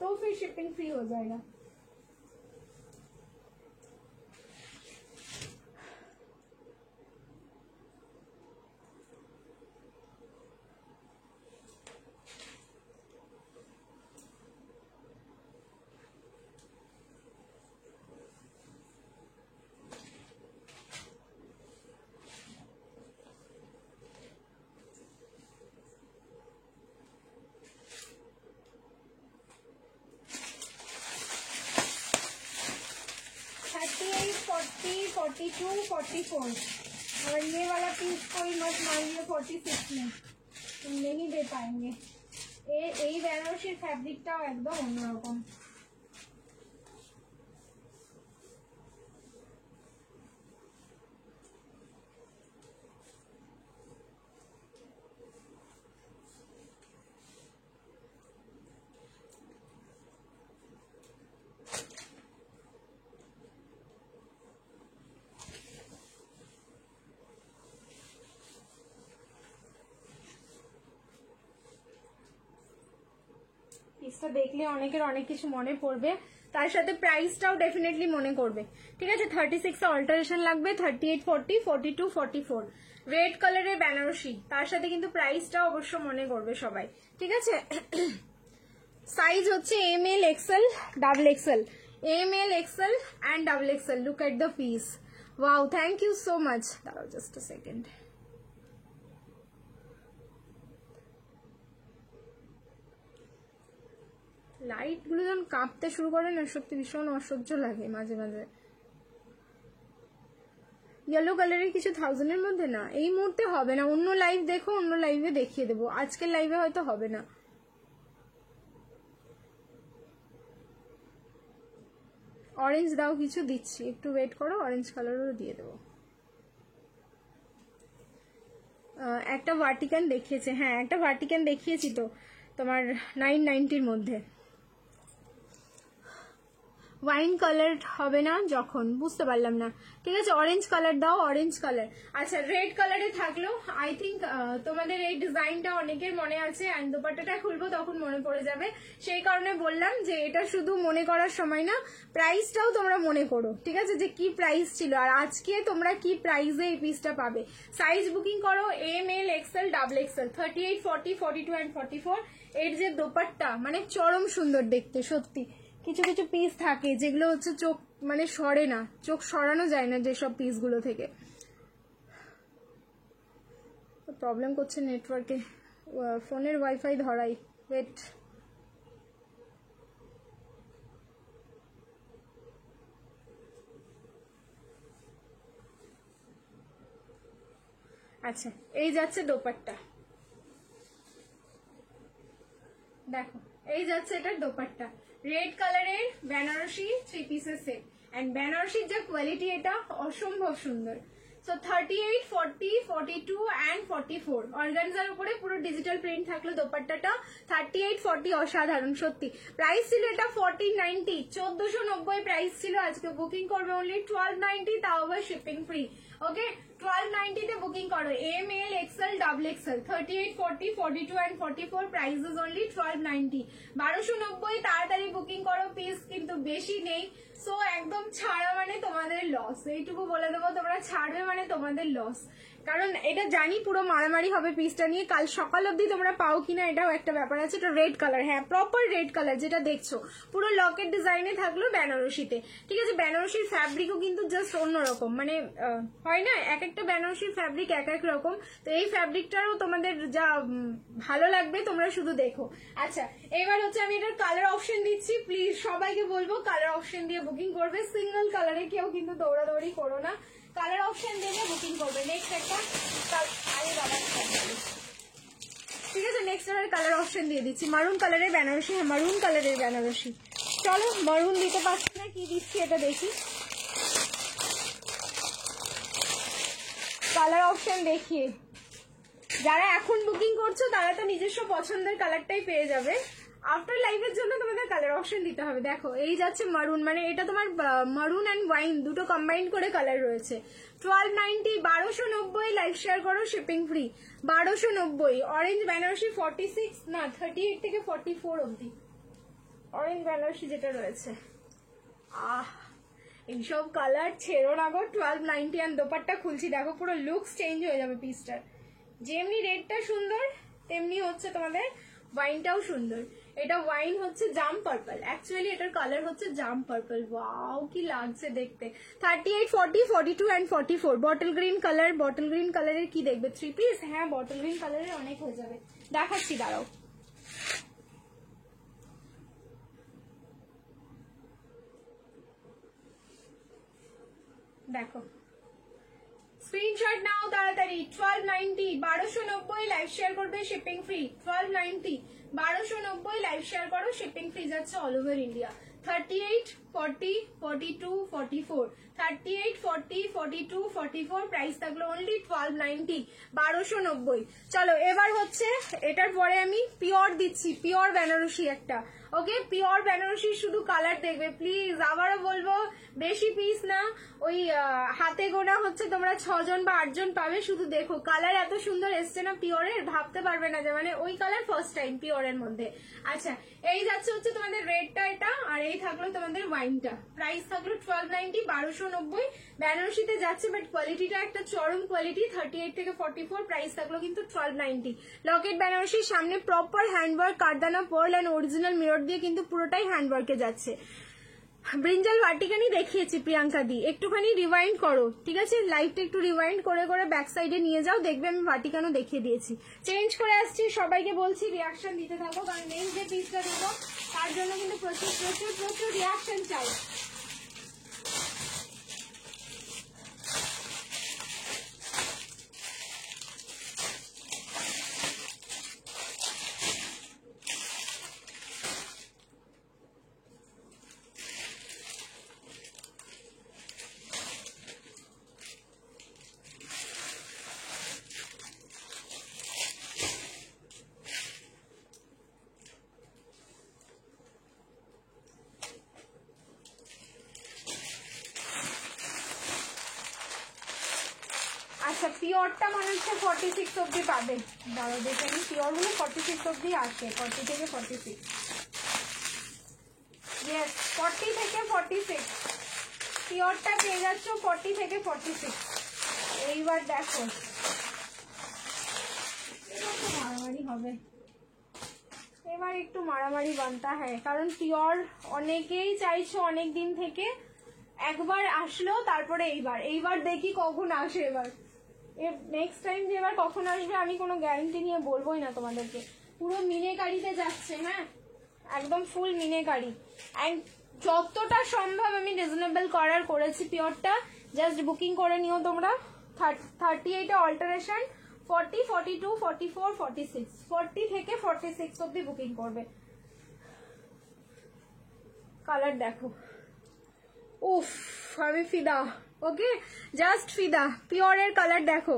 तो फिर शिपिंग फ्री हो जाएगा। फोर्टी टू 44 और ये वाला पीस कोई मत मांगिए 46 में, तुम नहीं दे पाएंगे। এই বেনারসির ফ্যাব্রিকটাও একদম অন্যরকম। পিসটা দেখলে অনেকের অনেক কিছু মনে পড়বে, তার সাথে প্রাইসটাও ডেফিনেটলি মনে করবে। ঠিক আছে, 36 অল্টারেশন লাগবে, 38, 40, 42, 44 রেড কালারের বেনারসি, তার সাথে কিন্তু প্রাইসটাও অবশ্য মনে করবে সবাই। ঠিক আছে, সাইজ হচ্ছে ML, XL, double XL, ML, XL and double XL। Look at the piece, wow, thank you so much. দাঁড়াও জাস্ট আ সেকেন্ড। লাইট গুলো যখন কাঁপতে শুরু করে না, সত্যি ভীষণ অসহ্য লাগে মাঝে মাঝে। ইয়েলো কালারের কিছু 1000-এর মধ্যে না, এই মুহূর্তে হবে না, অন্য লাইভ দেখো, অন্য লাইভে দেখিয়ে দেবো, আজকের লাইভে হয়তো হবে না। অরেঞ্জ দাও, কিছু দিচ্ছি, একটু ওয়েট করো, অরেঞ্জ কালারও দিয়ে দেবো। একটা ভার্টিকান দেখিয়েছে, হ্যাঁ একটা ভার্টিকান দেখিয়েছি তো তোমার 990-র মধ্যে। ওয়াইন কালার হবে না যখন, বুঝতে পারলাম না। ঠিক আছে, অরেঞ্জ কালার দাও, অরেঞ্জ কালার। আচ্ছা, রেড কালারে থাকলো, আই থিঙ্ক তোমাদের এই ডিজাইনটা অনেকের মনে আছে, অ্যান্ড দোপাট্টাটা খুলবো তখন মনে পড়ে যাবে, সেই কারণে বললাম যে এটা শুধু মনে করার সময় না, প্রাইসটাও তোমরা মনে করো। ঠিক আছে, যে কি প্রাইস ছিল আর আজকে তোমরা কি প্রাইসে এই পিসটা পাবে। সাইজ বুকিং করো ML, XL, double XL, 38, 40, 42 and 44। এর যে দোপাট্টা মানে চরম সুন্দর দেখতে সত্যি। কিছু কিছু পিস থাকে যেগুলো হচ্ছে চোখ মানে সরে না, চোখ সরানো যায় না যেসব পিসগুলো থেকে। প্রবলেম করছে নেটওয়ার্কে, ফোনের ওয়াইফাই ধরাই, ওয়েট। আচ্ছা, এই যাচ্ছে দোপাট্টা, দেখো এই যাচ্ছে এটার দোপাট্টা, রেড কালারের বেনারসি 3 পিসের সেট, এন্ড বেনারসির যা কোয়ালিটি এটা অসম্ভব সুন্দর। সো 38, 40, 42 and 44 অর্গানজার উপরে পুরো ডিজিটাল প্রিন্ট থাকলো দোপাট্টাটা। 38, 40 অসাধারণ সত্যি। প্রাইস ছিল এটা 1490, 1490 প্রাইস ছিল। আজকে বুকিং করবে অনলি 1290, তাও আবার শিপিং ফ্রি। ওকে, 1290 তে বুকিং করো ML, XL, double XL, 38, 40, 42 and 44 prices only 1290, 1290। তাড়াতাড়ি বুকিং করো, পিস কিন্তু বেশি নেই। সো একদম ছাড়া মানে তোমাদের লস, এইটুকু বলে দেবো, তোমরা ছাড়বে মানে তোমাদের লস। কারণ এটা জানি পুরো মারামারি হবে পিসটা নিয়ে, কাল সকাল অবধি তোমরা পাও কিনা এটাও একটা ব্যাপার আছে। এটা রেড কালার, হ্যাঁ প্রপার রেড কালার যেটা দেখছো, পুরো লকেট ডিজাইনে থাকলো বেনারসিতে। ঠিক আছে, বেনারসির ফ্যাব্রিকও কিন্তু জাস্ট অন্যরকম, মানে হয় না এক একটা বেনারসির ফ্যাব্রিক এক এক রকম, তো এই ফ্যাব্রিকটারও তোমাদের যা ভালো লাগবে তোমরা শুধু দেখো। আচ্ছা, এবার হচ্ছে আমি এটার কালার অপশন দিচ্ছি, প্লিজ সবাইকে বলবো কালার অপশন দিয়ে বুকিং করবে। সিঙ্গেল কালারে কেউ কিন্তু দৌড়াদৌড়ি করো না, কালার অপশন দেবে বুকিং করবে। নেক্সট একটা আরে বাবা ঠিক আছে, নেক্সট একটা কালার অপশন দিয়ে দিচ্ছি, মারুন কালারের বেনারসি। হ্যাঁ মারুন কালারের বেনারসি। চলো মারুন দিতে পারছি না, কি দিচ্ছি এটা দেখি। কালার অপশন দেখিয়ে যারা এখন বুকিং করছো তারা তো নিজস্ব পছন্দের কালারটাই পেয়ে যাবে। আফটার লাইভের জন্য তোমাদের কালার অপশন দিতে হবে। দেখো এই যাচ্ছে মারুন, মানে এটা তোমার মারুন অ্যান্ড ওয়াইন দুটো কম্বাইন্ড করে কালার রয়েছে। 1290, 1290, লাইভ শেয়ার করো, শিপিং ফ্রি। 1290 অরেঞ্জ বেনারসি 46 না 38 থেকে 44 অবধি অরেঞ্জ বেনারসি যেটা রয়েছে। এইসব কালার ছেড়ো না গো। 1290 অ্যান্ড দোপাট্টা খুলছি, দেখো পুরো লুকস চেঞ্জ হয়ে যাবে পিসটার। যেমনি রেডটা সুন্দর তেমনি হচ্ছে তোমাদের ওয়াইনটাও সুন্দর। এটা ওয়াইন হচ্ছে জাম পার্পল, অ্যাকচুয়ালি এটার কালার হচ্ছে জাম পার্পল। ওয়াও কি লাগছে দেখতে। 38, 40, 42 and 44 bottle green colour. Bottle green কালারের কি দেখবে 3 পিস? হ্যাঁ বটল গ্রিন কালারের অনেক হয়ে যাবে, দেখাচ্ছি দাঁড়াও। দেখো স্ক্রিনশট নাও তাড়াতাড়ি। 1290, 1290, লাইভ শেয়ার করবে, শিপিং ফ্রি। 1290, 1290, লাইভ শেয়ার করো, শিপিং ফ্রি যাচ্ছে অল ওভার ইন্ডিয়া। 38, 40, 42, 44, 38, 40, 42, 44, প্রাইস থাকলো অনলি 1290, 1290। চলো এবার হচ্ছে এটার পরে আমি পিওর দিচ্ছি, পিওর বেনারসি একটা। ওকে পিওর বেনারসি শুধু কালার দেখবে প্লিজ, আবারও বলবো বেশি পিস না, ওই হাতে গোনা হচ্ছে তোমরা 6 জন বা 8 জন পাবে। শুধু দেখো কালার এত সুন্দর এসছে না পিওরের, ভাবতে পারবে না যে মানে ওই কালার ফার্স্ট টাইম পিওরের মধ্যে। আচ্ছা এই যাচ্ছে হচ্ছে তোমাদের রেডটা এটা, আর এই থাকলো তোমাদের ওয়াইনটা। প্রাইস থাকলো 1290, 1290 বেনারসিতে যাচ্ছে, বাট কোয়ালিটিটা একটা চরম কোয়ালিটি। 38 থেকে 44 প্রাইস থাকলো কিন্তু 1290। লকেট বেনারসির সামনে প্রপার হ্যান্ডওয়ার্ক, কারদানা পার্ল এন্ড অরিজিনাল মিরর দিয়ে কিন্তু পুরোটাই হ্যান্ডওয়ার্কে যাচ্ছে। ব্রিঞ্জাল ভার্টিকানি দেখিয়েছি প্রিয়াঙ্কা দি, একটুখানি রিওয়াইন্ড করো ঠিক আছে, লাইভটা একটু রিওয়াইন্ড করে করে ব্যাক সাইডে নিয়ে যাও, দেখবে আমি ভার্টিকানও দেখিয়ে দিয়েছি। চেঞ্জ করে আসছি, সবাইকে বলছি রিয়াকশন দিতে থাকো, কারণ নেক্সট যে পিসটা দেবো তার জন্য কিন্তু প্রচুর প্রচুর প্রচুর রিয়াকশন চাই। আচ্ছা পিওরটা মনে হচ্ছে 46 অব্দি পাবে, দাঁড়ো দেখে আমি, পিওর গুলো 46 অব্দি আসে, 40 থেকে 46। ইয়েস 40 থেকে 46 পিওরটা পেয়ে যাচ্ছ, 40 থেকে 46। এইবার দেখো মারামারি হবে, এবার একটু মারামারি বানতা হ্যাঁ, কারণ পিওর অনেকেই চাইছো অনেক দিন থেকে, একবার আসলো তারপরে এইবার দেখি কখন আসে। এবার নেক্সট টাইম যে এবার কখন আসবে আমি কোনো গ্যারান্টি নিয়ে বলবোই না তোমাদেরকে। পুরো মিনেকারিতে যাচ্ছে, হ্যাঁ একদম ফুল মিনেকারি, অ্যান্ড যতটা সম্ভব আমি রিজনেবল করার করেছি পিওরটা। জাস্ট বুকিং করে নিও তোমরা। 38 অল্টারেশন, 40, 42, 44, 46, 40 থেকে 46 অব্দি বুকিং করবে। কালার দেখো, উফ আমি ফিদা। ওকে জাস্ট ফিদা। পিওরের কালার দেখো,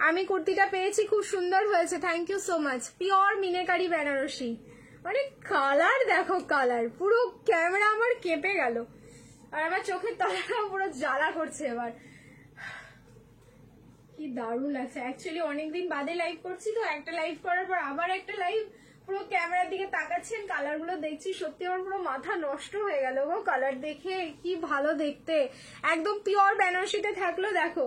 আমি কুর্তিটা পেয়েছি, খুব সুন্দর হয়েছে, thank you so much. Pure meenakari Banarasi, মানে কালার দেখো, কালার পুরো ক্যামেরা আমার কেঁপে গেল, আর আমার চোখের তলাটা পুরো জ্বালা করছে। এবার কি দারুণ লাগছে, অ্যাকচুয়ালি অনেকদিন বাদে লাইভ করছি তো, একটা লাইভ করার পর আবার একটা লাইভ, পুরো ক্যামেরার দিকে তাকাচ্ছেন, কালার গুলো দেখছি, সত্যি আমার পুরো মাথা নষ্ট হয়ে গেল গো কালার দেখে, কি ভালো দেখতে। একদম পিওর বেনারসিতে থাকলো দেখো,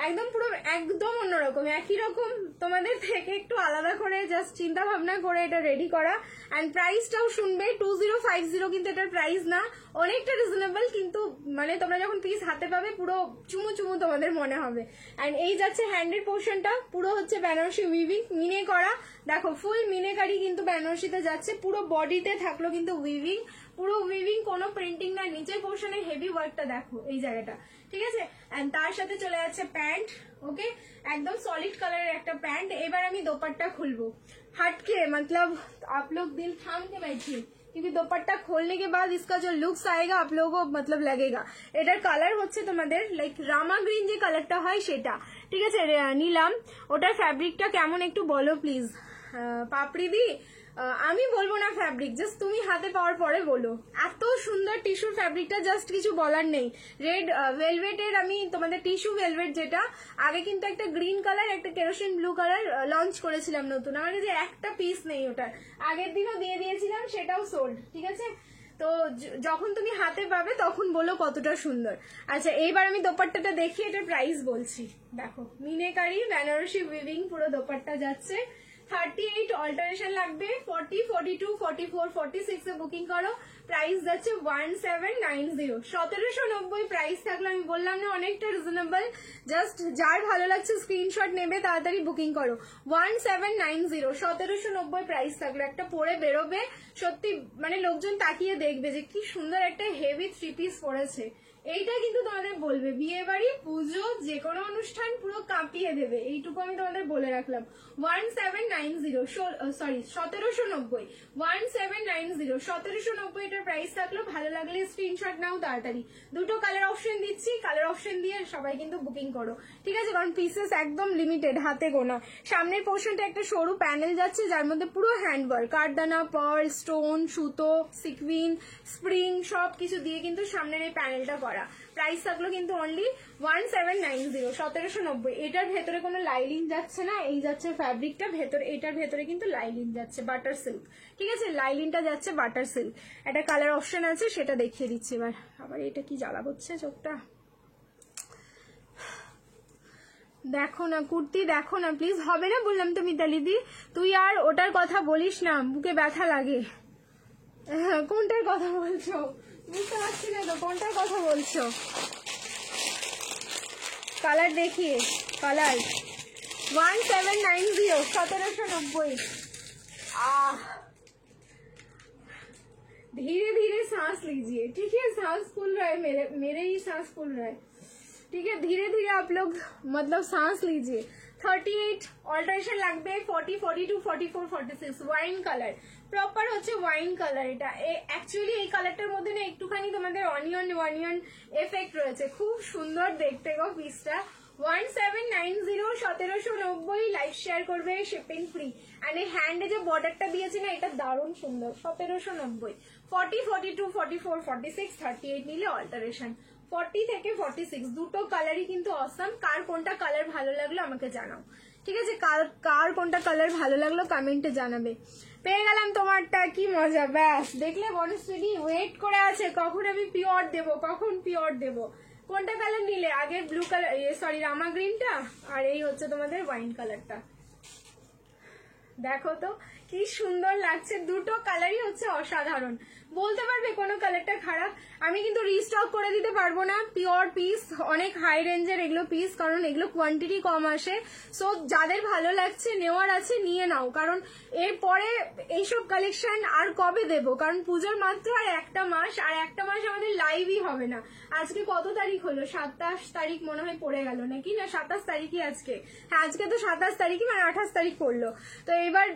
একদম পুরো একদম অন্যরকম, একই রকম তোমাদের থেকে একটু আলাদা করে জাস্ট চিন্তা ভাবনা করে এটা রেডি করা। অ্যান্ড প্রাইসটাও শুনবে 2050, কিন্তু এটার প্রাইস না, অনেকটা রিজনেবল, কিন্তু মানে তোমরা যখন পিস হাতে পাবে পুরো চুমু চুমু তোমাদের মনে হবে। অ্যান্ড এই যাচ্ছে হ্যান্ডের পোর্শনটা, পুরো হচ্ছে বেনারসি উইভিং মিনে করা, দেখো ফুল মিনেকারি কিন্তু বেনারসিতে যাচ্ছে, পুরো বডিতে থাকলো কিন্তু উইভিং, পুরো উইভিং, কোনো প্রিন্টিং না, নিচের পোর্শনে হেভি ওয়ার্কটা দেখো এই জায়গাটা, ঠিক আছে। এন্ড তার সাথে চলে যাচ্ছে প্যান্ট, ওকে, একদম সলিড কালারের একটা প্যান্ট। এবার আমি দোপাট্টা খুলবো, हटके मतलब आप लोग दिल थाम के बैठिए, क्योंकि दोपट्टा खोलने के बाद इसका जो लुक्स आएगा आप लोगों को मतलब लगेगा। এটার কালার হচ্ছে তোমাদের লাইক রামা গ্রিন যে কালারটা হয় সেটা, ঠিক আছে, নিলাম। ওটার ফ্যাব্রিকটা কেমন একটু বলো প্লিজ পাপড়ি দি। আমি বলবো না ফ্যাব্রিক, জাস্ট তুমি হাতে পাওয়ার পরে বলো। এত সুন্দর টিস্যুর ফ্যাব্রিকটা, জাস্ট কিছু বলার নেই। রেড ভেলভেটের আমি তোমাদের টিস্যু ভেলভেট, যেটা আগে কিন্তু একটা গ্রিন কালার একটা কেরোসিন ব্লু কালার লঞ্চ করেছিলাম নতুন, আমার কাছে একটা পিস নেই ওটার, আগের দিনও দিয়ে দিয়েছিলাম, সেটাও সোল্ড, ঠিক আছে। তো যখন তুমি হাতে পাবে তখন বলো কতটা সুন্দর। আচ্ছা এইবার আমি দোপাট্টাটা দেখি, এটার প্রাইস বলছি। দেখো মিনেকারি বেনারসি উইভিং পুরো দোপাট্টা যাচ্ছে 38, অল্টারেশন লাগবে 40, 42, 44, 46 এ বুকিং করো। প্রাইস যাচ্ছে 1790, 1790 প্রাইস থাকলে আমি বললাম না অনেকটা রিজনেবল। জাস্ট যার ভালো লাগছে স্ক্রিনশট নেবে, তাড়াতাড়ি বুকিং করো। 1790, 1790 প্রাইস থাকলো, একটা পরে বেরোবে সত্যি, মানে লোকজন তাকিয়ে দেখবে যে কি সুন্দর একটা হেভি 3 পিস পরেছে। এইটা কিন্তু তোমাদের বলবে, বিয়ে বাড়ি, পুজো, যে কোনো অনুষ্ঠান পুরো কাঁপিয়ে দেবে, এইটুকু আমি তোমাদের বলে রাখলাম। 1790, সরি 1790, 1790, 1790 এটার প্রাইস থাকলো। ভালো লাগলে স্ক্রিনশট নাও তাড়াতাড়ি। দুটো কালার অপশন দিচ্ছি, কালার অপশন দিয়ে সবাই কিন্তু বুকিং করো, ঠিক আছে, কারণ পিসেস একদম লিমিটেড, হাতে গোনা। সামনের পোর্শনটা একটা সরু প্যানেল যাচ্ছে, যার মধ্যে পুরো হ্যান্ডওয়ার্ক, কাঠদানা, পার্ল, স্টোন, সুতো, সিকুইন, স্প্রিং সবকিছু দিয়ে কিন্তু সামনের এই প্যানেলটা করা। প্রাইস থাকলো কিন্তু অনলি 1790, 1790। এটার ভেতরে কোনো লাইলিং যাচ্ছে না, এই যাচ্ছে ফ্যাব্রিকটা ভেতরে, এটার ভেতরে কিন্তু লাইলিং যাচ্ছে বাটার সিল্ক, ঠিক আছে, লাইলিংটা যাচ্ছে বাটার সিল্ক। একটা কালার অপশন আছে, সেটা দেখিয়ে দিচ্ছি এবার। আবার এটা কি জ্বালা করছে চোখটা, দেখো না কুর্তি, দেখো না প্লিজ। হবে না বললাম তো মিতালি দি, তুই আর ওটার কথা বলিস না, বুকে ব্যথা লাগে। কোনটার কথা বলছো বুঝতে পারছি না তো, কোনটার কথা বলছো? কালার দেখিয়ে, কালার 1790, 1790। धीरे धीरे सांस लीजिए, ठीक है, सांस फूल रहा है, मेरे ही सांस फूल रहा है, ठीक है, धीरे धीरे आप लोग मतलब सांस लीजिए। 38 অল্টারেশন লাগবে, 40, 42, 44, 46 ওয়াইন কালার, প্রপার হচ্ছে ওয়াইন কালার। এটা অ্যাকচুয়ালি এই কালারটার মধ্যে না একটুখানি তোমাদের অনিয়ন এফেক্ট রয়েছে, খুব সুন্দর দেখতে গো পিসটা। 1790, 1790, লাইক শেয়ার করবে, শিপিং ফ্রি। এন্ড এই হ্যান্ডে যে বর্ডারটা দিয়েছে না, এটা দারুণ সুন্দর। 1790, 40, 42, 44, 46, 38 নিলে অল্টারেশন, 40 থেকে 46 দুটো কালারই কিন্তু অসাম। কার কোনটা কালার ভালো লাগলো আমাকে জানাও, ঠিক আছে, কার কোনটা কালার ভালো লাগলো কমেন্টে জানাবে। পেয়ে গেলাম তোমারটা, কি মজা। ব্যাস দেখলে বনশ্রী ওয়েট করে আছে কখন আমি পিওর দেবো, কখন পিওর দেবো। কোনটা কালার নিলে? আগের ব্লু কালার, সরি রামা গ্রিনটা, আর এই হচ্ছে তোমাদের ওয়াইন কালারটা। দেখো তো কি সুন্দর লাগছে, দুটো কালারই হচ্ছে অসাধারণ। বলতে পারবে কোনো কালারটা খারাপ? আমি কিন্তু রিস্টক করে দিতে পারবো না, পিওর পিস, অনেক হাই রেঞ্জের এগুলো পিস, কারণ এগুলো কোয়ান্টিটি কম আসে। সো যাদের ভালো লাগছে নেওয়ার আছে নিয়ে নাও, কারণ এরপরে এইসব কালেকশন আর কবে দেবো, কারণ পুজোর মাত্র আর একটা মাস, আর একটা মাস আমাদের লাইভই হবে না। আজকে কত তারিখ হলো? 27 তারিখ মনে হয় পড়ে গেল নাকি, না 27 তারিখই আজকে, হ্যাঁ আজকে তো 27 তারিখই, মানে 28 তারিখ পড়লো। তো এবার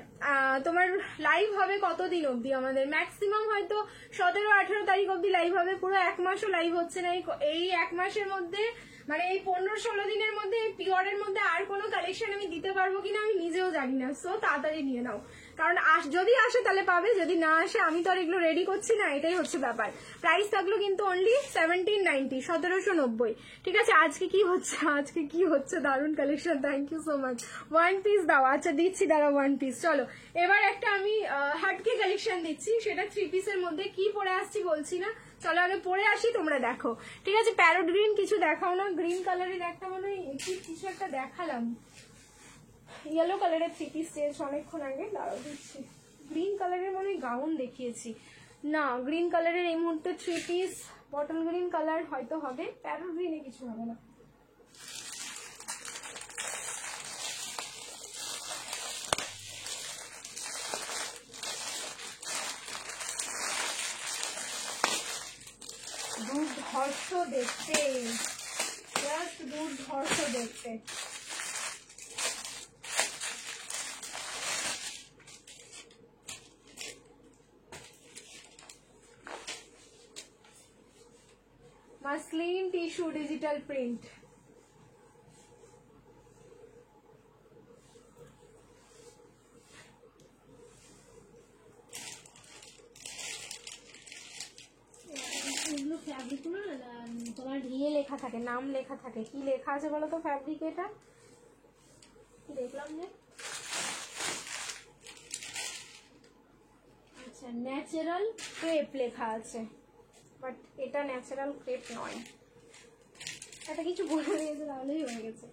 তোমার লাইভ হবে কতদিন অবধি? আমাদের ম্যাক্সিমাম হয়তো 17-18 তারিখ অবধি লাইভ হবে, পুরো এক মাসও লাইভ হচ্ছে না। এই এক মাসের মধ্যে, মানে এই 15-16 দিনের মধ্যে এই পিওরের মধ্যে আর কোনো কালেকশন আমি দিতে পারবো কিনা আমি নিজেও জানি না। সো তাড়াতাড়ি নিয়ে নাও, কারণ যদি আসে তাহলে পাবে, যদি না আসে আমি তো আর এগুলো রেডি করছি না, এটাই হচ্ছে ব্যাপার। প্রাইস থাকলো কিন্তু অনলি 1790, 1790, ঠিক আছে। আজকে কি হচ্ছে দারুণ collection, thank you so much. One piece দাও, আচ্ছা দিচ্ছি, দাঁড়া ওয়ান পিস। চলো এবার একটা আমি হাটকে কালেকশন দিচ্ছি, সেটা 3 পিসের মধ্যে। কি পরে আসছি বলছি না, চলো আগে পরে আসি, তোমরা দেখো, ঠিক আছে। প্যারোট গ্রিন কিছু দেখাও না, গ্রিন কালারের একটা মনে হয় কিছু একটা দেখালাম, ইয়েলো কালারের 3 পিস চেয়েছে অনেকক্ষণ আগে, দাঁড়াও দিচ্ছি। গ্রিন কালারের মনে হয় গাউন দেখিয়েছি, না গ্রিন কালারের এই মুহূর্তে 3 পিস, বটল গ্রিন কালার হয়তো হবে, প্যারোট গ্রিনে কিছু হবে না। দেখতে, জাস্ট দুর্ধর্ষ দেখতে। Muslin tissue digital print. তোমার ইয়ে লেখা থাকে, নাম লেখা থাকে, কি লেখা আছে বলো তো ফ্যাব্রিক? এটা কি দেখলাম যে, আচ্ছা ন্যাচারাল ক্রেপ লেখা আছে, বাট এটা ন্যাচারাল ক্রেপ নয়। এটা কিছু বলে দিয়েছে তাহলেই হয়ে গেছে।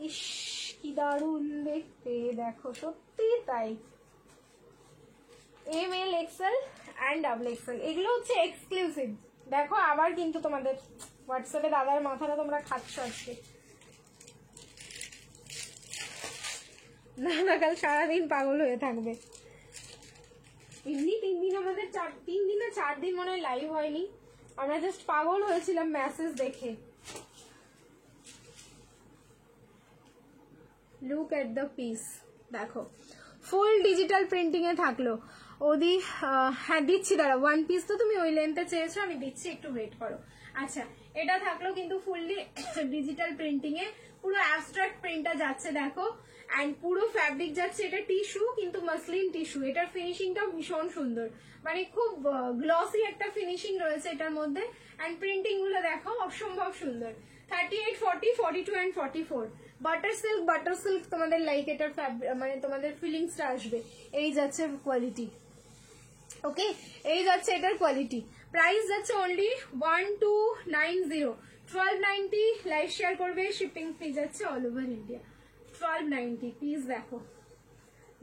ইস কি দারুণ দেখতে, দেখো সত্যি তাই। M L XL and double XL, এগুলো হচ্ছে এক্সক্লুসিভ। দেখো আবার কিন্তু তোমাদের হোয়াটসঅ্যাপে দাদার মাথাটা তোমরা খাচ্ছ আজকে। না কাল সারাদিন পাগল হয়ে থাকবে। এমনি 3 দিন আমাদের 3 দিন না 4 দিন মনে হয় লাইভ হয়নি, আমরা জাস্ট পাগল হয়েছিলাম মেসেজ দেখে। লুক এট দ্য পিস, দেখো ফুল ডিজিটাল প্রিন্টিং এ থাকলো। ওদি হ্যাঁ দিচ্ছি, দাঁড়া, 1 পিস তো তুমি ওই লেন্থে চেয়েছো, আমি দিচ্ছি, একটু ওয়েট করো। আচ্ছা এটা থাকলো কিন্তু ফুললি ডিজিটাল প্রিন্টিং এ, পুরো অ্যাবস্ট্রাক্ট প্রিন্টটা যাচ্ছে দেখো, অ্যান্ড পুরো ফ্যাব্রিক যাচ্ছে, এটা টিস্যু কিন্তু মাসলিন টিস্যু। এটার ফিনিশিংটাও ভীষণ সুন্দর, মানে খুব গ্লসি একটা ফিনিশিং রয়েছে এটার মধ্যে, অ্যান্ড প্রিন্টিং গুলো দেখো অসম্ভব সুন্দর। 38, 40, 42 অ্যান্ড 44 বাটার সিল্ক তোমাদের লাইক এটার মানে তোমাদের ফিলিংসটা আসবে। এই যাচ্ছে কোয়ালিটি, ওকে, এই যাচ্ছে এটার কোয়ালিটি। প্রাইস যাচ্ছে অনলি 1290, 1290। লাইভ শেয়ার করবে, শিপিং ফ্রি যাচ্ছে অল ওভার ইন্ডিয়া। 1290 পিস দেখো,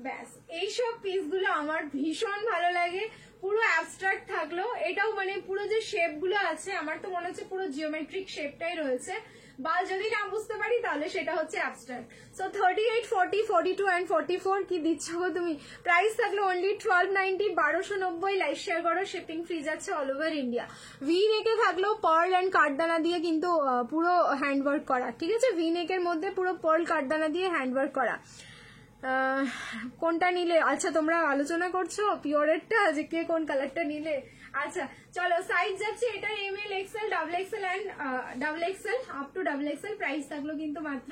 ব্যাস এইসব পিসগুলো আমার ভীষণ ভালো লাগে। পুরো অ্যাবস্ট্রাক্ট থাকলো, এটাও মানে পুরো যে শেপ গুলো আছে আমার তো মনে হচ্ছে পুরো জিওমেট্রিক শেপটাই রয়েছে, বা যদি না বুঝতে পারি তাহলে সেটা হচ্ছে অ্যাবস্ট্রাক্ট। সো 38, 40, 42 অ্যান্ড 44 কি দিচ্ছ গো তুমি? প্রাইস থাকলো অনলি 1290, 1290। লাইভ শেয়ার করো, শিপিং ফ্রি যাচ্ছে অল ওভার ইন্ডিয়া। ভি নেকে থাকলো পার্ল অ্যান্ড কাঠদানা দিয়ে কিন্তু পুরো হ্যান্ডওয়ার্ক করা, ঠিক আছে? ভি নেকের মধ্যে পুরো পার্ল কাঠদানা দিয়ে হ্যান্ডওয়ার্ক করা। কোনটা নিলে? আচ্ছা তোমরা আলোচনা করছো পিওরেরটা যে কে কোন কালারটা নিলে। আচ্ছা চলো, সাইজ যাচ্ছে এটা M L XL, double XL and double XL, up to double XL. Price থাকলো কিন্তু মাত্র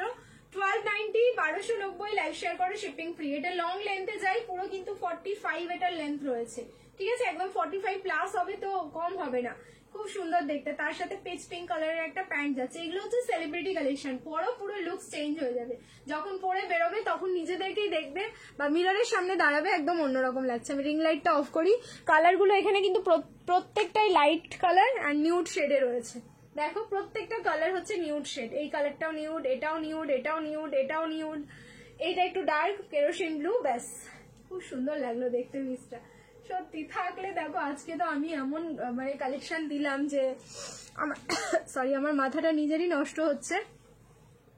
1290, 1290। লাইভ শেয়ার করো, শিপিং ফ্রি। এটা লং লেন্থে যাই, পুরো কিন্তু 45 এটার লেন্থ রয়েছে, ঠিক আছে? একদম 45 প্লাস হবে, তো কম হবে না। খুব সুন্দর দেখতে, তার সাথে পেজ পিঙ্ক কালারের একটা প্যান্ট যাচ্ছে। এগুলো হচ্ছে সেলিব্রিটি কালেকশন, পরো পুরো লুকস চেঞ্জ হয়ে যাবে। যখন পরে বেরোবে তখন নিজেদেরকেই দেখবে বা মিররের সামনে দাঁড়াবে, একদম অন্যরকম লাগছে। আমি রিং লাইটটা অফ করি। কালারগুলো এখানে কিন্তু প্রত্যেকটাই লাইট কালার অ্যান্ড নিউড শেডে রয়েছে। দেখো প্রত্যেকটা কালার হচ্ছে নিউড শেড। এই কালারটাও নিউড, এটাও নিউড, এটাও নিউড, এটাও নিউড, এইটা একটু ডার্ক কেরোসিন ব্লু। ব্যাস খুব সুন্দর লাগলো দেখতে পিসটা। সত্যি থাকলে দেখো, আজকে তো আমি এমন মানে কালেকশন দিলাম যে আমার সরি আমার মাথাটা নিজেরই নষ্ট হচ্ছে।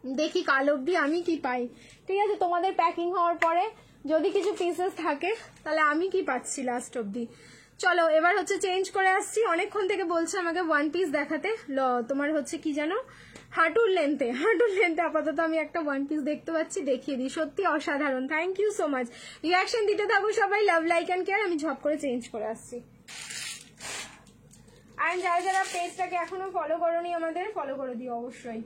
দেখি কাল অবধি আমি কি পাই, ঠিক আছে? তোমাদের প্যাকিং হওয়ার পরে যদি কিছু পিসেস থাকে তাহলে আমি কি পাচ্ছি লাস্ট অবধি। চলো এবার হচ্ছে চেঞ্জ করে আসছি। অনেকক্ষণ থেকে বলছে আমাকে 1 পিস দেখাতে, তোমার হচ্ছে কি জানো, হাঁটুর লেন্থে আপাতত আমি একটা 1 পিস দেখতে পাচ্ছি, দেখিয়ে দিই। সত্যি অসাধারণ, thank you so much. Reaction দিতে থাকো সবাই, লাভ লাইক অ্যান্ড কেয়ার। আমি ঝপ করে চেঞ্জ করে আসছি। আর যারা যারা পেজটাকে এখনো ফলো করোনি আমাদের, ফলো করে দিও অবশ্যই।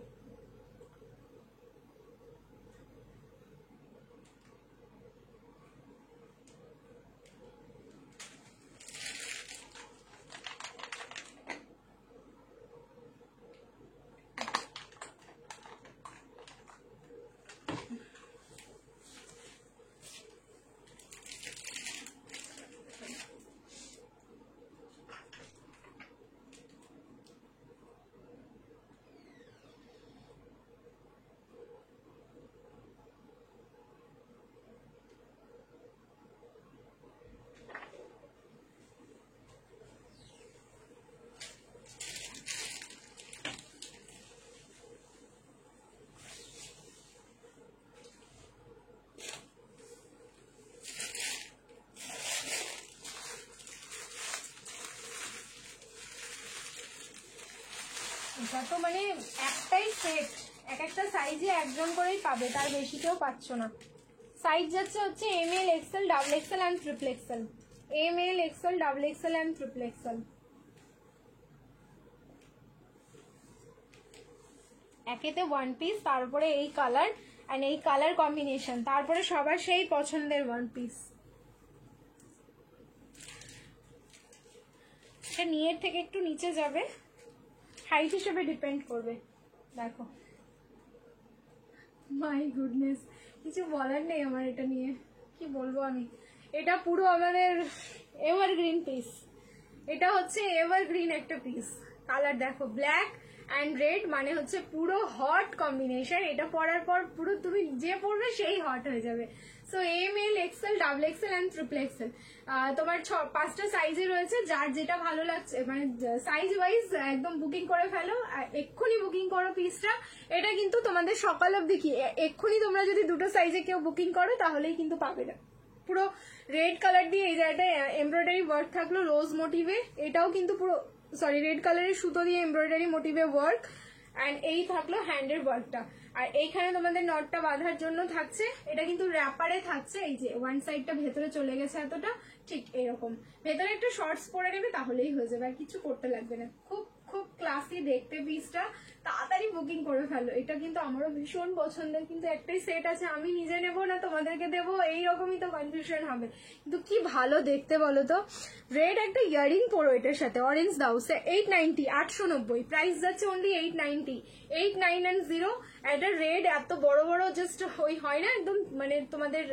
এটা তো মানে একটাই সেট, এক একটা সাইজে একজন করেই পাবে, তার বেশি কেউ পাচ্ছ না। সাইজ যাচ্ছে হচ্ছে ML, XL, XXL and XXL। ML, XL, XXL and XXL। একেতে ওয়ান পিস, তারপরে এই কালার অ্যান্ড এই কালার কম্বিনেশন, তারপরে সবার সেই পছন্দের ওয়ান পিস। এটা নিয়ের থেকে একটু নিচে যাবে, হাইট হিসেবে ডিপেন্ড করবে। দেখো, মাই গুডনেস, কিছু বলার নেই আমার এটা নিয়ে, কি বলবো আমি। এটা পুরো আমাদের এভারগ্রিন পিস, এটা হচ্ছে এভারগ্রিন একটা পিস। কালার দেখো, ব্ল্যাক অ্যান্ড রেড, মানে হচ্ছে পুরো হট কম্বিনেশন। এটা পরার পর পুরো তুমি যে পরবে সেই হট হয়ে যাবে। So ML, XL, XXL and XXL তোমার 5টা সাইজে রয়েছে, যার যেটা ভালো লাগছে মানে সাইজ ওয়াইজ একদম বুকিং করে ফেলো, এক্ষুনি বুকিং করো পিসটা। এটা কিন্তু তোমাদের সকাল অবধি, কি এক্ষুনি তোমরা যদি দুটো সাইজে কেউ বুকিং করো তাহলেই কিন্তু পাবে না। পুরো রেড কালার দিয়ে এই জায়গাটায় এমব্রয়ডারি ওয়ার্ক থাকলো রোজ মোটিভে, এটাও কিন্তু পুরো সরি রেড কালারের সুতো দিয়ে এমব্রয়ডারি মোটিভে ওয়ার্ক, অ্যান্ড এই থাকলো হ্যান্ডের ওয়ার্কটা। আর এইখানে তোমাদের নটটা বাঁধার জন্য থাকছে, এটা কিন্তু র্যাপারে থাকছে, এই যে ওয়ান সাইডটা ভেতরে চলে গেছে এতটা, ঠিক এরকম ভেতরে একটা শর্টস পরে নেবে তাহলেই হয়ে যাবে, আর কিছু করতে লাগবে না। খুব খুব ক্লাসি দেখতে পিসটা, তাড়াতাড়ি বুকিং করে ফেলো। এটা কিন্তু আমারও ভীষণ পছন্দের, কিন্তু একটাই সেট আছে, আমি নিজে নেবো না তোমাদেরকে দেবো, এইরকমই তো কনফিউশন হবে। কিন্তু কি ভালো দেখতে বলো তো। রেড একটা ইয়ারিং পরো এটার সাথে, অরেঞ্জ দাও, 890, 890, প্রাইস যাচ্ছে অনলি 890, 890। একটা রেড এত বড় বড় জাস্ট ওই হয় না একদম, মানে তোমাদের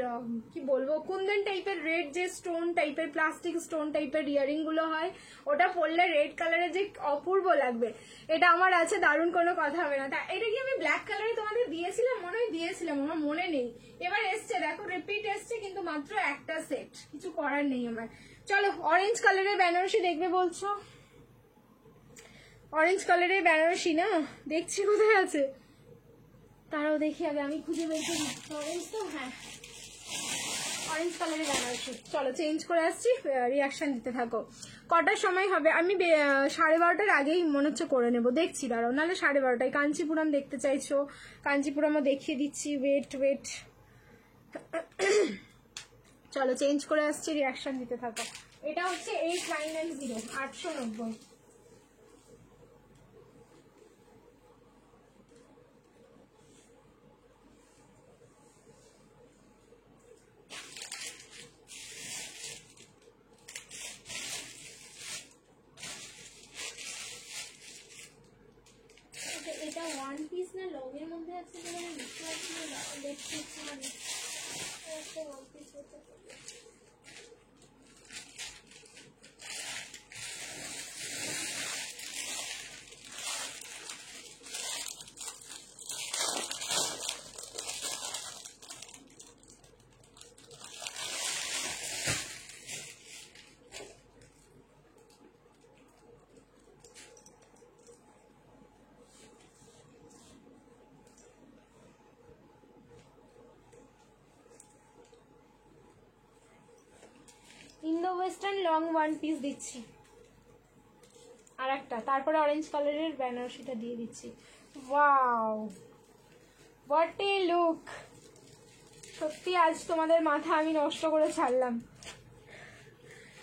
কি বলবো কুন্দন টাইপের রেড, যে স্টোন টাইপের প্লাস্টিক স্টোন টাইপের ইয়ারিং গুলো হয়, ওটা পরলে রেড কালারের যে অপূর্ব লাগবে। এটা আমার আছে, দারুণ কোনো কথা হবে না। তা এটা কি আমি ব্ল্যাক কালারে তোমাদের দিয়েছিলাম, মনে হয় দিয়েছিলাম, আমার মনে নেই। এবার এসছে দেখো, রিপিট এসছে, কিন্তু মাত্র একটা সেট, কিছু করার নেই আমার। চলো অরেঞ্জ কালারের বেনারসি দেখবে বলছো, অরেঞ্জ কালারের বেনারসি না দেখছি কোথায় আছে, তারাও দেখি আগে, আমি খুঁজে বের করি। অরেঞ্জ তো, হ্যাঁ অরেঞ্জ কালারের বেনারসি। চলো চেঞ্জ করে আসছি, রিয়াকশন দিতে থাকো। কটার সময় হবে? আমি 12:30টার আগেই মনে হচ্ছে করে নেবো, দেখছি দাঁড়াও, নাহলে 12:30টায়। কাঞ্চিপুরম দেখতে চাইছো, কাঞ্চিপুরমও দেখিয়ে দিচ্ছি, ওয়েট ওয়েট। চলো চেঞ্জ করে আসছি, রিয়াকশন দিতে থাকো। এটা হচ্ছে 890, 890। এটা ওয়ান পিস না লং এর মধ্যে আছে, বুঝতে পারছি না, দেখছি মানে ওয়ান পিস হতে পারে। Indo western long one piece দিচ্ছি, আর একটা, তারপরে অরেঞ্জ কালারের বেনারসিটা দিয়ে দিচ্ছি। Wow, what a look! সত্যি আজ তোমাদের মাথা আমি নষ্ট করে ছাড়লাম।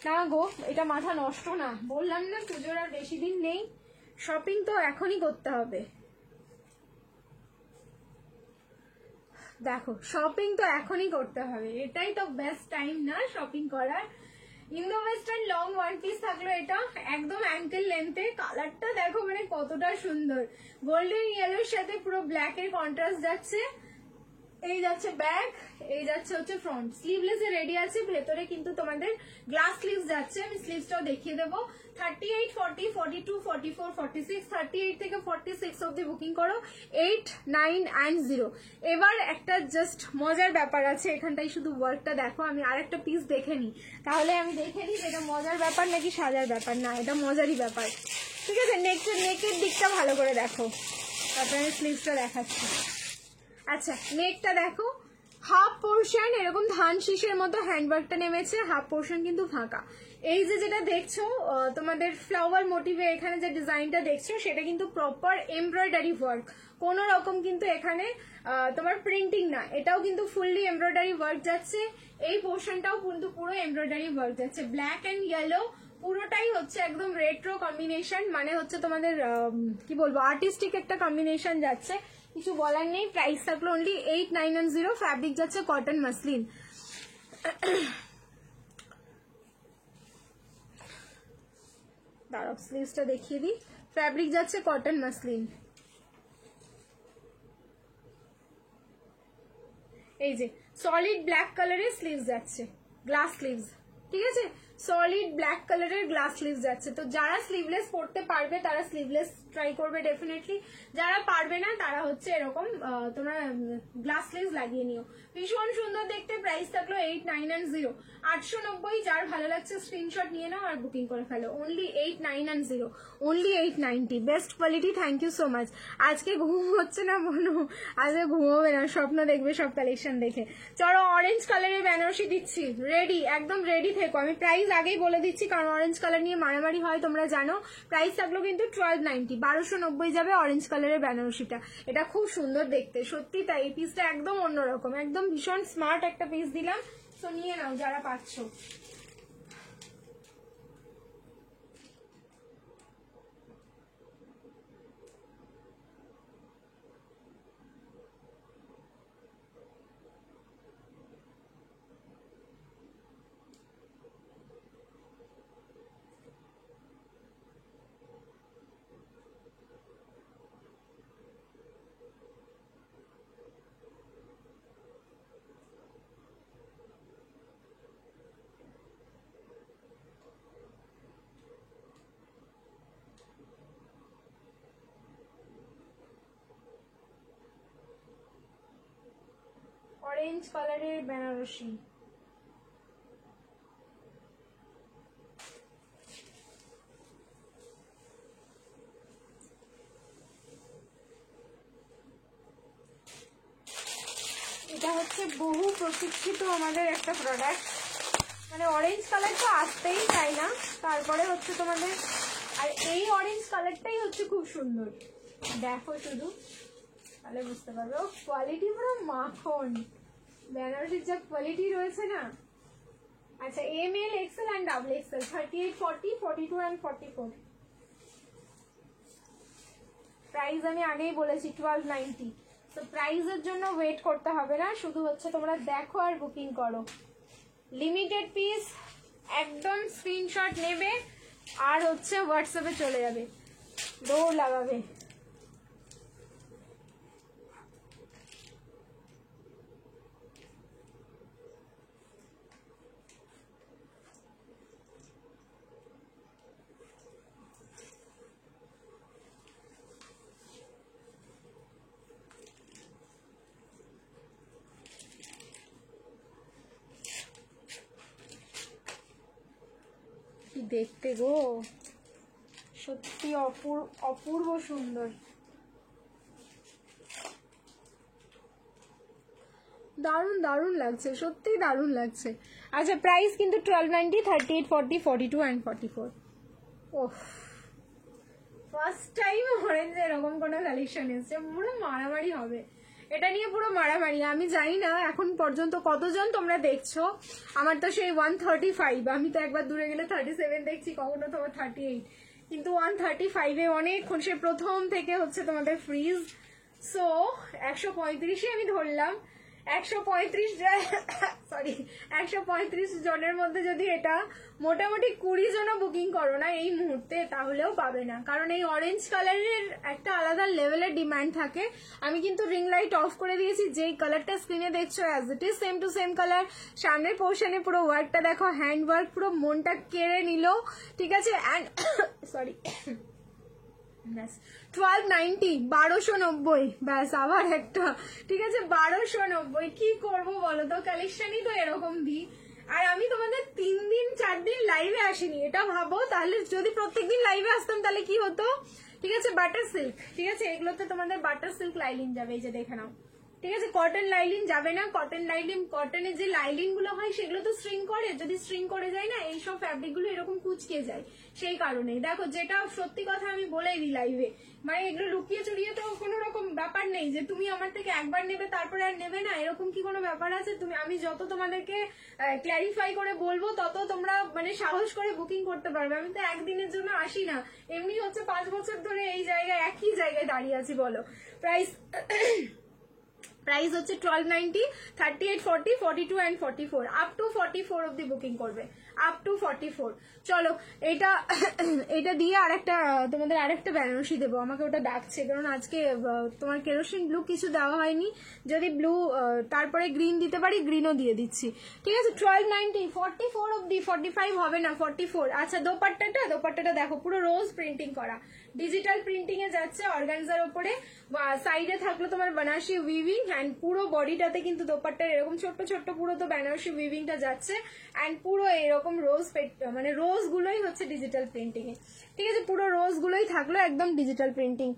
না গো, এটা মাথা নষ্ট না, বললাম না পুজোর আর বেশি দিন নেই, শপিং তো এখনই করতে হবে। দেখো, শপিং তো এখনই করতে হবে, এটাই তো বেস্ট টাইম না শপিং করার। Indo western long one piece থাকলো, এটা একদম অ্যাঙ্কেল লেন্থে। কালারটা দেখো মানে কতটা সুন্দর, গোল্ডেন ইয়েলোর সাথে পুরো ব্ল্যাক এর কন্ট্রাস্ট যাচ্ছে। এই যাচ্ছে ব্যাক, এই যাচ্ছে হচ্ছে ফ্রন্ট। স্লিভলেসে রেডি আছে, ভেতরে কিন্তু তোমাদের গ্লাস স্লিভস যাচ্ছে, আমি স্লিভসটাও দেখিয়ে দেবো। 38, 40, 42, 44, 46, 38 থেকে 46 অব্দি বুকিং করো। 8, 9 and 0। এবার একটা জাস্ট মজার ব্যাপার আছে, এখানটাই শুধু ওয়ার্কটা দেখো, আমি আরেকটা পিস দেখে নিই, তাহলে আমি দেখে নিই এটা মজার ব্যাপার নাকি সাজার ব্যাপার। না, এটা মজারই ব্যাপার, ঠিক আছে। নেকের দিকটা ভালো করে দেখো, তারপরে আমি স্লিভসটা দেখাচ্ছি। আচ্ছা, নেকটা দেখো, হাফ পোর্শন এরকম ধান শীষের মতো হ্যান্ডওয়ার্কটা নেমেছে, হাফ পোর্শন কিন্তু ফাঁকা। এই যে যেটা দেখছো তোমাদের ফ্লাওয়ার মোটিভে এখানে যে ডিজাইনটা দেখছো সেটা কিন্তু প্রপার এমব্রয়ডারি ওয়ার্ক, কোন রকম কিন্তু এখানে তোমার প্রিন্টিং না, এটাও কিন্তু ফুললি এমব্রয়ডারি ওয়ার্ক যাচ্ছে। এই পোর্শনটাও কিন্তু পুরো এমব্রয়ডারি ওয়ার্ক যাচ্ছে। ব্ল্যাক এন্ড ইয়েলো পুরোটাই হচ্ছে একদম রেট্রো কম্বিনেশন, মানে হচ্ছে তোমাদের কি বলবো আর্টিস্টিক একটা কম্বিনেশন যাচ্ছে, কিছু বলার নেই। প্রাইস থাকলো অনলি 8910, ফ্যাব্রিক যাচ্ছে কটন মাসলিন। দাঁড়াও স্লিভসটা দেখিয়ে দিই, ফ্যাব্রিক যাচ্ছে কটন মাসলিন। এই যে সলিড ব্ল্যাক কালারের স্লিভস যাচ্ছে, গ্লাস স্লিভস, ঠিক আছে, সলিড ব্ল্যাক কালারের গ্লাস স্লিভস যাচ্ছে। তো যারা স্লিভলেস পরতে পারবে তারা স্লিভলেস ট্রাই করবে ডেফিনেটলি, যারা পারবে না তারা হচ্ছে এরকম তোমরা গ্লাস স্লিভস লাগিয়ে নিও। ভীষণ সুন্দর দেখতে, প্রাইস থাকলো 8910, 890। যার ভালো লাগছে স্ক্রিনশট নিয়ে নাও আর বুকিং করে ফেলো। Only 8910, only 890, best quality. Thank you so much. আজকে ঘুম হচ্ছে না বলো, আজকে ঘুমোবে না, স্বপ্ন দেখবে সব কালেকশন দেখে। চলো অরেঞ্জ কালারের বেনারসি দিচ্ছি, রেডি, একদম রেডি থেকো। আমি প্রাইস আগেই বলে দিচ্ছি কারণ অরেঞ্জ কালার নিয়ে মারামারি হয় তোমরা জানো। প্রাইস থাকলো কিন্তু 1290, 1290 যাবে অরেঞ্জ কালারের বেনারসিটা। এটা খুব সুন্দর দেখতে, সত্যি তাই। এই পিসটা একদম অন্যরকম, একদম ভীষণ স্মার্ট একটা পিস দিলাম, তো নিয়ে নাও যারা পাচ্ছ। অরেঞ্জ কালারের বেনারসি, এটা হচ্ছে বহু প্রতীক্ষিত আমাদের একটা প্রোডাক্ট, মানে অরেঞ্জ কালার তো আসতেই চাই না, তারপরে হচ্ছে তোমাদের আর এই অরেঞ্জ কালারটাই হচ্ছে খুব সুন্দর। দেখো শুধু তাহলে বুঝতে পারবে, ও কোয়ালিটি পুরো মাখন, বেনারসির যা কোয়ালিটি রয়েছে না। আচ্ছা ML XL and XXL, 38 40 42 and 44। Price আমি আগেই বলেছি 1290। তো প্রাইসের জন্য ওয়েট করতে হবে না, শুধু হচ্ছে তোমরা দেখো আর বুকিং করো। লিমিটেড পিস, একদম স্ক্রিনশট নেবে আর হচ্ছে হোয়াটসঅ্যাপে চলে যাবে, দৌড় লাগাবে। দেখতে গো সত্যি অপূর্ব সুন্দর, দারুণ দারুণ লাগছে, সত্যি দারুণ লাগছে। আচ্ছা প্রাইস কিন্তু 1290, 38 40 42 and 44। Oh first time orange এরকম কোনো কালেকশন এসছে, পুরো মারামারি হবে এটা নিয়ে, পুরো মারামারি। আমি জানি না এখন পর্যন্ত কতজন তোমরা দেখছো, আমার তো সেই 135, আমি তো একবার দূরে গেলে 37 দেখছি, কখনো তোমার 38, কিন্তু 135-এ অনেকক্ষণ, সে প্রথম থেকে হচ্ছে তোমাদের ফ্রিজ। সো 135-ই আমি ধরলাম, 135 জনের মধ্যে যদি এটা মোটামুটি 20 জনও বুকিং করো না এই মুহূর্তে, তাহলেও পাবে না, কারণ এই অরেঞ্জ কালারের একটা আলাদা লেভেলের ডিমান্ড থাকে। আমি কিন্তু রিং লাইট অফ করে দিয়েছি, যেই কালারটা স্ক্রিনে দেখছো as it is same to same colour. সামনের পোর্শনে পুরো ওয়ার্কটা দেখো, হ্যান্ড ওয়ার্ক পুরো মনটা কেড়ে নিল, ঠিক আছে। অ্যান্ড সরি 1290, 1290, ব্যাস আবার একটা, ঠিক আছে 1290। কি করবো বলো তো, কালেকশনই তো এরকম দিই। আর আমি তোমাদের 3 দিন 4 দিন লাইভে আসিনি, এটা ভাবো। তাহলে যদি প্রত্যেকদিন লাইভে আসতাম তাহলে কি হতো, ঠিক আছে। বাটার সিল্ক, ঠিক আছে, এগুলোতে তোমাদের বাটার সিল্ক লাইলিন যাবে, এই যে দেখে নাও, ঠিক আছে। কটন লাইলিন যাবে না, কটনের যে লাইলিন গুলো হয় সেগুলো তো স্ট্রিং করে, যদি স্ট্রিং করে যায় না এইসব ফ্যাব্রিক গুলো এরকম কুচকে যায়, সেই কারণে। দেখো যেটা সত্যি কথা আমি বলেই দিই লাইভে, মানে এগুলো লুকিয়ে চুরিয়ে তো কোনো রকম ব্যাপার নেই যে তুমি আমার থেকে একবার নেবে তারপরে আর নেবে না, এরকম কি কোনো ব্যাপার আছে? তুমি, আমি যত তোমাদেরকে ক্ল্যারিফাই করে বলবো তত তোমরা মানে সাহস করে বুকিং করতে পারবে। আমি তো একদিনের জন্য আসি না, এমনি হচ্ছে 5 বছর ধরে এই জায়গায় একই জায়গায় দাঁড়িয়ে আছি। বলো প্রাইস হচ্ছে 1290, 38, 40, 42 and 44, আপ টু 44 অব্দি বুকিং করবে, আপ টু 44। চলো এটা দিয়ে আরেকটা তোমাদের আরেকটা বেনারসি দেবো, আমাকে ওটা ডাকছে, কারণ আজকে তোমার কেরোসিন ব্লু কিছু দেওয়া হয়নি, যদি ব্লু তারপরে গ্রিন দিতে পারি গ্রিনও দিয়ে দিচ্ছি, ঠিক আছে। 1290, 44 অব্দি, 45 হবে না, 44। আচ্ছা দোপাট্টাটা দেখো পুরো রোজ প্রিন্টিং করা, ডিজিটাল প্রিন্টিং এ যাচ্ছে অর্গানজার উপরে, সাইডে থাকলো তোমার বেনারসি উইভিং, এন্ড পুরো বডিটাতে কিন্তু দোপাট্টার এরকম ছোট্ট ছোট্ট পুরো তো বেনারসি উইভিংটা যাচ্ছে, এন্ড পুরো এরকম রোজ মানে রোজ গুলোই হচ্ছে ডিজিটাল প্রিন্টিং এ, ঠিক আছে। পুরো রোজ গুলোই থাকলো একদম digital printing,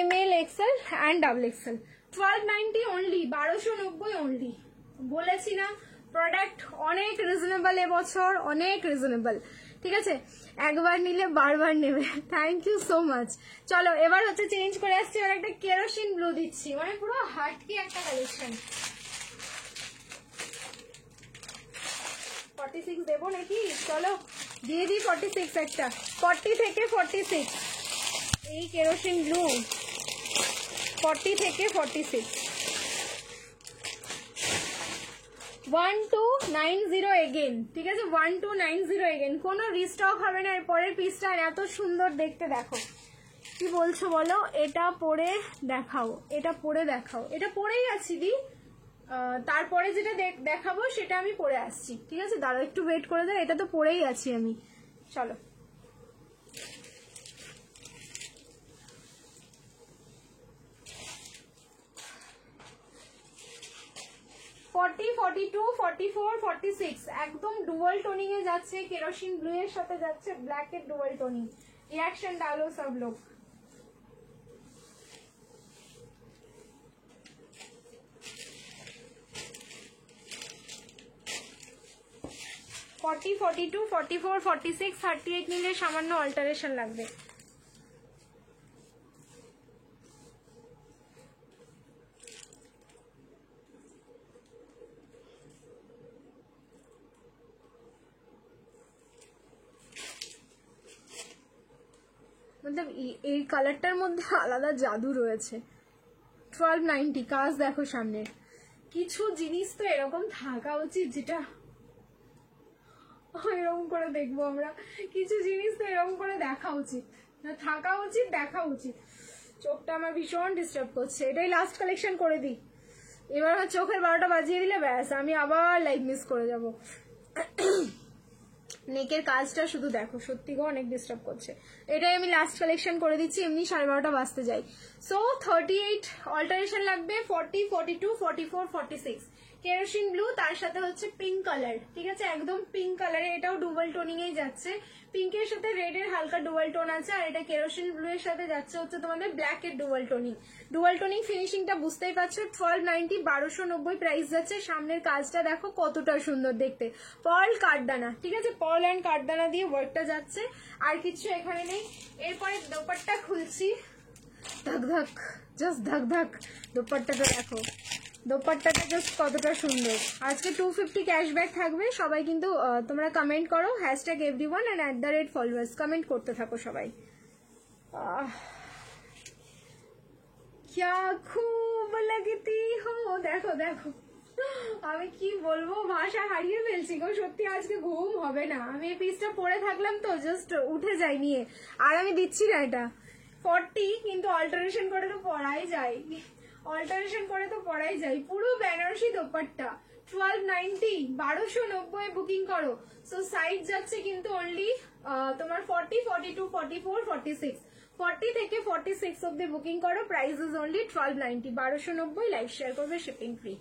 ML, XL and XXL। 1290 only, 1290 only. বলেছি না প্রোডাক্ট অনেক রিজনেবল এবছর, অনেক রিজনেবল, ঠিক আছে। একবার নিলে বারবার নেবে। Thank you so much. চলো এবার হচ্ছে চেঞ্জ করে আসছি, এবার একটা কেরোসিন ব্লু দিচ্ছি, মানে পুরো হাটকি একটা কালেকশন। 46 দেবো নাকি? চলো দিয়ে দিই 46 একটা, 40 থেকে 46 এই কেরোসিন ব্লু, 40 থেকে 46, 1290 এগেন, ঠিক আছে। 1290 এগেন, কোনো রিস্টক হবে না। এর পরের পিসটা এত সুন্দর দেখতে, দেখো কি বলছো বলো, এটা পরে দেখাও, এটা পরে দেখাও, এটা পরেই আছি দি, তারপরে যেটা দেখাবো সেটা আমি পরে আসছি, ঠিক আছে। দাঁড়াও একটু ওয়েট করে দাও, এটা তো পরেই আছি আমি। চলো 40, 42, 44, 46 একদম ডুয়াল টোনিং এ যাচ্ছে, কেরোসিন ব্লু এর সাথে যাচ্ছে ব্ল্যাক এর ডুয়াল টোনিং। रिएक्शन डालो सब लोग। फोर्टी 42 44 46 38 নিলে সামান্য অল্টারেশন লাগবে। मतलब এই কালারটার মধ্যে আলাদা জাদু রয়েছে। 1290 কাজ দেখো সামনে। কিছু জিনিস তো এরকম থাকা উচিত যেটা এরকম করে দেখবো আমরা, কিছু জিনিস তো এরকম করে দেখা উচিত, না থাকা উচিত, দেখা উচিত। চোখটা আমার ভীষণ ডিস্টার্ব করছে, এটাই লাস্ট কালেকশন করে দিই। এবার আমার চোখের 12টা বাজিয়ে দিলে ব্যাস আমি আবার লাইভ মিস করে যাব। নেকের কাজটা শুধু দেখো, সত্যি গো অনেক ডিস্টার্ব করছে। এটাই আমি লাস্ট কালেকশন করে দিচ্ছি, এমনি 12:30 বাজতে যাই। সো 38 অল্টারেশন লাগবে, 40 42 44 46 কেরোসিন ব্লু, তার সাথে হচ্ছে পিঙ্ক কালার, ঠিক আছে একদম পিঙ্ক কালারে, এটাও ডুয়াল টোনিং এই যাচ্ছে। পিঙ্কের সাথে রেড এর হালকা ডুয়াল টোন আছে, আর এটা কেরোসিন ব্লু এর সাথে যাচ্ছে হচ্ছে তোমাদের ব্ল্যাক এর ডুয়াল টোনিং। ডুয়াল টোনিং ফিনিশিংটা বুঝতেই পারছো। 1290 1290 প্রাইস যাচ্ছে। সামনের কাজটা দেখো কতটা সুন্দর দেখতে, পার্ল কাঠদানা, ঠিক আছে পার্ল অ্যান্ড কাঠদানা দিয়ে ওয়ার্কটা যাচ্ছে, আর কিছু এখানে নেই। এরপরে দোপাট্টা খুলছি, ধক ধক জাস্ট ধক ধক। দোপাট্টাটা দেখো, দোপাট্টাটা জাস্ট কতটা সুন্দর। আজকে 250 ক্যাশব্যাক থাকবে, সবাই কিন্তু তোমরা কমেন্ট করো #everyone and @followers, কমেন্ট করতে থাকো সবাই। क्या खूब लगती हो, দেখো দেখো আমি কি বলবো, ভাষা হারিয়ে ফেলছি গো সত্যি। আজকে ঘুম হবে না, আমি এই পিসটা পরে থাকলাম তো জাস্ট উঠে যাই নিয়ে, আর আমি দিচ্ছি না এটা। 40 কিন্তু অল্টারেশন করে তো পড়াই যায়, অল্টারেশন করে তো পড়াই যায়। পুরো বেনারসি দোপাট্টা 1290 1290 বুকিং করো। সো সাইজ যাচ্ছে কিন্তু অনলি তোমার 40 42 44 46 40 থেকে 46 অব্দি বুকিং করো। Price is only 1290 1290। Like share করবে, শিপিং ফ্রি।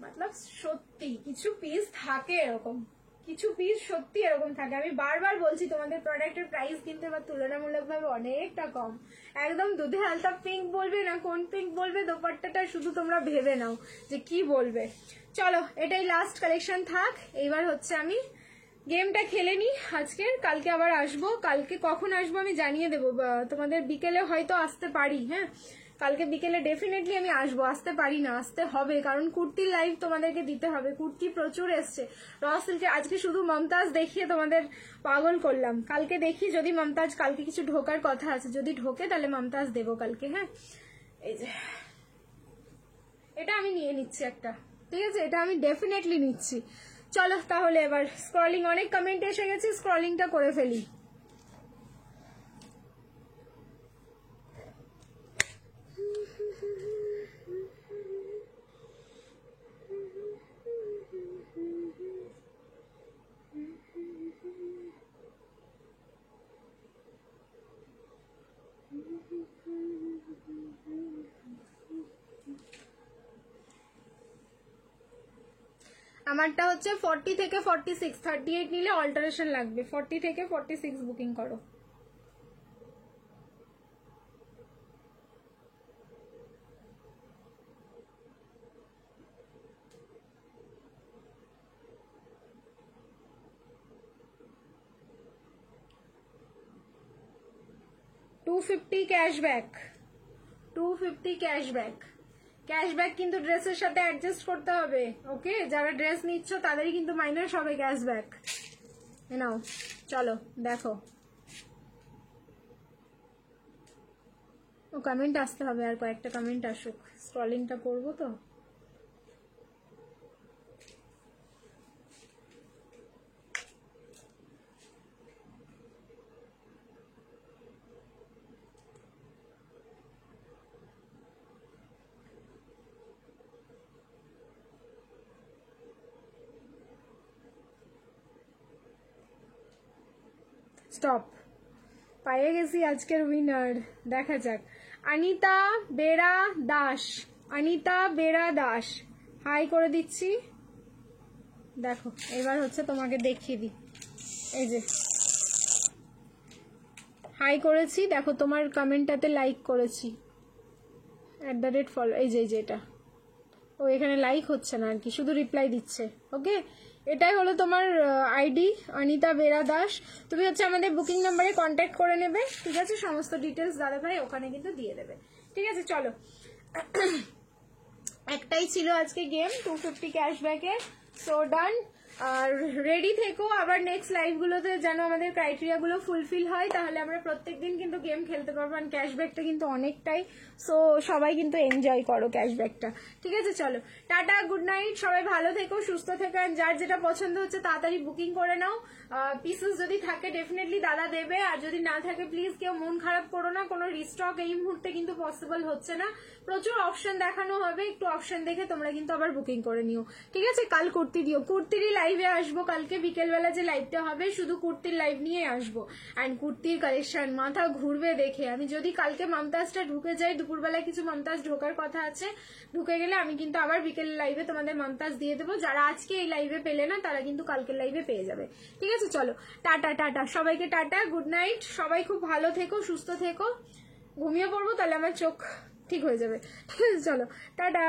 মতলব সত্যি কিছু পিস থাকে এরকম, কিছু পিস সত্যি এরকম থাকে। আমি বারবার বলছি তোমাদের প্রোডাক্টের প্রাইস কিন্তু এবার তুলনামূলকভাবে অনেকটা কম। একদম দুধে আলতা পিঙ্ক বলবে না কোন পিঙ্ক বলবে, দোপাট্টাটা শুধু তোমরা ভেবে নাও যে কি বলবে। চলো এটাই লাস্ট কালেকশন থাক। এইবার হচ্ছে আমি গেমটা খেলে নি আজকের, কালকে আবার আসবো। কালকে কখন আসবো আমি জানিয়ে দেবো তোমাদের, বিকেলে হয়তো আসতে পারি। হ্যাঁ, কালকে বিকেলে ডেফিনেটলি আমি আসবো, আসতে পারি না, আসতে হবে, কারণ কুর্তির লাইভ তোমাদেরকে দিতে হবে। কুর্তি প্রচুর এসছে র সিল্কে। আজকে শুধু মমতাজ দেখিয়ে তোমাদের পাগল করলাম। কালকে দেখি যদি মমতাজ, কালকে কিছু ঢোকার কথা আছে, যদি ঢোকে তাহলে মমতাজ দেবো কালকে। হ্যাঁ, এই যে এটা আমি নিয়ে নিচ্ছি একটা, ঠিক আছে, এটা আমি ডেফিনেটলি নিচ্ছি। চলো তাহলে এবার স্ক্রলিং, অনেক কমেন্ট এসে গেছে, স্ক্রলিংটা করে ফেলি। আমারটা হচ্ছে 40 থেকে 46, 38 নিলে অল্টারেশন লাগবে। 40 থেকে 46 বুকিং করো। $250 ক্যাশব্যাক, 250 ক্যাশব্যাক। ক্যাশব্যাক কিন্তু ড্রেসের সাথে অ্যাডজাস্ট করতে হবে। ওকে, যারা ড্রেস নিচ্ছ তাদেরই কিন্তু মাইনাস হবে ক্যাশব্যাক। নাও চলো দেখো। ও কমেন্ট আসতে হবে, আর কয়েকটা কমেন্ট আসুক, স্ক্রলিংটা করবো তো। স্টপ, পাইয়ে গেছি আজকের উইনার। দেখা যাক, অনিতা বেরা দাস। অনিতা বেরা দাস, হাই করে দিচ্ছি। দেখো এবার হচ্ছে তোমাকে দেখিয়ে দিই, এই যে হাই করেছি, দেখো তোমার কমেন্টটাতে লাইক করেছি, @follow, এই যে এটা। ও এখানে লাইক হচ্ছে না আর কি, শুধু রিপ্লাই দিচ্ছে। ওকে, এটাই হলো তোমার আইডি, অনিতা বেরা দাস। তুমি হচ্ছে আমাদের বুকিং নাম্বারে কন্ট্যাক্ট করে নেবে, ঠিক আছে, সমস্ত ডিটেলস দাদা ভাই ওখানে কিন্তু দিয়ে দেবে। ঠিক আছে, চলো একটাই ছিল আজকে গেম, 250 ক্যাশব্যাকের। সো ডান, আর রেডি থেকো আবার নেক্সট লাইভগুলোতে যেন আমাদের ক্রাইটেরিয়াগুলো ফুলফিল হয়, তাহলে আমরা প্রত্যেকদিন কিন্তু গেম খেলতে পারবো। আর ক্যাশব্যাকটা কিন্তু অনেকটাই, সো সবাই কিন্তু এনজয় করো ক্যাশব্যাকটা। ঠিক আছে, চলো টাটা, গুড নাইট, সবাই ভালো থেকো, সুস্থ থেকো। যার যেটা পছন্দ হচ্ছে তাড়াতাড়ি বুকিং করে নাও। পিসেস যদি থাকে ডেফিনেটলি দাদা দেবে, আর যদি না থাকে প্লিজ কেউ মন খারাপ করো না, কোনো রিস্টক এই মুহূর্তে কিন্তু পসিবল হচ্ছে না। প্রচুর অপশন দেখানো হবে, একটু অপশন দেখে তোমরা কিন্তু আবার বুকিং করে নিও। ঠিক আছে, কাল কুর্তি দিও, কুর্তিরই লাইভে আসবো কালকে বিকেলবেলা, যে লাইভটা হবে শুধু কুর্তির লাইভ নিয়ে আসবো। অ্যান্ড কুর্তির কালেকশন মাথা ঘুরবে দেখে। আমি যদি কালকে মমতাজটা ঢুকে যাই, দুপুরবেলা কিছু মমতাজ ঢোকার কথা আছে, ঢুকে গেলে আমি কিন্তু আবার বিকেল লাইভে তোমাদের মমতাজ দিয়ে দেবো। যারা আজকে এই লাইভে পেলে না তারা কিন্তু কালকের লাইভে পেয়ে যাবে। ঠিক আছে, চলো টাটা, টাটা সবাইকে, টাটা, গুড নাইট, সবাই খুব ভালো থেকো, সুস্থ থেকো। ঘুমিয়ে পড়বো তাহলে আমার চোখ ঠিক হয়ে যাবে। ঠিক আছে, চলো টাটা।